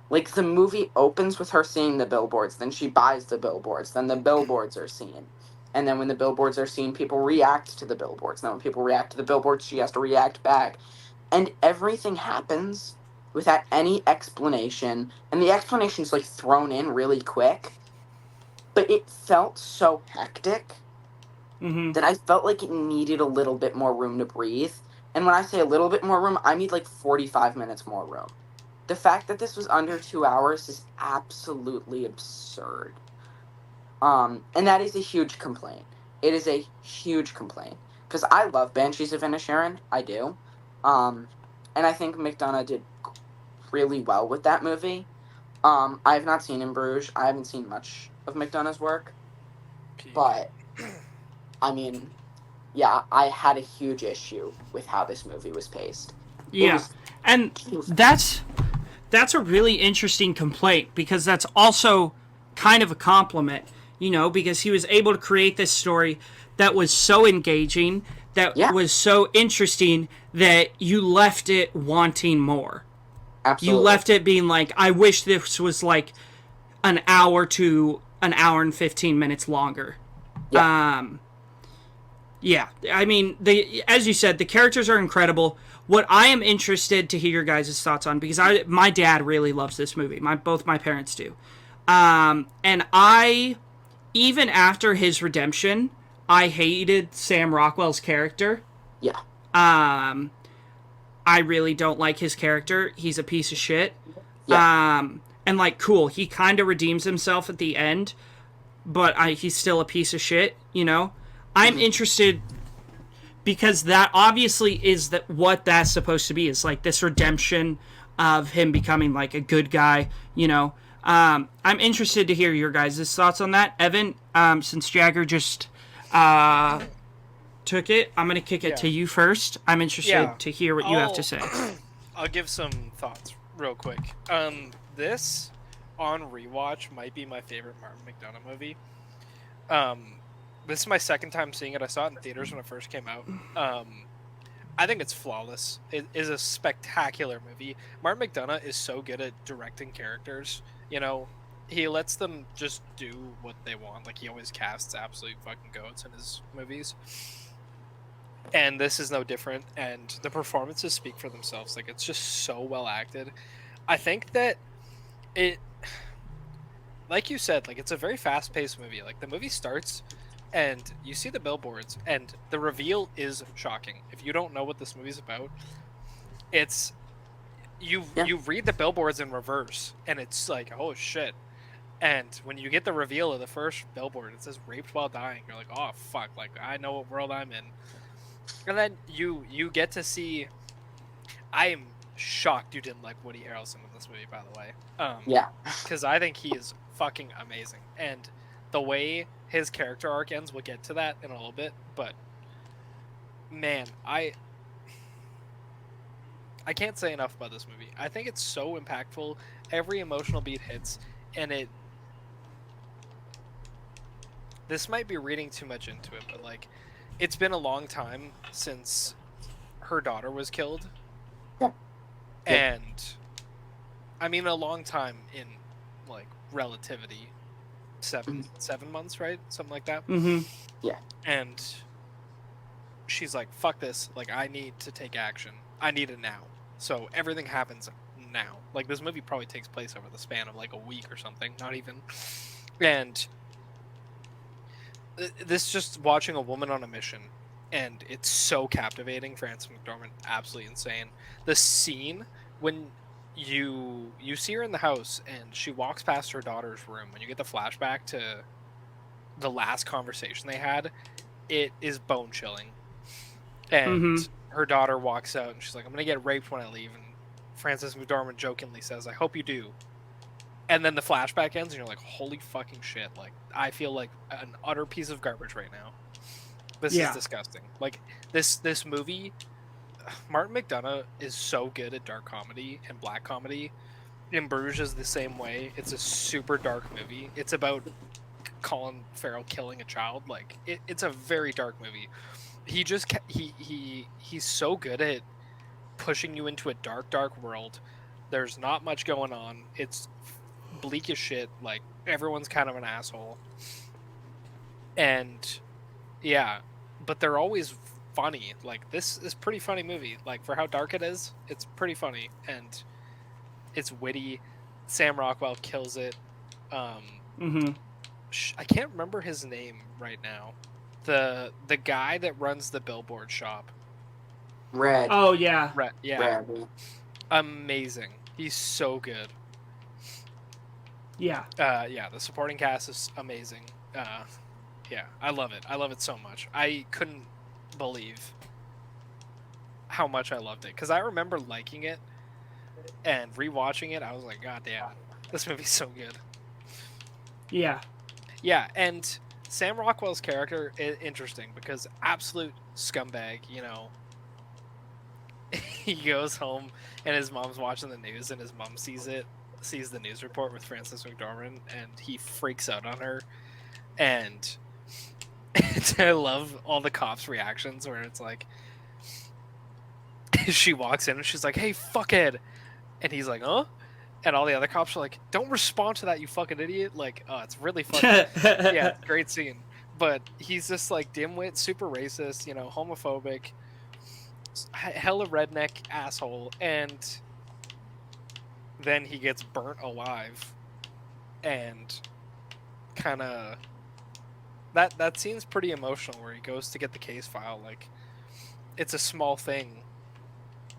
Like, the movie opens with her seeing the billboards, then she buys the billboards, then the billboards are seen. And then when the billboards are seen, people react to the billboards. Then when people react to the billboards, she has to react back. And everything happens without any explanation. And the explanation's, like, thrown in really quick. But it felt so hectic that I felt like it needed a little bit more room to breathe. And when I say a little bit more room, I need, like, 45 minutes more room. The fact that this was under 2 hours is absolutely absurd. And that is a huge complaint. It is a huge complaint. Because I love Banshees of Inisherin. I do. And I think McDonough did really well with that movie. I have not seen In Bruges. I haven't seen much of McDonough's work. But, I mean, yeah, I had a huge issue with how this movie was paced. Yeah. And that's a really interesting complaint, because that's also kind of a compliment, you know, because he was able to create this story that was so engaging, that was so interesting, that you left it wanting more. Absolutely. You left it being like, I wish this was like an hour to an hour and 15 minutes longer. Yeah. I mean, as you said, the characters are incredible. What I am interested to hear your guys' thoughts on, because my dad really loves this movie. Both my parents do. And I, even after his redemption, I hated Sam Rockwell's character. Yeah. I really don't like his character. He's a piece of shit. Yeah. And like, cool, he kind of redeems himself at the end, but he's still a piece of shit, you know? I'm interested, because that obviously is what that's supposed to be. Is like this redemption of him becoming like a good guy, you know. I'm interested to hear your guys' thoughts on that. Evan, since Jagger just took it, I'm going to kick it to you first. I'm interested to hear what you have to say. I'll give some thoughts real quick. This, on rewatch, might be my favorite Martin McDonagh movie. This is my second time seeing it. I saw it in theaters when it first came out. I think it's flawless. It is a spectacular movie. Martin McDonagh is so good at directing characters. You know, he lets them just do what they want. Like, he always casts absolute fucking goats in his movies. And this is no different. And the performances speak for themselves. Like, it's just so well acted. I think that it, like you said, like, it's a very fast-paced movie. Like, the movie starts and you see the billboards, and the reveal is shocking. If you don't know what this movie's about, it's you read the billboards in reverse, and it's like, oh shit. And when you get the reveal of the first billboard, it says raped while dying. You're like, oh fuck, like, I know what world I'm in. And then you get to see. I am shocked you didn't like Woody Harrelson in this movie, by the way. Yeah. Because I think he is fucking amazing, and the way his character arc ends, we'll get to that in a little bit. But man, I can't say enough about this movie. I think it's so impactful. Every emotional beat hits, and it. This might be reading too much into it, but like, it's been a long time since her daughter was killed. Yeah. And I mean, a long time in like relativity. 7 months, right? Something like that. Mm-hmm. Yeah. And she's like, fuck this. Like, I need to take action. I need it now. So everything happens now. Like, this movie probably takes place over the span of like a week or something, not even. And this just watching a woman on a mission, and it's so captivating. Frances McDormand, absolutely insane. The scene when you see her in the house and she walks past her daughter's room, and you get the flashback to the last conversation they had, it is bone chilling. And her daughter walks out and she's like, I'm gonna get raped when I leave, and Frances McDormand jokingly says, I hope you do. And then the flashback ends, and you're like, holy fucking shit. Like, I feel like an utter piece of garbage right now. This is disgusting. Like, this movie, Martin McDonagh is so good at dark comedy and black comedy. In Bruges is the same way. It's a super dark movie. It's about Colin Farrell killing a child. Like, it's a very dark movie. He just, he's so good at pushing you into a dark world. There's not much going on. It's bleak as shit. Like, everyone's kind of an asshole, and yeah, but they're always funny. Like, this is pretty funny movie. Like, for how dark it is, it's pretty funny, and it's witty. Sam Rockwell kills it. I can't remember his name right now. The guy that runs the billboard shop. Red. Oh yeah. Red. Yeah. Red. Amazing. He's so good. Yeah. Yeah, the supporting cast is amazing. Yeah, I love it. I love it so much. I couldn't believe how much I loved it, because I remember liking it and rewatching it. I was like, God damn, this movie's so good. Yeah. Yeah, and Sam Rockwell's character is interesting because absolute scumbag, you know. He goes home and his mom's watching the news, and his mom sees the news report with Frances McDormand, and he freaks out on her. And I love all the cops' reactions where it's like, she walks in and she's like, hey, fuckhead. And he's like, huh? And all the other cops are like, don't respond to that, you fucking idiot. Like, oh, it's really funny. Yeah, great scene. But he's just like dimwit, super racist, you know, homophobic, hella redneck asshole. And then he gets burnt alive. And kind of... That scene's pretty emotional, where he goes to get the case file. Like, it's a small thing,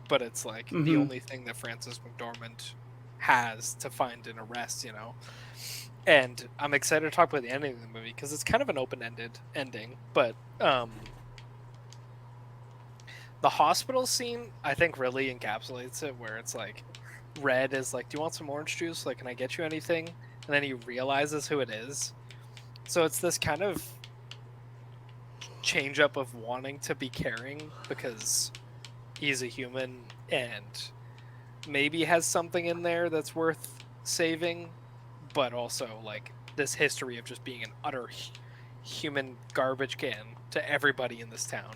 but it's like the only thing that Frances McDormand has to find an arrest, you know. And I'm excited to talk about the ending of the movie, because it's kind of an open-ended ending. But the hospital scene, I think, really encapsulates it, where it's like, Red is like, do you want some orange juice? Like, can I get you anything? And then he realizes who it is. So it's this kind of change up of wanting to be caring because he's a human and maybe has something in there that's worth saving, but also like this history of just being an utter human garbage can to everybody in this town.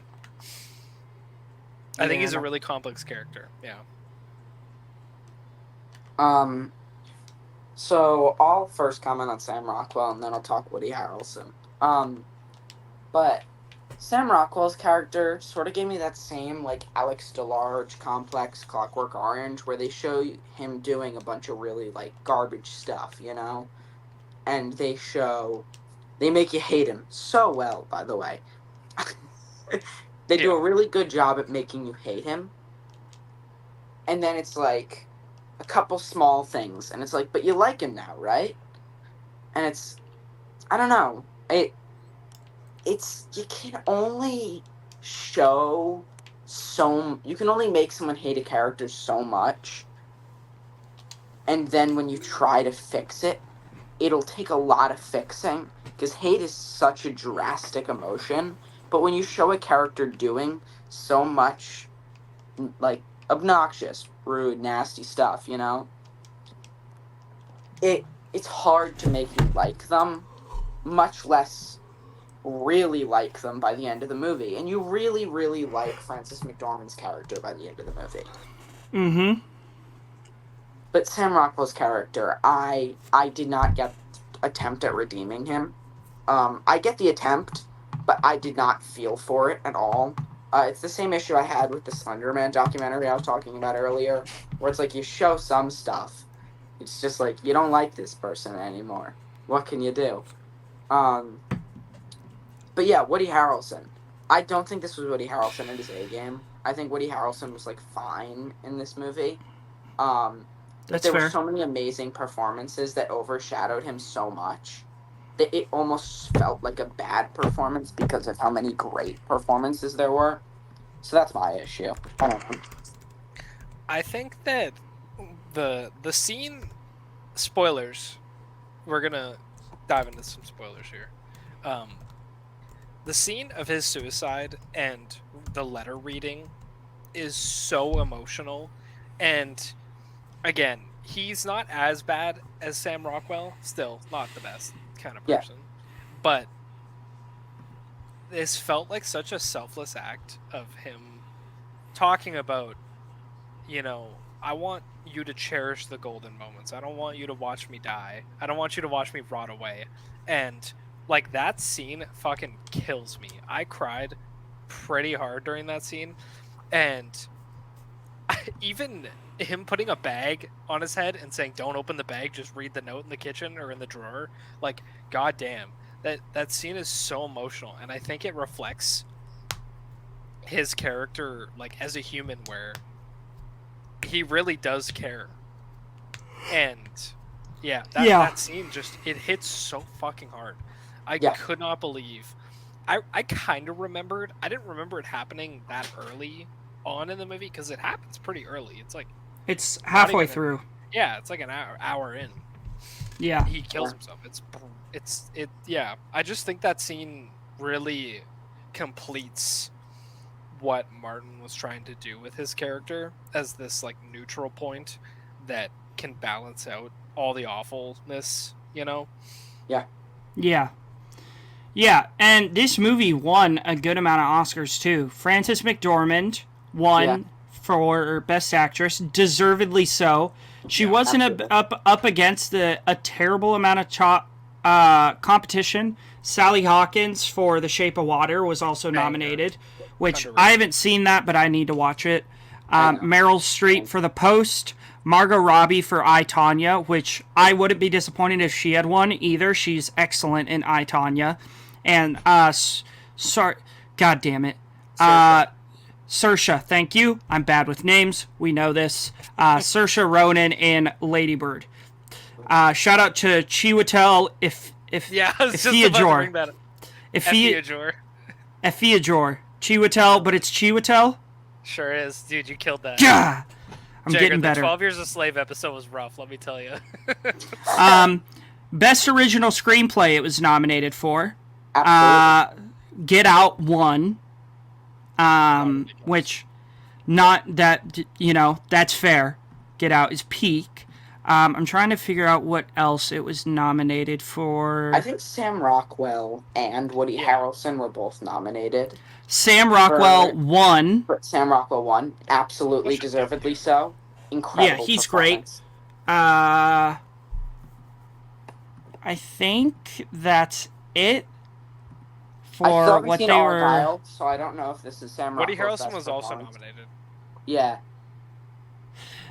I think he's a really complex character. Yeah. So I'll first comment on Sam Rockwell, and then I'll talk Woody Harrelson. But Sam Rockwell's character sort of gave me that same, like, Alex DeLarge complex Clockwork Orange, where they show him doing a bunch of really, like, garbage stuff, you know? And they make you hate him so well, by the way. They do a really good job at making you hate him. And then it's like a couple small things, and it's like, but you like him now, right? And it's, I don't know, it's, you can only show you can only make someone hate a character so much, and then when you try to fix it, it'll take a lot of fixing, because hate is such a drastic emotion. But when you show a character doing so much, like, obnoxious, rude, nasty stuff, it's hard to make you like them, much less really like them by the end of the movie. And you really, really like Frances McDormand's character by the end of the movie. Mm-hmm. But Sam Rockwell's character, I did not get attempt at redeeming him. I get the attempt, but I did not feel for it at all. It's the same issue I had with the Slender Man documentary I was talking about earlier, where it's like you show some stuff. It's just like, you don't like this person anymore. What can you do? But yeah, Woody Harrelson. I don't think this was Woody Harrelson in his A game. I think Woody Harrelson was, like, fine in this movie. But That's there fair. were so many amazing performances that overshadowed him so much that it almost felt like a bad performance because of how many great performances there were. So that's my issue. I don't know. I think that the scene, spoilers, we're gonna dive into some spoilers here. The scene of his suicide and the letter reading is so emotional, and again, he's not as bad as Sam Rockwell, still not the best kind of person, but this felt like such a selfless act of him talking about, I want you to cherish the golden moments. I don't want you to watch me die. I don't want you to watch me rot away. And, like, that scene fucking kills me. I cried pretty hard during that scene. And even him putting a bag on his head and saying, don't open the bag, just read the note in the kitchen or in the drawer. Like, goddamn. That scene is so emotional. And I think it reflects his character, like, as a human, where he really does care. And that scene just, it hits so fucking hard. I could not believe. I kind of remembered. I didn't remember it happening that early on in the movie, because it happens pretty early. It's halfway through. Yeah, it's like an hour in. Yeah. He kills himself. I just think that scene really completes what Martin was trying to do with his character as this, like, neutral point that can balance out all the awfulness, Yeah. Yeah, and this movie won a good amount of Oscars too. Frances McDormand won for Best Actress, deservedly so. She wasn't up against a terrible amount of competition. Sally Hawkins for The Shape of Water was also nominated, which I haven't seen that, but I need to watch it. Meryl Streep for The Post. Margot Robbie for I, Tonya, which I wouldn't be disappointed if she had won either. She's excellent in I, Tonya. And, God damn it. Saoirse, thank you. I'm bad with names. We know this. Saoirse Ronan in Lady Bird. Shout out to Chiwetel Ejiofor. Ejiofor. Chiwetel, but it's Chiwetel? Sure is. Dude, you killed that. Yeah! I'm Jagger, getting better. The 12 Years a Slave episode was rough, let me tell you. Best Original Screenplay it was nominated for. Get Out won. Which, not that, that's fair. Get Out is peak. I'm trying to figure out what else it was nominated for. I think Sam Rockwell and Woody Harrelson were both nominated. Sam Rockwell won. Sam Rockwell won. Absolutely deservedly so. Incredible. Yeah, he's great. I think that's it for what they were. Argyle, so I don't know if this is Sam Rockwell's Woody Harrelson was also nominated. Yeah.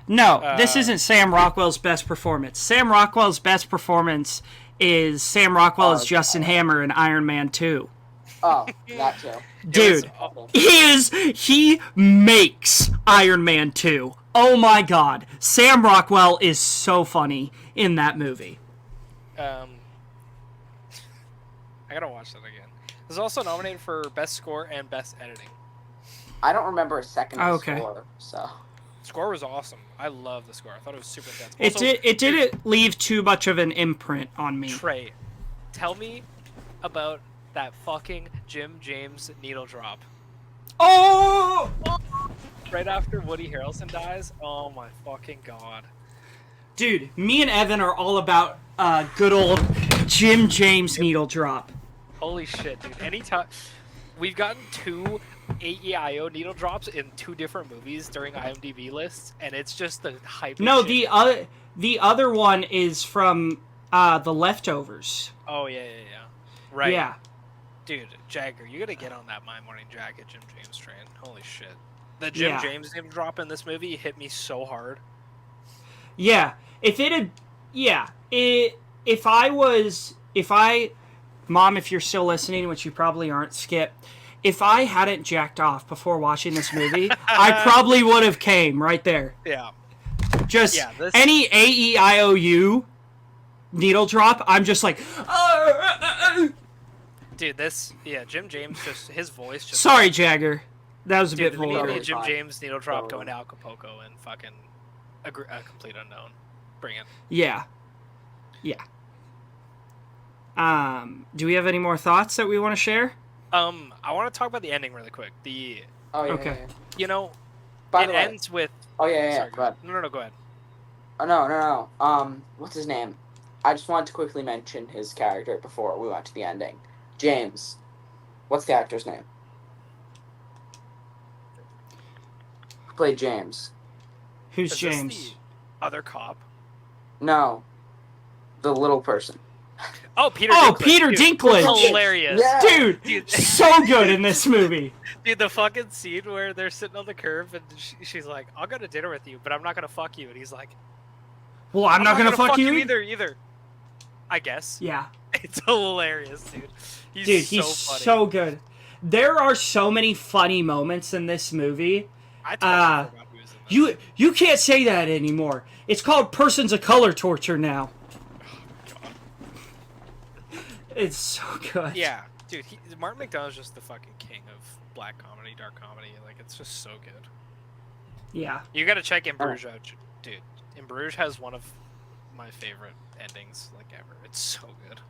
No, this isn't Sam Rockwell's best performance. Sam Rockwell's best performance is Sam Rockwell as Justin Hammer in Iron Man 2. Oh, that too. Dude, he makes Iron Man 2. Oh my god. Sam Rockwell is so funny in that movie. I gotta watch that again. It was also nominated for Best Score and Best Editing. I don't remember a second Okay. score, so. Score was awesome. I love the score. I thought it was super intense. It didn't leave too much of an imprint on me. Trey, tell me about that fucking Jim James needle drop. Oh! Right after Woody Harrelson dies? Oh my fucking god. Dude, me and Evan are all about good old Jim James needle drop. Holy shit, dude. Anytime... We've gotten 2 AEIO needle drops in 2 different movies during IMDb lists, and it's just the hype. No, shit. the other one is from The Leftovers. Oh, yeah. Right. Yeah. Dude, Jagger, you gotta get on that My Morning Jacket Jim James train. Holy shit. The Jim James needle drop in this movie hit me so hard. Yeah. If Mom, if you're still listening, which you probably aren't, Skip, if I hadn't jacked off before watching this movie, I probably would have came right there. Yeah. Any AEIOU needle drop, I'm just like... Dude, Jim James, his voice just... Sorry, Jagger. That was a bit vulgar. Dude, Jim James needle drop going to Acapulco and fucking a complete unknown. Bring it. Yeah. Do we have any more thoughts that we want to share? I want to talk about the ending really quick. Okay. You know, By it the way. ends with... Oh, yeah, Sorry, go ahead. No, go ahead. Oh, no. What's his name? I just wanted to quickly mention his character before we went to the ending. James. What's the actor's name? Who played James? Who's Is James? this the other cop? No. The little person. Oh, Peter Oh, Dinklage. Peter Dude, Dinklage. hilarious. Yeah. Dude, so good in this movie. Dude, the fucking scene where they're sitting on the curb and she's like, I'll go to dinner with you, but I'm not going to fuck you. And he's like, Well, I'm not gonna fuck you either. I guess. Yeah. It's hilarious, dude. He's so good. There are so many funny moments in this movie. I totally forgot he was in this. You can't say that anymore. It's called Persons of Color torture now. It's so good. Yeah, dude. Martin McDonagh's just the fucking king of black comedy, dark comedy. Like, it's just so good. Yeah. You gotta check In Bruges out, dude. In Bruges has one of my favorite endings, like, ever. It's so good.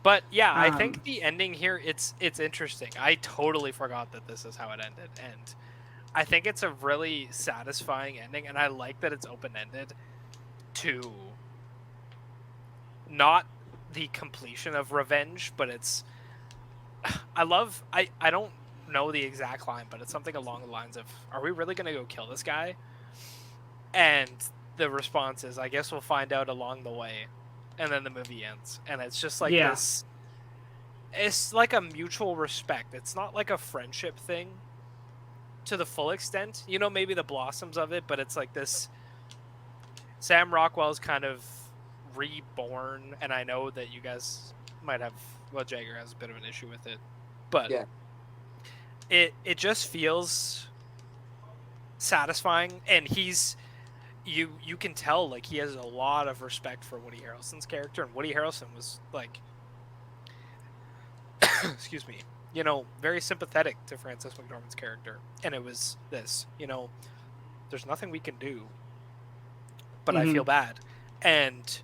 But yeah, I think the ending here, it's interesting. I totally forgot that this is how it ended, and I think it's a really satisfying ending, and I like that it's open-ended to not the completion of revenge, but it's... I don't know the exact line, but it's something along the lines of, are we really going to go kill this guy? And the response is, I guess we'll find out along the way. And then the movie ends. And it's just like this... It's like a mutual respect. It's not like a friendship thing to the full extent. You know, maybe the blossoms of it, but it's like this... Sam Rockwell's kind of reborn, and I know that you guys might have... Well, Jagger has a bit of an issue with it. But it just feels satisfying, and he's... You can tell, like, he has a lot of respect for Woody Harrelson's character, and Woody Harrelson was, like, excuse me, you know, very sympathetic to Frances McDormand's character, and it was this, you know, there's nothing we can do, but I feel bad, and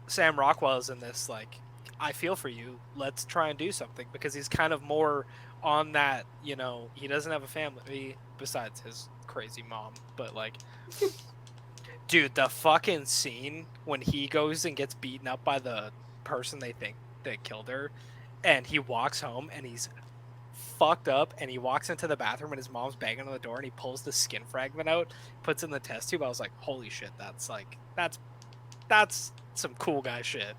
Sam Rockwell is in this, like, I feel for you, let's try and do something, because he's kind of more on that, you know, he doesn't have a family besides his crazy mom, but, like... Dude, the fucking scene when he goes and gets beaten up by the person they think that killed her, and he walks home and he's fucked up, and he walks into the bathroom and his mom's banging on the door, and he pulls the skin fragment out, puts it in the test tube. I was like, holy shit, that's some cool guy shit.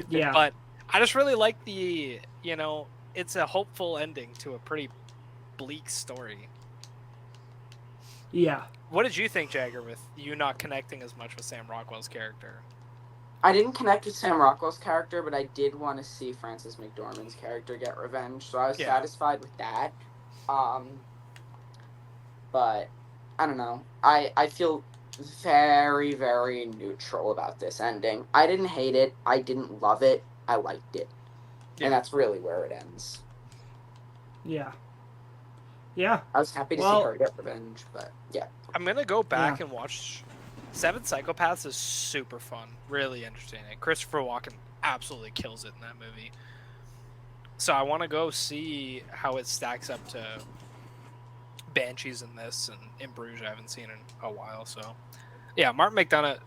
Yeah. But I just really like the, you know, it's a hopeful ending to a pretty bleak story. Yeah. What did you think, Jagger, with you not connecting as much with Sam Rockwell's character? I didn't connect with Sam Rockwell's character, but I did want to see Frances McDormand's character get revenge, so I was satisfied with that. But, I don't know. I feel very, very neutral about this ending. I didn't hate it. I didn't love it. I liked it. Yeah. And that's really where it ends. Yeah. Yeah. I was happy to see her get revenge, but yeah. I'm gonna go back and watch Seven Psychopaths. Is super fun, really entertaining. Christopher Walken absolutely kills it in that movie. So I want to go see how it stacks up to Banshees in this, and in Bruges I haven't seen in a while. So yeah, Martin McDonagh,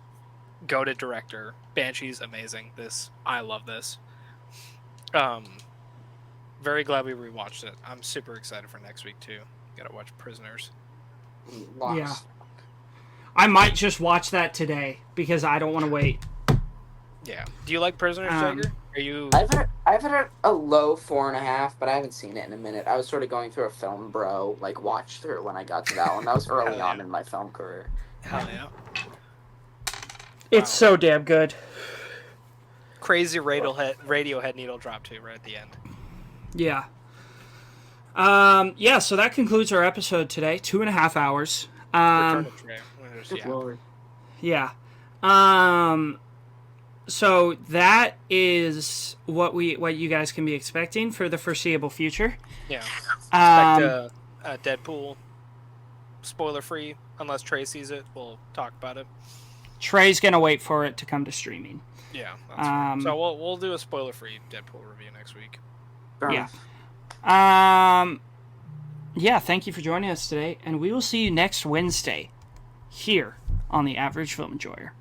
goated director. Banshees, amazing. I love this. Very glad we rewatched it. I'm super excited for next week too. Gotta watch Prisoners. Yeah. I might just watch that today because I don't want to wait. Yeah. Do you like Prisoners, Jagger? Are you? I've had a low 4.5, but I haven't seen it in a minute. I was sort of going through a film bro watch through when I got to that one. That was early on in my film career. Hell yeah. It's so damn good. Crazy Radiohead needle drop too, right at the end. Yeah. So that concludes our episode today. 2.5 hours. Yeah. So that is what you guys can be expecting for the foreseeable future. Yeah. Expect a Deadpool spoiler free, unless Trey sees it. We'll talk about it. Trey's gonna wait for it to come to streaming. Yeah. That's right. So we'll do a spoiler free Deadpool review next week. Yeah. Yeah, thank you for joining us today, and we will see you next Wednesday here on the Average Film Enjoyer.